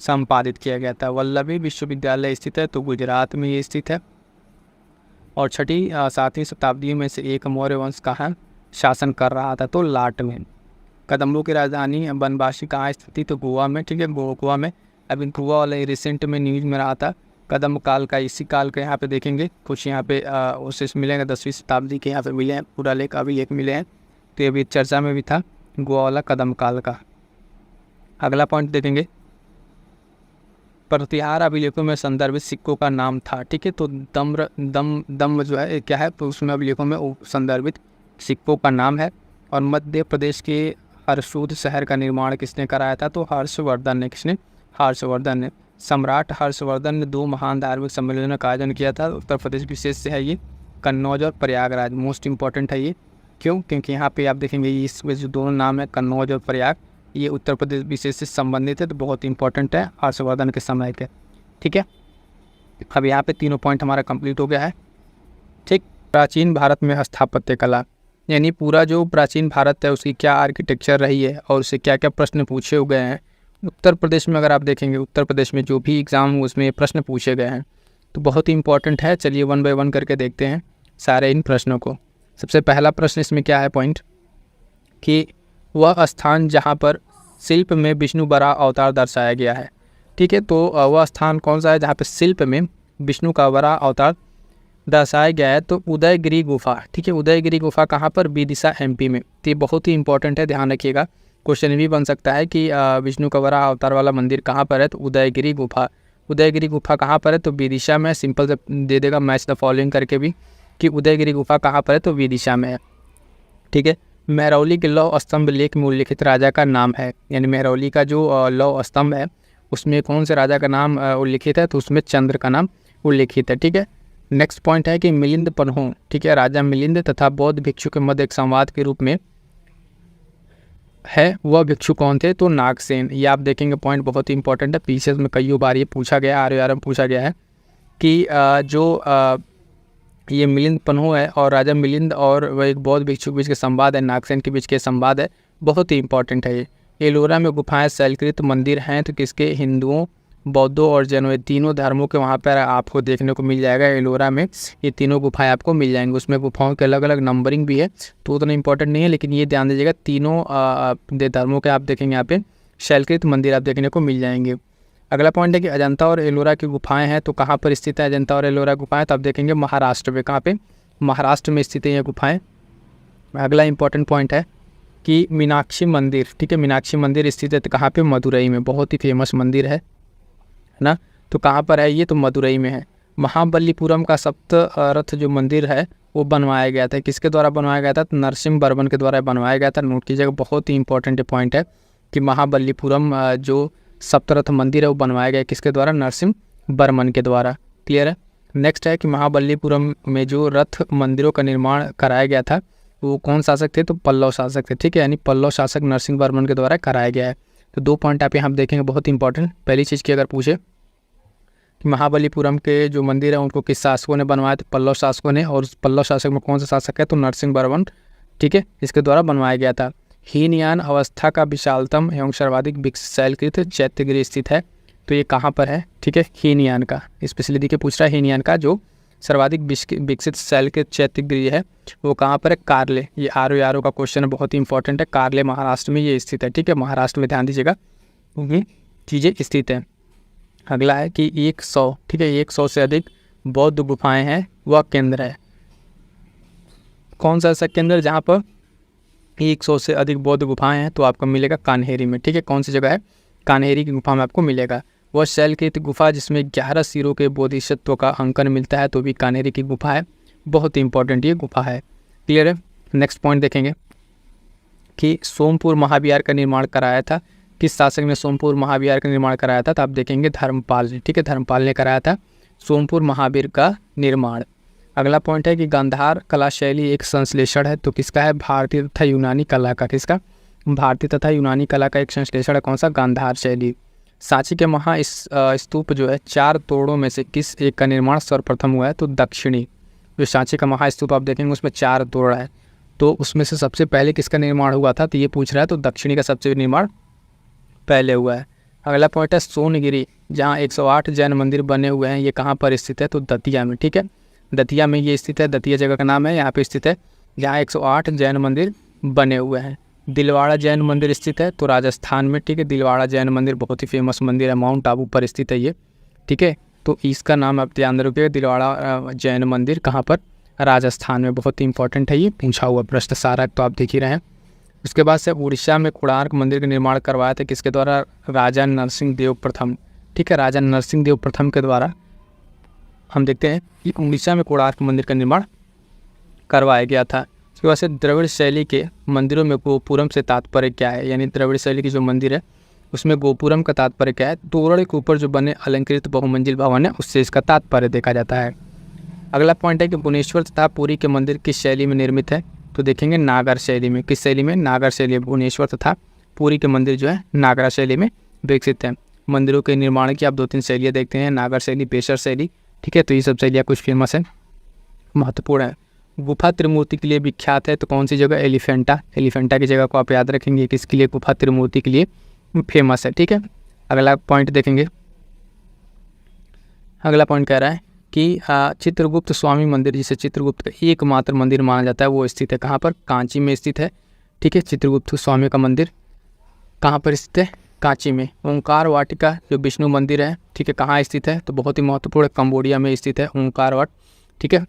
संपादित किया गया था। वल्लभी विश्वविद्यालय स्थित है, तो गुजरात में ये स्थित है। और 7वीं शताब्दी में से एक मौर्य वंश कहाँ शासन कर रहा था, तो लाट में। कदम्बों की राजधानी बनवासी कहाँ स्थित थी, तो गोवा में। ठीक है। गोवा में। अभी गोवा वाला रिसेंट में न्यूज़ में रहा था। कदम काल का, इसी काल के यहाँ पे देखेंगे कुछ यहाँ पे अवशेष मिलेंगे, 10वीं शताब्दी के यहाँ पे मिले हैं, पूरा लेख अभी एक मिले हैं, तो ये भी चर्चा में भी था गोवा वाला कदम काल का। अगला पॉइंट देखेंगे, प्रतिहार अभिलेखों में संदर्भित सिक्कों का नाम था। ठीक है। तो दम जो है क्या है, तो उसमें अभिलेखों में संदर्भित सिक्कों का नाम है। और मध्य प्रदेश के हरसूद शहर का निर्माण किसने कराया था, तो हर्षवर्धन ने। किसने? हर्षवर्धन ने। सम्राट हर्षवर्धन ने 2 महान धार्मिक सम्मेलनों का आयोजन किया था। उत्तर प्रदेश विशेष से है ये, कन्नौज और प्रयागराज। मोस्ट इंपॉर्टेंट है ये, क्यों? क्योंकि यहाँ पे आप देखेंगे इसमें जो दोनों नाम है कन्नौज और प्रयाग, ये उत्तर प्रदेश विशेष से संबंधित है, तो बहुत इंपॉर्टेंट है हर्षवर्धन के समय के। ठीक है। अब यहाँ पे तीनों पॉइंट हमारा कंप्लीट हो गया है। ठीक। प्राचीन भारत में स्थापत्य कला, यानी पूरा जो प्राचीन भारत है उसकी क्या आर्किटेक्चर रही है और उससे क्या क्या प्रश्न पूछे हुए हैं। उत्तर प्रदेश में अगर आप देखेंगे, उत्तर प्रदेश में जो भी एग्ज़ाम उसमें प्रश्न पूछे गए हैं तो बहुत ही इंपॉर्टेंट है। चलिए 1 बाय 1 करके देखते हैं सारे इन प्रश्नों को। सबसे पहला प्रश्न इसमें क्या है पॉइंट, कि वह स्थान जहाँ पर शिल्प में विष्णु बराह अवतार दर्शाया गया है। ठीक है। तो वह स्थान कौन सा है जहाँ पर शिल्प में विष्णु का बराह अवतार दर्शाया गया है, तो उदयगिरी गुफा। ठीक है। उदयगिरी गुफा कहाँ पर? विदिशा एमपी में। तो ये बहुत ही इंपॉर्टेंट है, ध्यान रखिएगा। क्वेश्चन भी बन सकता है कि विष्णु का बराह अवतार वाला मंदिर कहाँ पर है, तो उदयगिरी गुफा। उदयगिरी गुफा कहाँ पर है, तो विदिशा में। सिंपल से दे देगा मैच द फॉलोइंग करके भी कि उदयगिरी गुफा कहाँ पर है, तो विदिशा में है। ठीक है। मेहरौली के लौह स्तंभ लेख में उल्लिखित राजा का नाम है, यानी मेहरौली का जो लौह स्तंभ है उसमें कौन से राजा का नाम उल्लिखित है, तो उसमें चंद्र का नाम उल्लिखित है। ठीक है। नेक्स्ट पॉइंट है कि मिलिंद पन्हो, ठीक है, राजा मिलिंद तथा बौद्ध भिक्षु के मध्य एक संवाद के रूप में है, वह भिक्षु कौन थे? तो नागसेन। ये आप देखेंगे पॉइंट बहुत ही इंपॉर्टेंट है, पीछे में कई बार ये पूछा गया, ROR में पूछा गया है कि ये मिलिंद पन्हो है और राजा मिलिंद और वह एक बौद्ध भिक्षु के बीच के संवाद है, नागसेन के बीच के संवाद है, बहुत ही इंपॉर्टेंट है ये। एलोरा में गुफाएं शैलकृत मंदिर हैं तो किसके? हिंदुओं, बौद्धों और जैनों, ये तीनों धर्मों के वहाँ पर आपको देखने को मिल जाएगा। एलोरा में ये तीनों गुफाएं आपको मिल जाएंगी, उसमें गुफाओं के अलग अलग नंबरिंग भी है तो उतना इंपॉर्टेंट नहीं है, लेकिन ये ध्यान दीजिएगा तीनों धर्मों के आप देखेंगे यहाँ पे शैलकृत मंदिर आप देखने को मिल जाएंगे। अगला पॉइंट है कि अजंता और एलोरा की गुफाएं हैं तो कहाँ पर स्थित है अजंता और एलोरा गुफाएं? तो आप देखेंगे महाराष्ट्र में। कहाँ पे? महाराष्ट्र में स्थित है ये गुफाएं। अगला इंपॉर्टेंट पॉइंट है कि मीनाक्षी मंदिर, ठीक है, मीनाक्षी मंदिर स्थित है तो कहाँ पे? मदुरई में, बहुत ही फेमस मंदिर है ना। तो कहाँ पर है ये? तो मदुरई में है। महाबलीपुरम का सप्त रथ जो मंदिर है वो बनवाया गया था, किसके द्वारा बनवाया गया था? तो नरसिंह वर्मन के द्वारा बनवाया गया था। नोट कीजिएगा, बहुत ही इंपॉर्टेंट पॉइंट है कि महाबलीपुरम जो सप्तरथ मंदिर है वो बनवाया गया किसके द्वारा? नरसिंह वर्मन के द्वारा। क्लियर है। नेक्स्ट है कि महाबलीपुरम में जो रथ मंदिरों का निर्माण कराया गया था वो कौन शासक थे? तो पल्लव शासक थे, ठीक है, यानी पल्लव शासक नरसिंह वर्मन के द्वारा कराया गया है। तो 2 पॉइंट आप यहाँ देखेंगे बहुत इंपॉर्टेंट। पहली चीज़ की अगर पूछे कि महाबलीपुरम के जो मंदिर है उनको किस शासकों ने बनवाया? तो पल्लव शासकों ने, और उस पल्लव शासक में कौन सा शासक है? तो नरसिंह वर्मन, ठीक है, इसके द्वारा बनवाया गया था। हीनयान अवस्था का विशालतम एवं सर्वाधिक विकसित शैलकृत चैत्यगृह स्थित है तो ये कहाँ पर है? ठीक है, हीनयान का स्पेशली देखिए पूछ रहा है, हीनयान का जो सर्वाधिक विकसित शैलकृत चैत्यगृह है वो कहाँ पर है? कार्ले। ये ROR का क्वेश्चन है, बहुत ही इंपॉर्टेंट है। कार्ले महाराष्ट्र में ये स्थित है, ठीक है, महाराष्ट्र में ध्यान दीजिएगा चीज़ें स्थित है। अगला है कि 100, ठीक है, 100 से अधिक बौद्ध गुफाएं हैं वह केंद्र है। कौन सा ऐसा केंद्र जहाँ पर 100 से अधिक बौद्ध गुफाएं हैं? तो आपको मिलेगा कान्हेरी में, ठीक है, कौन सी जगह है? कान्हेरी की गुफा में आपको मिलेगा। वह शैलकृत गुफा जिसमें 11 सिरों के बोधिसत्व का अंकन मिलता है तो भी कान्हेरी की गुफा है, बहुत ही इंपॉर्टेंट ये गुफा है। क्लियर है। नेक्स्ट पॉइंट देखेंगे कि सोमपुर महाविहार का निर्माण कराया था, किस शासक ने सोमपुर महाविहार का निर्माण कराया था? तो आप देखेंगे धर्मपाल ने, ठीक है, धर्मपाल ने कराया था सोमपुर महावीर का निर्माण। अगला पॉइंट है कि गांधार कला शैली एक संश्लेषण है तो किसका है? भारतीय तथा यूनानी कला का। किसका? भारतीय तथा यूनानी कला का एक संश्लेषण है, कौन सा? गांधार शैली। सांची के महा स्तूप जो है 4 तोड़ों में से किस एक का निर्माण सर्वप्रथम हुआ है? तो दक्षिणी। जो सांची का महास्तूप आप देखेंगे उसमें 4 तोड़ है तो उसमें से सबसे पहले किसका निर्माण हुआ था? तो ये पूछ रहा है, तो दक्षिणी का सबसे निर्माण पहले हुआ है। अगला पॉइंट है सोनगिरी, जहाँ 108 जैन मंदिर बने हुए हैं, ये कहाँ पर स्थित है? तो दतिया में, ठीक है, दतिया में ये स्थित है। दतिया जगह का नाम है, यहाँ पे स्थित है, जहाँ 108 जैन मंदिर बने हुए हैं। दिलवाड़ा जैन मंदिर स्थित है तो राजस्थान में, ठीक है, दिलवाड़ा जैन मंदिर बहुत ही फेमस मंदिर है, माउंट आबू पर स्थित है ये, ठीक है, तो इसका नाम आप ध्यान रखिएगा, दिलवाड़ा जैन मंदिर कहाँ पर? राजस्थान में, बहुत ही इंपॉर्टेंट है ये, पूछा हुआ प्रश्न सारा तो आप देख ही रहे हैं। उसके बाद से उड़ीसा में कोणार्क मंदिर का निर्माण करवाया था किसके द्वारा? राजा नरसिंह देव प्रथम, ठीक है, राजा नरसिंह देव प्रथम के द्वारा हम देखते हैं कि उड़ीसा में कोणार्क मंदिर का निर्माण करवाया गया था। उसके बाद से द्रविड़ शैली के मंदिरों में गोपुरम से तात्पर्य क्या है? यानी द्रविड़ शैली की जो मंदिर है उसमें गोपुरम का तात्पर्य क्या है? तोरण के ऊपर जो बने अलंकृत बहुमंजिल भवन है उससे इसका तात्पर्य देखा जाता है। अगला पॉइंट है कि भुवनेश्वर तथा पुरी के मंदिर किस शैली में निर्मित है? तो देखेंगे नागर शैली में। किस शैली में? नागर शैली। भुवनेश्वर तथा पुरी के मंदिर जो है नागरा शैली में विकसित हैं। मंदिरों के निर्माण की आप 2-3 शैलियाँ देखते हैं, नागर शैली, पेशर शैली, ठीक है, तो ये सब शैलियाँ कुछ फेमस है, महत्वपूर्ण है। गुफा त्रिमूर्ति के लिए विख्यात है तो कौन सी जगह? एलिफेंटा। एलिफेंटा की जगह को आप याद रखेंगे, किसके लिए? गुफा त्रिमूर्ति के लिए फेमस है, ठीक है। अगला पॉइंट देखेंगे, अगला पॉइंट कह रहा है कि चित्रगुप्त स्वामी मंदिर, जिसे चित्रगुप्त का एकमात्र मंदिर माना जाता है, वो स्थित है कहाँ पर? कांची में स्थित है, ठीक है। चित्रगुप्त स्वामी का मंदिर कहाँ पर स्थित है? कांची में। ओंकार वाटिका जो विष्णु मंदिर है, ठीक है, कहाँ स्थित है? तो बहुत ही महत्वपूर्ण, कंबोडिया में स्थित है ओंकार वाट, ठीक है।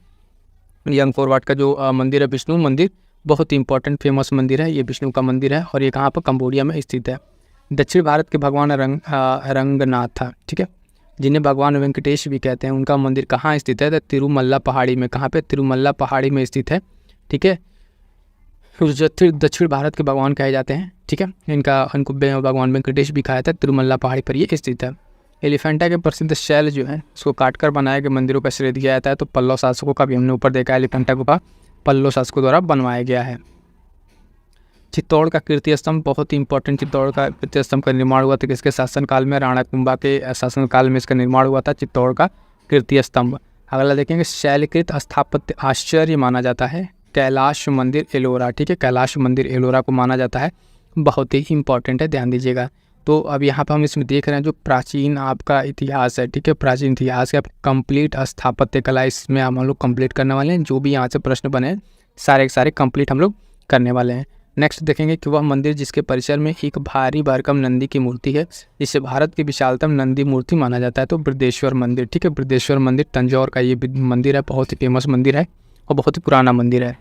ये अंकोर वाट का जो मंदिर है, विष्णु मंदिर, बहुत ही इंपॉर्टेंट फेमस मंदिर है, ये विष्णु का मंदिर है और ये कहाँ पर? कंबोडिया में स्थित है। दक्षिण भारत के भगवान रंगनाथ था, ठीक है, जिन्हें भगवान वेंकटेश भी कहते हैं, उनका मंदिर कहाँ स्थित है? तो तिरुमल्ला पहाड़ी में। कहाँ पे? तिरुमल्ला पहाड़ी में स्थित है, ठीक है। दक्षिण भारत के भगवान कहे जाते हैं, ठीक है, इनको भगवान वेंकटेश भी कहा जाता है, तिरुमल्ला पहाड़ी पर ये स्थित है। एलिफेंटा के प्रसिद्ध शैल जो है उसको काटकर बनाए गए मंदिरों का श्रेय दिया जाता है। तो पल्लव शासकों का भी हमने ऊपर देखा है, एलिफेंटा गुफा पल्लव शासकों द्वारा बनवाया गया है। चित्तौड़ का कीर्ति स्तंभ बहुत ही इंपॉर्टेंट, चित्तौड़ का कीर्ति स्तंभ का निर्माण हुआ था किसके शासनकाल में? राणा कुंभा के शासनकाल में इसका निर्माण हुआ था, चित्तौड़ का कीर्ति स्तंभ। अगला देखेंगे, शैलकृत स्थापत्य आश्चर्य माना जाता है कैलाश मंदिर एलोरा। ठीक है, कैलाश मंदिर एलोरा को माना जाता है, बहुत ही इंपॉर्टेंट है, ध्यान दीजिएगा। तो अब यहाँ पर हम इसमें देख रहे हैं जो प्राचीन आपका इतिहास है, ठीक है, प्राचीन इतिहास का कंप्लीट स्थापत्य कला इसमें हम लोग कंप्लीट करने वाले हैं। जो भी यहाँ से प्रश्न बने सारे के सारे कंप्लीट हम लोग करने वाले हैं। नेक्स्ट देखेंगे कि वह मंदिर जिसके परिसर में एक भारी भरकम नंदी की मूर्ति है, जिसे भारत की विशालतम नंदी मूर्ति माना जाता है। तो बृहदेश्वर मंदिर, ठीक है, बृहदेश्वर मंदिर तंजौर का ये मंदिर है, बहुत ही फेमस मंदिर है और बहुत ही पुराना मंदिर है।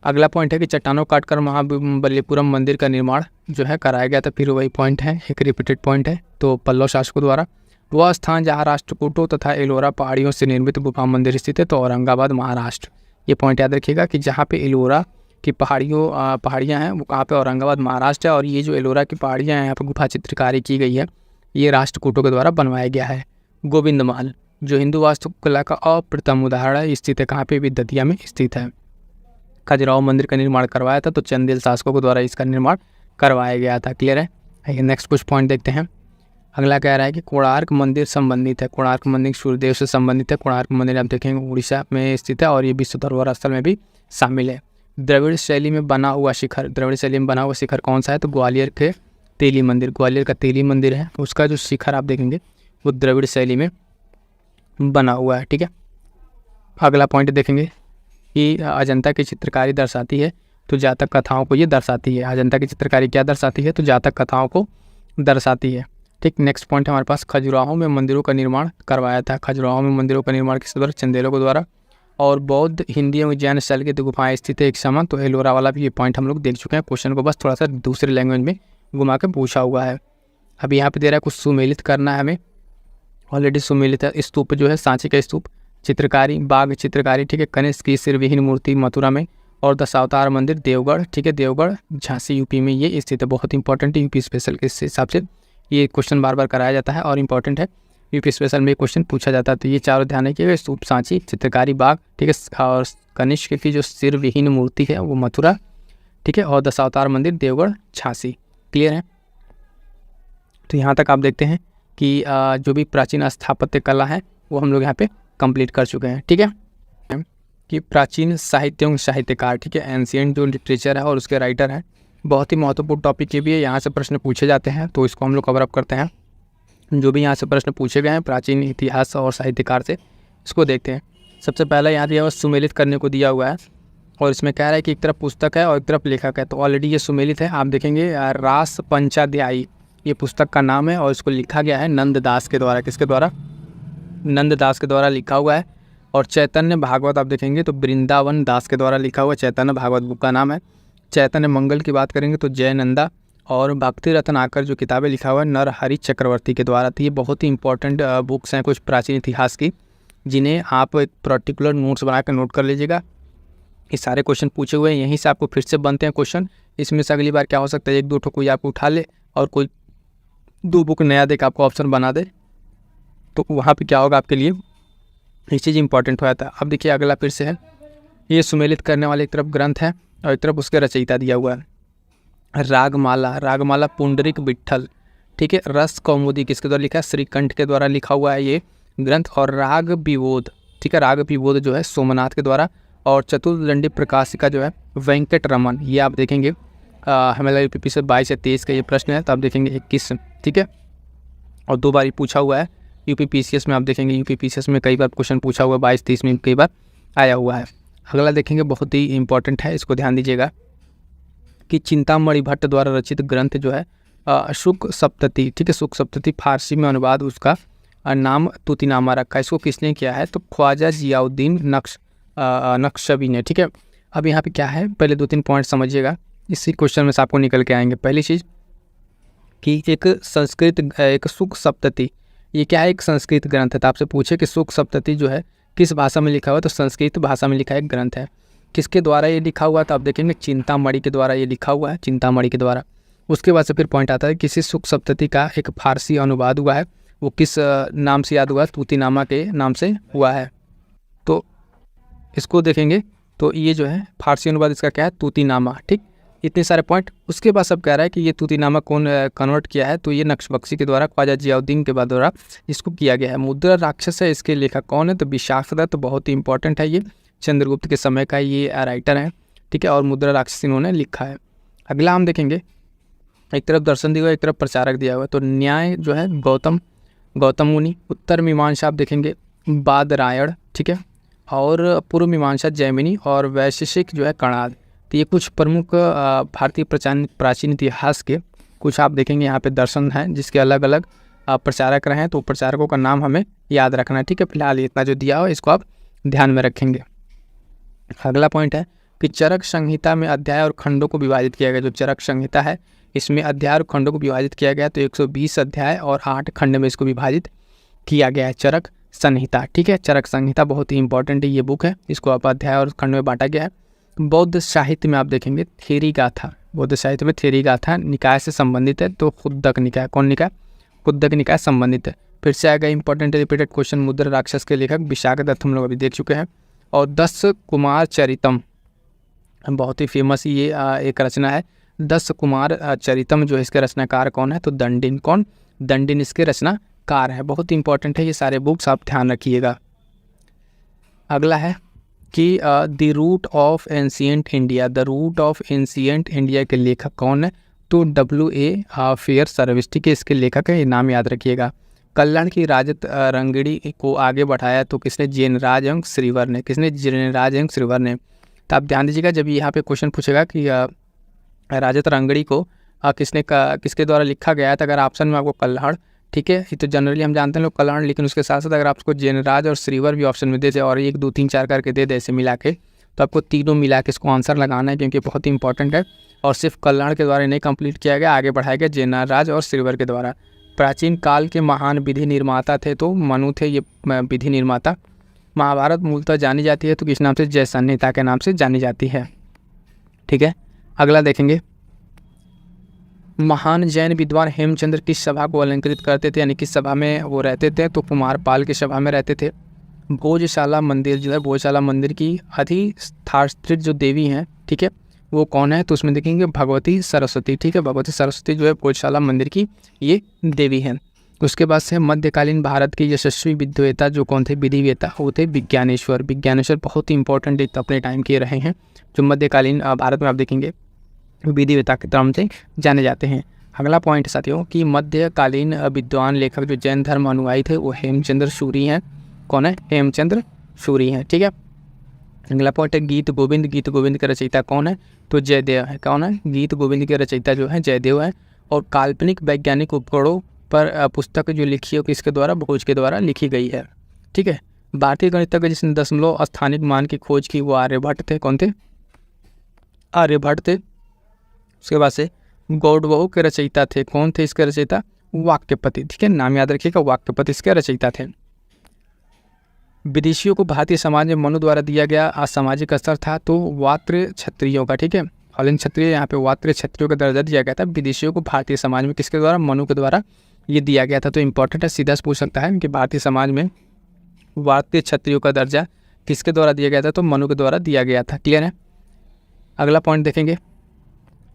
अगला पॉइंट है कि चट्टानों काटकर महाबलीपुरम मंदिर का निर्माण जो है कराया गया था। फिर वही पॉइंट है, एक रिपीटेड पॉइंट है। तो पल्लव शासकों द्वारा वह स्थान जहाँ राष्ट्रकूटों तथा एलोरा पहाड़ियों से निर्मित गुफा मंदिर स्थित है, तो औरंगाबाद महाराष्ट्र। ये पॉइंट याद रखिएगा कि जहाँ पे एलोरा की पहाड़ियाँ हैं वो कहाँ पे? औरंगाबाद महाराष्ट्र है। और ये जो एलोरा की पहाड़ियाँ हैं यहाँ पर गुफा चित्रकारी की गई है, ये राष्ट्रकूटों के द्वारा बनवाया गया है। गोविंद महल जो हिंदू वास्तुकला का अप्रथम उदाहरण है, स्थित है कहाँ पे? भी दतिया में स्थित है। खजुराहो मंदिर का निर्माण करवाया था, तो चंदेल शासकों के द्वारा इसका निर्माण करवाया गया था। क्लियर है? आइए नेक्स्ट कुछ पॉइंट देखते हैं। अगला कह रहा है कि कोणार्क मंदिर संबंधित है, कोणार्क मंदिर सूर्यदेव से संबंधित है। कोणार्क मंदिर आप देखेंगे उड़ीसा में स्थित है और ये विश्व धरोहर स्थल में भी शामिल है। द्रविड़ शैली में बना हुआ शिखर, द्रविड़ शैली में बना हुआ शिखर कौन सा है? तो ग्वालियर के तेली मंदिर, ग्वालियर का तेली मंदिर है, उसका जो शिखर आप देखेंगे वो द्रविड़ शैली में बना हुआ है। ठीक है, अगला पॉइंट देखेंगे कि अजंता की चित्रकारी दर्शाती है तो जातक कथाओं को ये दर्शाती है। अजंता की चित्रकारी क्या दर्शाती है? तो जातक कथाओं को दर्शाती है। ठीक, नेक्स्ट पॉइंट है हमारे पास, खजुराहो में मंदिरों का निर्माण करवाया था। खजुराहो में मंदिरों का निर्माण किस द्वारा? चंदेलों के द्वारा। और बौद्ध, हिंदी एवं जैन शैल की गुफाएं स्थित है एक समान, तो एलोरा वाला भी ये पॉइंट हम लोग देख चुके हैं। क्वेश्चन को बस थोड़ा सा दूसरे लैंग्वेज में घुमा के पूछा हुआ है। अभी यहाँ पे दे रहा है कुछ सुमेलित करना है हमें, ऑलरेडी सुमेलित है। स्तूप जो है सांची का स्तूप, चित्रकारी बाघ चित्रकारी, ठीक है, कनिष्क की सिरविहीन मूर्ति मथुरा में, और दशावतार मंदिर देवगढ़, ठीक है, देवगढ़ झांसी यूपी में ये स्थित है। बहुत इंपॉर्टेंट है यूपी स्पेशल के हिसाब से ये क्वेश्चन बार बार कराया जाता है और इंपॉर्टेंट है, यूपी स्पेशल में क्वेश्चन पूछा जाता है। तो ये चारों ध्यान रखिएगा, स्तूप सांची, चित्रकारी बाघ, ठीक है, और कनिष्क की जो सिरविहीन मूर्ति है वो मथुरा, ठीक है, और दशावतार मंदिर देवगढ़ झांसी। क्लियर है? तो यहाँ तक आप देखते हैं कि जो भी प्राचीन स्थापत्य कला है वो हम लोग यहाँ पे कंप्लीट कर चुके हैं। ठीक है, कि प्राचीन साहित्य एवं साहित्यकार, ठीक है, एंशिएंट जो लिटरेचर है और उसके राइटर हैं, बहुत ही महत्वपूर्ण टॉपिक ये भी है, यहाँ से प्रश्न पूछे जाते हैं तो इसको हम लोग कवर अप करते हैं। जो भी यहाँ से प्रश्न पूछे गए हैं प्राचीन इतिहास और साहित्यकार से, इसको देखते हैं। सबसे पहला यहाँ दिया हुआ सुमेलित करने को दिया हुआ है और इसमें कह रहा है कि एक तरफ पुस्तक है और एक तरफ लेखक है। तो ऑलरेडी ये सुमेलित है, आप देखेंगे रास पंचाध्यायी ये पुस्तक का नाम है और इसको लिखा गया है नंददास के द्वारा। किसके द्वारा? नंददास के द्वारा लिखा हुआ है। और चैतन्य भागवत आप देखेंगे तो वृंदावन दास के द्वारा लिखा हुआ चैतन्य भागवत बुक का नाम है। चैतन्य मंगल की बात करेंगे तो जयनंदा, और भक्ति रत्नाकर जो किताबें लिखा हुआ है नरहरि चक्रवर्ती के द्वारा। तो ये बहुत ही इंपॉर्टेंट बुक्स हैं कुछ प्राचीन इतिहास की, जिन्हें आप एक पर्टिकुलर नोट्स बना कर नोट कर लीजिएगा। ये सारे क्वेश्चन पूछे हुए हैं, यहीं से आपको फिर से बनते हैं क्वेश्चन। इसमें से अगली बार क्या हो सकता है, एक दो ठो कोई आपको उठा ले और कोई दो बुक नया देख आपको ऑप्शन बना दे, तो वहाँ पे क्या होगा आपके लिए, ये चीज़ इंपॉर्टेंट हो जाता है। अब देखिए अगला फिर से है, ये सुमेलित करने वाले एक तरफ ग्रंथ है और एक तरफ उसके रचयिता दिया हुआ है। रागमाला, रागमाला पुंडरिक विट्ठल, ठीक है, रस कौमुदी किसके द्वारा लिखा है? श्रीकंठ के द्वारा लिखा हुआ है ये ग्रंथ। और राग विबोध, ठीक है, राग विबोध जो है सोमनाथ के द्वारा। और चतुर्दंडी प्रकाशिका जो है वेंकट रमन, ये आप देखेंगे हमें यूपी से 22 या 23 का ये प्रश्न है, तो आप देखेंगे 21, ठीक है, और 2 बार पूछा हुआ है यूपी पीसीएस में। आप देखेंगे यूपी पीसीएस में कई बार क्वेश्चन पूछा हुआ है, 22-23 में कई बार आया हुआ है। अगला देखेंगे बहुत ही इंपॉर्टेंट है, इसको ध्यान दीजिएगा कि चिंतामणि भट्ट द्वारा रचित ग्रंथ जो है शुक सप्तति, ठीक है, शुक सप्तति फारसी में अनुवाद उसका नाम तूतीनामा रखा है। इसको किसने किया है? तो ख्वाजा जियाउद्दीन नक्शबी ने। ठीक है, अब यहाँ पे क्या है, पहले 2-3 पॉइंट समझिएगा, इसी क्वेश्चन में से आपको निकल के आएंगे। पहली चीज़ कि एक शुक सप्तति, ये क्या है? एक संस्कृत ग्रंथ है। तो आपसे पूछे कि शुक सप्तति जो है किस भाषा में लिखा हुआ है, तो संस्कृत भाषा में लिखा एक ग्रंथ है। किसके द्वारा ये लिखा हुआ? तो आप देखेंगे चिंतामणि के द्वारा ये लिखा हुआ है, चिंतामणि के द्वारा। उसके बाद से फिर पॉइंट आता है किसी सुख सप्तती का एक फारसी अनुवाद हुआ है, वो किस नाम से याद हुआ है? तूतीनामा के नाम से हुआ है। तो इसको देखेंगे तो ये जो है फारसी अनुवाद इसका क्या है? तूतीनामा। ठीक, इतने सारे पॉइंट। उसके बाद सब कह रहा है कि ये तूतीनामा कौन कन्वर्ट किया है? तो ये नक्शबख्शी के द्वारा, ख्वाजा जियाउद्दीन के द्वारा इसको किया गया है। मुद्रा राक्षस है, इसके लेखक कौन है? तो विशाख दत्त, बहुत ही इंपॉर्टेंट है, ये चंद्रगुप्त के समय का ये राइटर है। ठीक है, और मुद्रा राक्षस इन्होंने लिखा है। अगला हम देखेंगे, एक तरफ दर्शन दिया हुआ है, एक तरफ प्रचारक दिया हुआ है। तो न्याय जो है गौतम मुनि, उत्तर मीमांसा आप देखेंगे बादरायण, ठीक है, और पूर्व मीमांसा जैमिनी, और वैशेषिक जो है कणाद। तो ये कुछ प्रमुख भारतीय प्राचीन इतिहास के कुछ आप देखेंगे यहाँ पे दर्शन हैं जिसके अलग अलग प्रचारक रहे हैं। तो प्रचारकों का नाम हमें याद रखना है। ठीक है, फिलहाल इतना जो दिया हो इसको आप ध्यान में रखेंगे। अगला पॉइंट है कि चरक संहिता में अध्याय और खंडों को विभाजित किया गया। जो चरक संहिता है इसमें अध्याय और खंडों को विभाजित किया गया, तो 120 अध्याय और 8 खंड में इसको विभाजित किया गया है, चरक संहिता। ठीक है, चरक संहिता बहुत ही इंपॉर्टेंट ये बुक है, इसको आप अध्याय और खंड में बांटा गया है। बौद्ध साहित्य में आप देखेंगे थेरी गाथा, बौद्ध साहित्य में थेरी गाथा निकाय से संबंधित है। तो खुद्दक निकाय, कौन निकाय? खुद्दक निकाय संबंधित है। फिर से आएगा इंपॉर्टेंट रिपीटेड क्वेश्चन, मुद्रा राक्षस के लेखक विशाख दत्त हम लोग अभी देख चुके हैं। और 10 कुमार चरितम, बहुत ही फेमस ये एक रचना है। 10 कुमार चरितम जो है इसके रचनाकार कौन है? तो दंडिन। कौन? दंडिन इसके रचनाकार है। बहुत ही इंपॉर्टेंट है, ये सारे बुक्स आप ध्यान रखिएगा। अगला है कि the root of ancient India, the root of ancient India के लेखक कौन है? तो W.A. Fairservis. ठीक है, इसके लेखक है, ये नाम याद रखिएगा। कल्याण की राजत रंगड़ी को आगे बढ़ाया तो किसने? जैनराज एवं श्रीवर ने। किसने? जैनराज एवं श्रीवर ने। तो आप ध्यान दीजिएगा, जब यहाँ पे क्वेश्चन पूछेगा कि राजत रंगड़ी को किसके द्वारा लिखा गया था, अगर ऑप्शन में आपको कल्हड़, ठीक है, ये तो जनरली हम जानते हैं लोग कल्हड़, लेकिन उसके साथ साथ अगर आपको जैनराज और श्रीवर भी ऑप्शन में दे दे और 1 2 3 4 करके दे दे ऐसे मिला के, तो आपको तीनों मिला के इसको आंसर लगाना है, क्योंकि बहुत ही इंपॉर्टेंट है। और सिर्फ कल्हड़ के द्वारा नहीं कंप्लीट किया गया, आगे बढ़ाया गया जैनराज और श्रीवर के द्वारा। प्राचीन काल के महान विधि निर्माता थे, तो मनु थे ये विधि निर्माता। महाभारत मूलतः जानी जाती है तो किस नाम से? जय संहिता के नाम से जानी जाती है। ठीक है, अगला देखेंगे, महान जैन विद्वान हेमचंद्र किस सभा को अलंकृत करते थे, यानी किस सभा में वो रहते थे? तो कुमारपाल की सभा में रहते थे। भोजशाला मंदिर जो है, भोजशाला मंदिर की अधिष्ठात्री जो देवी हैं, ठीक है, वो कौन है? तो उसमें देखेंगे भगवती सरस्वती। ठीक है, भगवती सरस्वती जो है भोजशाला मंदिर की ये देवी हैं। उसके बाद से मध्यकालीन भारत के यशस्वी विद्वेता जो कौन थे? विधिवेता, वो थे विज्ञानेश्वर। विज्ञानेश्वर बहुत ही इंपॉर्टेंट एक अपने टाइम के रहे हैं, जो मध्यकालीन भारत में आप देखेंगे विधिवेता के नाम से जाने जाते हैं। अगला पॉइंट साथियों कि मध्यकालीन विद्वान लेखक जो जैन धर्म अनुयायी थे वो हेमचंद्र सूरी हैं। कौन है? हेमचंद्र सूरी हैं। ठीक है, अगला पॉइंट है गीत गोविंद। गीत गोविंद के रचयिता कौन है? तो जयदेव है। कौन है? गीत गोविंद के रचयिता जो है जयदेव है। और काल्पनिक वैज्ञानिक उपकरणों पर पुस्तक जो लिखी है किसके द्वारा? भोज के द्वारा लिखी गई है। ठीक है, भारतीय गणितज्ञ जिसने दशमलव स्थानिक मान की खोज की वो आर्यभट्ट थे। कौन थे? आर्यभट्ट थे। उसके बाद से गौड़बहु के रचयिता थे। कौन थे इसके रचयिता? वाक्यपति। ठीक है, नाम याद रखिएगा, वाक्यपति इसके रचयिता थे। विदेशियों को भारतीय समाज में मनु द्वारा दिया गया असामाजिक स्तर था तो वात्र क्षत्रियों का। ठीक है, हॉलिन क्षत्रिय, यहाँ पे वात्र क्षत्रियों का दर्जा दिया गया था। विदेशियों को भारतीय समाज में किसके द्वारा? मनु के द्वारा ये दिया गया था। तो इंपॉर्टेंट है, सीधा से पूछ सकता है कि भारतीय समाज में वात्र क्षत्रियों का दर्जा किसके द्वारा दिया गया था? तो मनु के द्वारा दिया गया था। क्लियर है? अगला पॉइंट देखेंगे,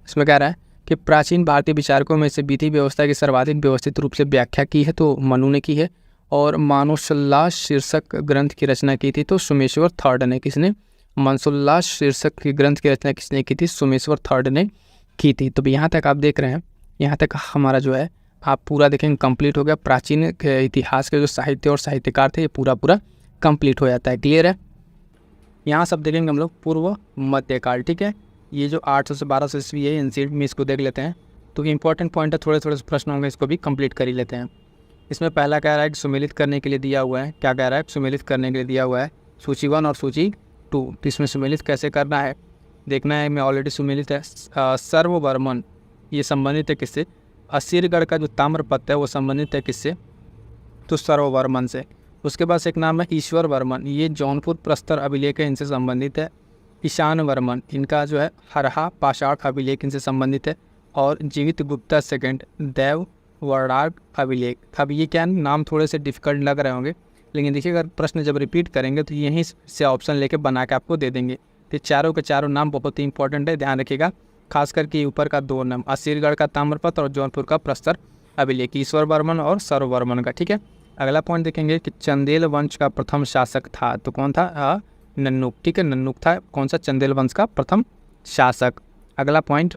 इसमें कह रहा है कि प्राचीन भारतीय विचारकों में से विधि व्यवस्था की सर्वाधिक व्यवस्थित रूप से व्याख्या की है तो मनु ने की है। और मानसोल्लास शीर्षक ग्रंथ की रचना की थी तो सोमेश्वर थर्ड ने। किसने? मानसोल्लास शीर्षक की ग्रंथ की रचना किसने की थी? सोमेश्वर थर्ड ने की थी। तो यहाँ तक आप देख रहे हैं, यहाँ तक हमारा जो है आप पूरा देखेंगे कंप्लीट हो गया। प्राचीन इतिहास के जो साहित्य और साहित्यकार थे ये पूरा कंप्लीट हो जाता है। क्लियर है? यहाँ सब देखेंगे हम लोग पूर्व मध्यकाल। ठीक है, ये जो 800 से 1200 ईस्वी है एनसीईआरटी में, इसको देख लेते हैं। तो इंपॉर्टेंट पॉइंट है, थोड़े से प्रश्न होंगे, इसको भी कंप्लीट कर ही लेते हैं। इसमें पहला कह रहा है कि सुमेलित करने के लिए दिया हुआ है। क्या कह रहा है? सुमेलित करने के लिए दिया हुआ है सूची 1 और सूची 2। तो इसमें सुमेलित कैसे करना है देखना है। मैं ऑलरेडी सुमेलित है। सर्ववर्मन ये संबंधित है किससे? असीरगढ़ का जो ताम्रपत्र है वो संबंधित है किससे? तो सर्ववर्मन से। उसके बाद एक नाम है ईश्वर वर्मन, ये जौनपुर प्रस्तर अभिलेख है, इनसे संबंधित है। ईशान वर्मन, इनका जो है हरहा पाषाण अभिलेख इनसे संबंधित है। और जीवित गुप्ता सेकंड, देव वर्णाड अभिलेख। अब ये क्या नाम थोड़े से डिफिकल्ट लग रहे होंगे, लेकिन देखिए अगर प्रश्न जब रिपीट करेंगे तो यहीं से ऑप्शन लेके बना के आपको दे देंगे। तो चारों के चारों नाम बहुत ही इंपॉर्टेंट है, ध्यान रखिएगा। खास करके ऊपर का 2 नाम, असीरगढ़ का ताम्रपत्र और जौनपुर का प्रस्तर अभिलेख, ईश्वर वर्मन और सर्ववर्मन का। ठीक है, अगला पॉइंट देखेंगे कि चंदेल वंश का प्रथम शासक था, तो कौन था? नन्नुक। ठीक है, नन्नुक था कौन सा? चंदेल वंश का प्रथम शासक। अगला पॉइंट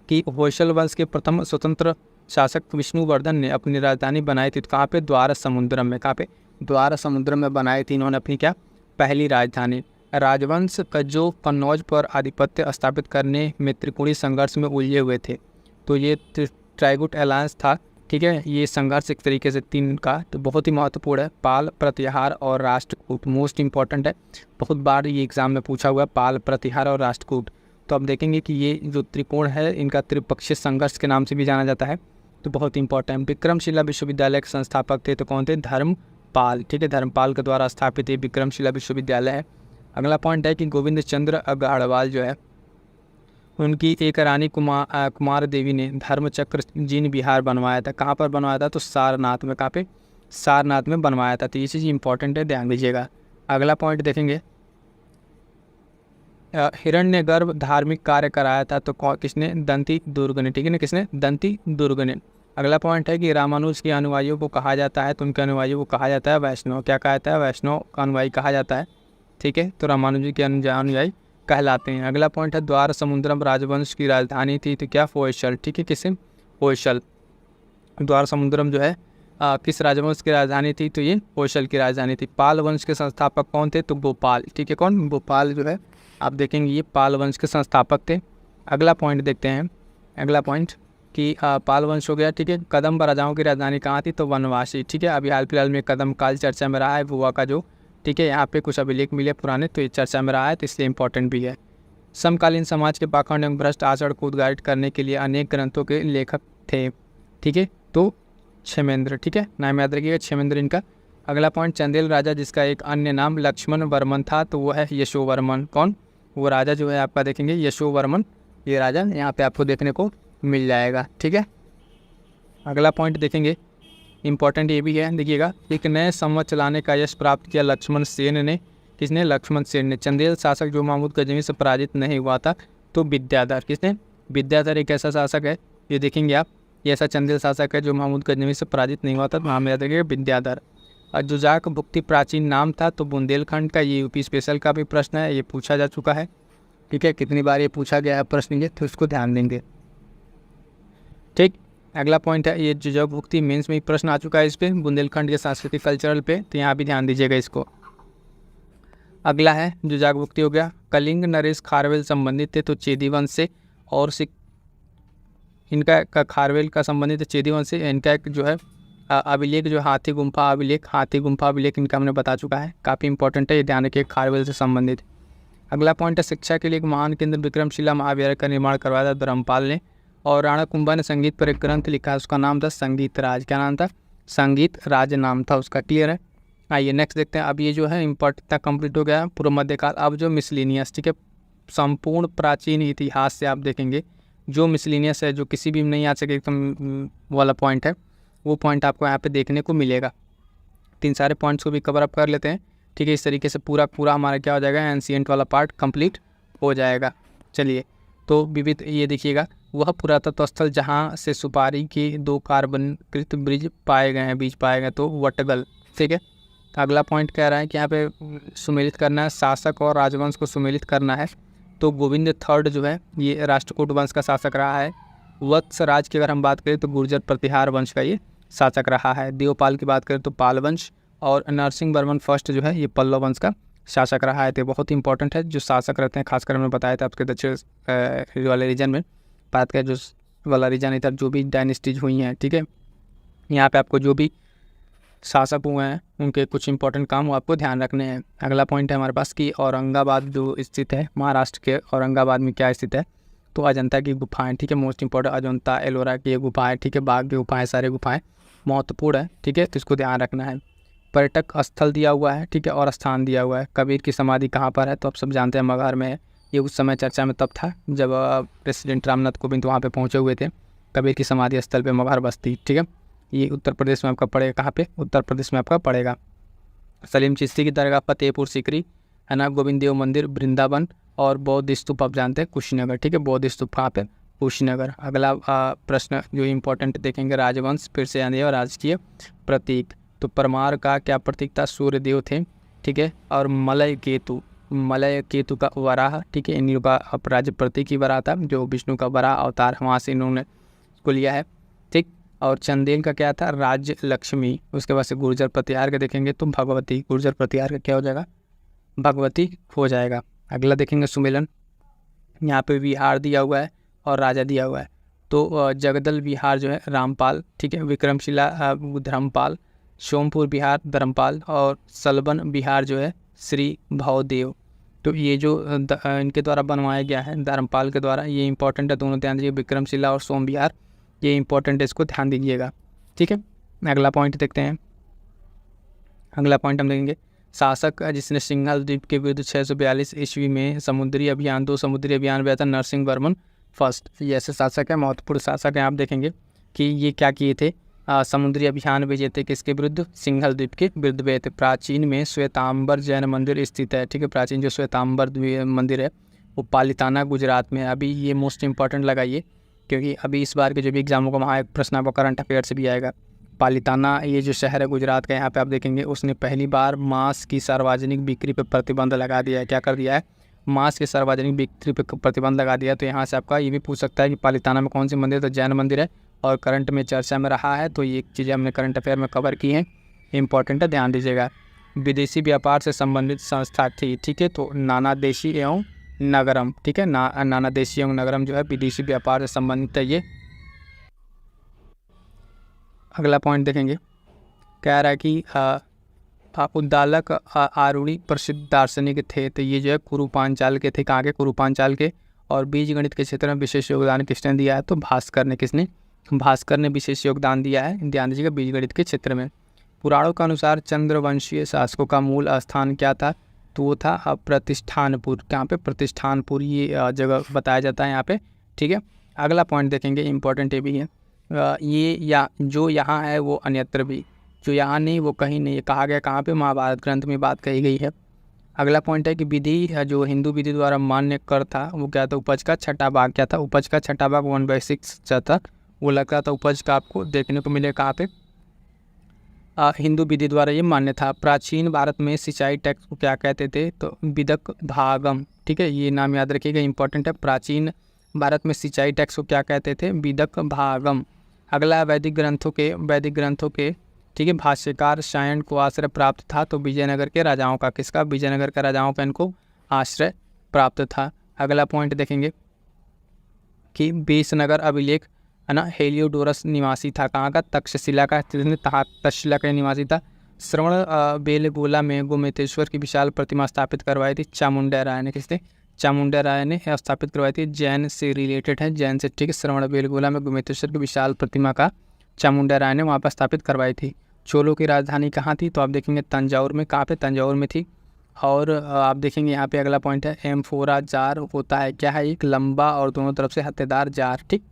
कि होयसल वंश के प्रथम स्वतंत्र शासक विष्णुवर्धन ने अपनी राजधानी बनाई थी, तो कहाँ पे? द्वार समुद्रम में। कहाँ पे? द्वार समुद्रम में बनाई थी इन्होंने अपनी क्या? पहली राजधानी। राजवंश का जो कन्नौज पर आधिपत्य स्थापित करने में त्रिकोणीय संघर्ष में उलझे हुए थे, तो ये ट्राइगुट अलायंस था। ठीक है, ये संघर्ष एक तरीके से 3 का, तो बहुत ही महत्वपूर्ण है। पाल, प्रतिहार और राष्ट्रकूट मोस्ट इंपॉर्टेंट है, बहुत बार ये एग्जाम में पूछा हुआ है, पाल, प्रतिहार और राष्ट्रकूट। तो अब देखेंगे कि ये जो त्रिकोण है इनका त्रिपक्षीय संघर्ष के नाम से भी जाना जाता है, तो बहुत इंपॉर्टेंट। विक्रमशिला विश्वविद्यालय के संस्थापक थे, तो कौन थे? धर्मपाल। ठीक है, धर्मपाल के द्वारा स्थापित ये विक्रमशिला विश्वविद्यालय है। अगला पॉइंट है कि गोविंद चंद्र अग्रवाल जो है उनकी एक रानी कुमार देवी ने धर्मचक्र जीन विहार बनवाया था। कहाँ पर बनवाया था? तो सारनाथ में। कहाँ पे? सारनाथ में बनवाया था। तो ये चीज़ इंपॉर्टेंट है, ध्यान दीजिएगा। अगला पॉइंट देखेंगे, हिरण्यगर्भ धार्मिक कार्य कराया था, तो किसने? दंती दुर्ग ने। ठीक है ना, किसने? दंती दुर्ग ने। अगला पॉइंट है कि रामानुज के अनुयायियों को कहा जाता है, तो उनके अनुयायियों को कहा जाता है वैष्णव। क्या कहा जाता है? वैष्णव का अनुयायी कहा जाता है। ठीक है, तो रामानुज जी के अनुयायी कहलाते हैं। अगला पॉइंट है द्वार समुद्रम राजवंश की राजधानी थी, तो क्या? होयसल। ठीक है, किसे? होयसल। द्वार समुद्रम जो है किस राजवंश की राजधानी थी? तो ये होयसल की राजधानी थी। पाल वंश के संस्थापक कौन थे? तो गोपाल। ठीक है, कौन? गोपाल जो है आप देखेंगे ये पाल वंश के संस्थापक थे। अगला पॉइंट देखते हैं, अगला पॉइंट कि पाल वंश हो गया। ठीक है, कदम राजाओं की राजधानी कहाँ थी? तो वनवासी। ठीक है, अभी हाल फिलहाल में कदम काल चर्चा में रहा है, बुआ का जो। ठीक है, यहाँ पे कुछ अभिलेख मिले पुराने, तो ये चर्चा में रहा है, तो इसलिए इंपॉर्टेंट भी है। समकालीन समाज के पाखंड एवं भ्रष्ट आचरण को उद्घाटित करने के लिए अनेक ग्रंथों के लेखक थे। ठीक है, तो क्षेमेंद्र। ठीक है, नाम याद रखिएगा, क्षेमेंद्र इनका। अगला पॉइंट, चंदेल राजा जिसका एक अन्य नाम लक्ष्मण वर्मन था, तो वो है यशोवर्मन। कौन? वो राजा जो है आपका देखेंगे यशोवर्मन, ये राजा यहाँ पे आपको देखने को मिल जाएगा। ठीक है, अगला पॉइंट देखेंगे, इंपॉर्टेंट ये भी है, देखिएगा। एक नए संवत चलाने का यश प्राप्त किया लक्ष्मण सेन ने। किसने? लक्ष्मण सेन ने। चंदेल शासक जो महमूद गजनवी से पराजित नहीं हुआ था, तो विद्याधर। किसने? विद्याधर एक ऐसा शासक है, ये देखेंगे आप, ये ऐसा चंदेल शासक है जो महमूद गजनवी से पराजित नहीं हुआ था, तो नाम याद रखिएगा विद्याधर। और जुजाक भुक्ति प्राचीन नाम था, तो बुंदेलखंड का। ये यूपी स्पेशल का भी प्रश्न है, ये पूछा जा चुका है। ठीक है, कितनी बार ये पूछा गया है प्रश्न, ये तो उसको ध्यान देंगे। ठीक, अगला पॉइंट है, ये जुजाक भुक्ति मेंस में ही प्रश्न आ चुका है इस पे, बुंदेलखंड के सांस्कृतिक कल्चरल पे, तो यहाँ भी ध्यान दीजिएगा इसको। अगला है जुजाक भुक्ति हो गया। कलिंग नरेश खारवेल संबंधित थे, तो चेदी वंश से। और इनका खारवेल का संबंधित चेदी वंश से। इनका एक जो है अभिलेख जो हाथी गुम्फा अभिलेख इनका हमने बता चुका है, काफ़ी इंपॉर्टेंट है, ये ध्यान रखिए, खारवेल से संबंधित। अगला पॉइंट है, शिक्षा के लिए एक महान केंद्र विक्रमशिला महाविद्यालय का निर्माण करवाया था धर्मपाल ने। और राणा कुंभा ने संगीत पर एक ग्रंथ लिखा है, उसका नाम था संगीत राज। क्या नाम था? संगीत राज नाम था उसका। क्लियर है? आइए नेक्स्ट देखते हैं। अब ये जो है इंपॉर्टेंट था, कंप्लीट हो गया पूर्व मध्यकाल। अब जो मिसलिनियस, ठीक है, संपूर्ण प्राचीन इतिहास से आप देखेंगे जो मिसलिनियस है, जो किसी भी नहीं आ सके एकदम वाला पॉइंट है, वो पॉइंट आपको यहाँ पे देखने को मिलेगा। 3 सारे पॉइंट्स को भी कवर अप कर लेते हैं। ठीक है, इस तरीके से पूरा हमारा क्या हो जाएगा, एंशिएंट वाला पार्ट कंप्लीट हो जाएगा। चलिए, तो विविध ये देखिएगा, वह पुरातत्व स्थल जहाँ से सुपारी के 2 कार्बनकृत ब्रिज पाए गए हैं, बीज पाए गए, तो वटगल। ठीक है, अगला पॉइंट कह रहा है कि यहाँ पे सुमेलित करना है, शासक और राजवंश को सुमेलित करना है। तो गोविंद III जो है ये राष्ट्रकूट वंश का शासक रहा है। वत्स राज की अगर हम बात करें तो गुर्जर प्रतिहार वंश का ये शासक रहा है। देवपाल की बात करें तो पाल वंश, और नरसिंह वर्मन फर्स्ट जो है ये पल्लव वंश का शासक रहा है। तो बहुत इंपॉर्टेंट है, जो शासक रहते हैं, खासकर हमने बताया था आपके दक्षिण वाले रीजन में बात करें, जो वाला रीजन इधर जो भी डायनेस्टीज हुई हैं। ठीक है, यहाँ पे आपको जो भी शासक हुए हैं उनके कुछ इंपॉर्टेंट काम वो आपको ध्यान रखने हैं। अगला पॉइंट है हमारे पास कि औरंगाबाद जो स्थित है, महाराष्ट्र के औरंगाबाद में क्या स्थित है, तो अजंता की गुफाएं। ठीक है, मोस्ट इंपॉर्टेंट अजंता एलोरा की ये गुफाएं। ठीक है, बाघ की गुफाएं, सारे गुफाएं महत्वपूर्ण है। ठीक है, तो इसको ध्यान रखना है। पर्यटक स्थल दिया हुआ है, ठीक है, और स्थान दिया हुआ है। कबीर की समाधि कहाँ पर है, तो आप सब जानते हैं मगहर में है। ये उस समय चर्चा में तब था जब प्रेसिडेंट रामनाथ कोविंद वहाँ पे पहुँचे हुए थे कबीर की समाधि स्थल पे मगहर बस्ती, ठीक है। ये उत्तर प्रदेश में आपका पड़ेगा, कहाँ पे? उत्तर प्रदेश में आपका पड़ेगा। सलीम चिश्ती की दरगाह फतेहपुर सीकरी, है ना। गोविंद देव मंदिर वृंदावन, और बौद्ध स्तूप आप जानते हैं कुशीनगर, ठीक है। बौद्ध स्तूप कहाँ पे? कुशीनगर। अगला प्रश्न जो इम्पोर्टेंट देखेंगे, राजवंश फिर से आने और राजकीय प्रतीक। तो परमार का क्या प्रतीक था? सूर्यदेव थे, ठीक है। और मलय केतु का वराह, ठीक है। इन लोगों का अपराज्य प्रतीक ही वराह था, जो विष्णु का वराह अवतार वहाँ से इन्होंने इसको लिया है, ठीक। और चंदेल का क्या था? राज्य लक्ष्मी। उसके बाद से गुर्जर प्रतिहार का देखेंगे तो भगवती, गुर्जर प्रतिहार का क्या हो जाएगा? भगवती हो जाएगा। अगला देखेंगे सुमेलन, यहाँ पे विहार दिया हुआ है और राजा दिया हुआ है। तो जगदल विहार जो है रामपाल, ठीक है। विक्रमशिला धर्मपाल, सोमपुर विहार धर्मपाल, और सलबन विहार जो है श्री भवदेव। तो ये जो इनके द्वारा बनवाया गया है धर्मपाल के द्वारा, ये इंपॉर्टेंट है, दोनों ध्यान दीजिए, विक्रमशिला और सोम विहार, ये इंपॉर्टेंट है, इसको ध्यान दीजिएगा, ठीक है। अगला पॉइंट देखते हैं। अगला पॉइंट हम देखेंगे, शासक जिसने सिंघल द्वीप के विरुद्ध 642 ईस्वी में समुद्री अभियान 2 समुद्री अभियान किया था, नरसिंह वर्मन फर्स्ट। ये ऐसे शासक है, महत्वपूर्ण शासक हैं। आप देखेंगे कि ये क्या किए थे? समुद्री अभियान भेजे थे, किसके विरुद्ध? सिंघल द्वीप के विरुद्ध भेजे थे। प्राचीन में श्वेतांबर जैन मंदिर स्थित है, ठीक है। प्राचीन जो श्वेतांबर मंदिर है वो पालिताना गुजरात में है। अभी ये मोस्ट इंपॉर्टेंट लगाइए, क्योंकि अभी इस बार के जो भी एग्जामों का वहाँ एक प्रश्न आपको करंट अफेयर से भी आएगा। पालिताना ये जो शहर है गुजरात का, यहाँ पे आप देखेंगे उसने पहली बार मांस की सार्वजनिक बिक्री पर प्रतिबंध लगा दिया है। क्या कर दिया है? मांस की सार्वजनिक बिक्री पर प्रतिबंध लगा दिया। तो यहाँ से आपका ये भी पूछ सकता है कि पालिताना में कौन सी मंदिर? तो जैन मंदिर है, और करंट में चर्चा में रहा है। तो ये चीज़ें हमने करंट अफेयर में कवर की हैं, इंपॉर्टेंट है, ध्यान दीजिएगा। विदेशी व्यापार से संबंधित संस्था थी, ठीक है। तो नाना देशी एवं नगरम, ठीक है। नाना देशी एवं नगरम जो है विदेशी व्यापार से संबंधित है ये। अगला पॉइंट देखेंगे, कह रहा है कि उद्दालक आरूणी प्रसिद्ध दार्शनिक थे। तो ये जो है कुरु पांचाल के थे। कहाँ के? कुरु पांचाल के। और बीज गणित के क्षेत्र में विशेष योगदान किसने दिया है? तो भास्कर ने। किसने? भास्कर ने विशेष योगदान दिया है, ध्यान दीजिएगा, बीज गणित के क्षेत्र में। पुराणों के अनुसार चंद्रवंशीय शासकों का मूल स्थान क्या था? तो वो था प्रतिष्ठानपुर। कहाँ पे? प्रतिष्ठानपुर, ये जगह बताया जाता है यहाँ पे, ठीक है। अगला पॉइंट देखेंगे, इंपॉर्टेंट ये भी है, ये या जो यहाँ है वो अन्यत्र भी, जो यहाँ नहीं वो कहीं नहीं। कहा गया कहाँ पे? महाभारत ग्रंथ में बात कही गई है। अगला पॉइंट है कि विधि, जो हिंदू विधि द्वारा मान्य कर था वो क्या था? उपज का छठा भाग। क्या था? उपज का छठा भाग 1/6 था। वो लगता था उपज का आपको देखने को मिले कहाँ पे? हिंदू विधि द्वारा ये मान्य था। प्राचीन भारत में सिंचाई टैक्स को क्या कहते थे? तो विदक भागम, ठीक है। ये नाम याद रखिएगा, इंपॉर्टेंट है। प्राचीन भारत में सिंचाई टैक्स को क्या कहते थे? विदक भागम। अगला वैदिक ग्रंथों के ठीक है भाष्यकार सायण को आश्रय प्राप्त था। तो विजयनगर के राजाओं का, किसका? विजयनगर के राजाओं का इनको आश्रय प्राप्त था। अगला पॉइंट देखेंगे कि बीसनगर अभिलेख, है ना, हेलियोडोरस निवासी था। कहाँ का? तक्षशिला का, तक्षशिला का निवासी था। श्रवण बेलगोला में गोमतेश्वर की विशाल प्रतिमा स्थापित करवाई थी चामुंडा राय ने। किसने? चामुंडा राय ने स्थापित करवाई थी। जैन से रिलेटेड है, जैन से, ठीक है। श्रवण बेलगोला में गोमतेश्वर की विशाल प्रतिमा का चामुंडा राय ने वहाँ पर स्थापित करवाई थी। चोलों की राजधानी कहाँ थी? तो आप देखेंगे तंजावुर में। कहाँ पे? तंजावुर में थी। और आप देखेंगे यहाँ पे अगला पॉइंट है, एम्फोरा जार होता है क्या है? एक लंबा और दोनों तरफ से हत्तेदार जार, ठीक,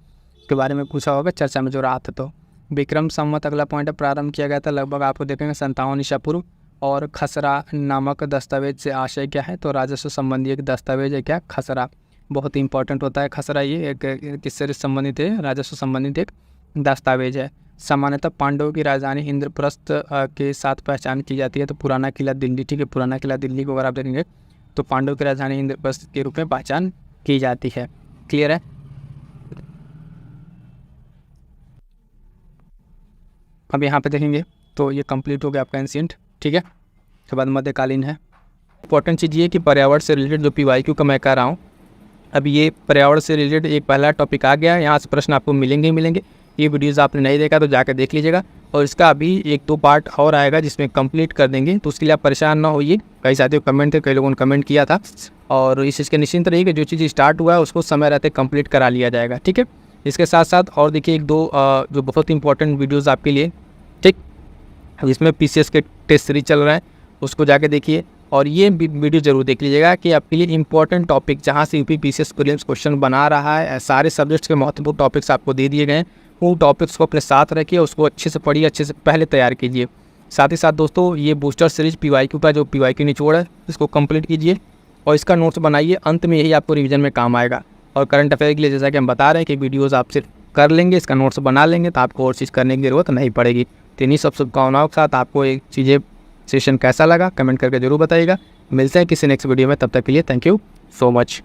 के बारे में पूछा होगा चर्चा में जो रहा था। तो विक्रम संवत अगला पॉइंट है, प्रारंभ किया गया था लगभग आपको देखेंगे 57 ईसा पूर्व। और खसरा नामक दस्तावेज से आशय क्या है? तो राजस्व संबंधी एक दस्तावेज है क्या? खसरा। बहुत इंपॉर्टेंट होता है खसरा, ये एक किससे संबंधित है? राजस्व संबंधित एक दस्तावेज है। सामान्यतः पांडवों की राजधानी इंद्रप्रस्थ के साथ पहचान की जाती है। तो पुराना किला दिल्ली, ठीक है। पुराना किला दिल्ली को अगर आप देखेंगे तो पांडवों की राजधानी इंद्रप्रस्थ के रूप में पहचान की जाती है। क्लियर है? अब यहाँ पे देखेंगे तो ये कंप्लीट हो गया आपका एंशिएंट, ठीक है। उसके बाद मध्यकालीन है। इंपॉर्टेंट चीज़ ये कि पर्यावरण से रिलेटेड जो PYQ का मैं कह रहा हूँ, अब ये पर्यावरण से रिलेटेड एक पहला टॉपिक आ गया है। यहाँ से प्रश्न आपको मिलेंगे ही मिलेंगे। ये वीडियोज़ आपने नहीं देखा तो जाकर देख लीजिएगा। और इसका अभी 1-2 पार्ट और आएगा जिसमें कंप्लीट कर देंगे। तो उसके लिए आप परेशान ना होइए। कई साथियों कमेंट थे, कई लोगों ने कमेंट किया था, और इस चीज़ के निश्चिंत रहिए कि जो चीज़ स्टार्ट हुआ है उसको समय रहते कंप्लीट करा लिया जाएगा, ठीक है। इसके साथ साथ और देखिए 1-2 जो बहुत इंपॉर्टेंट वीडियोज़ आपके लिए, ठीक, जिसमें PCS के टेस्ट सीरीज चल रहा है उसको जाके देखिए। और ये वीडियो जरूर देख लीजिएगा कि आपके लिए इंपॉर्टेंट टॉपिक जहाँ से यूपी पीसीएस प्रीलिम्स क्वेश्चन बना रहा है, सारे सब्जेक्ट्स के महत्वपूर्ण टॉपिक्स आपको दे दिए गए हैं। वो टॉपिक्स को अपने साथ रखिए, उसको अच्छे से पढ़िए, अच्छे से पहले तैयार कीजिए। साथ ही साथ दोस्तों ये बूस्टर सीरीज PYQ का जो PYQ निचोड़ है इसको कंप्लीट कीजिए और इसका नोट्स बनाइए। अंत में यही आपको रिवीजन में काम आएगा। और करंट अफेयर के लिए जैसा कि हम बता रहे हैं कि वीडियोस आप सिर्फ कर लेंगे, इसका नोट्स बना लेंगे तो आपको और चीज़ करने की ज़रूरत नहीं पड़ेगी। तो इन्हीं सब शुभकामनाओं के साथ आपको ये चीज़ें सेशन कैसा लगा कमेंट करके ज़रूर बताइएगा। मिलते हैं किसी नेक्स्ट वीडियो में, तब तक के लिए थैंक यू सो मच।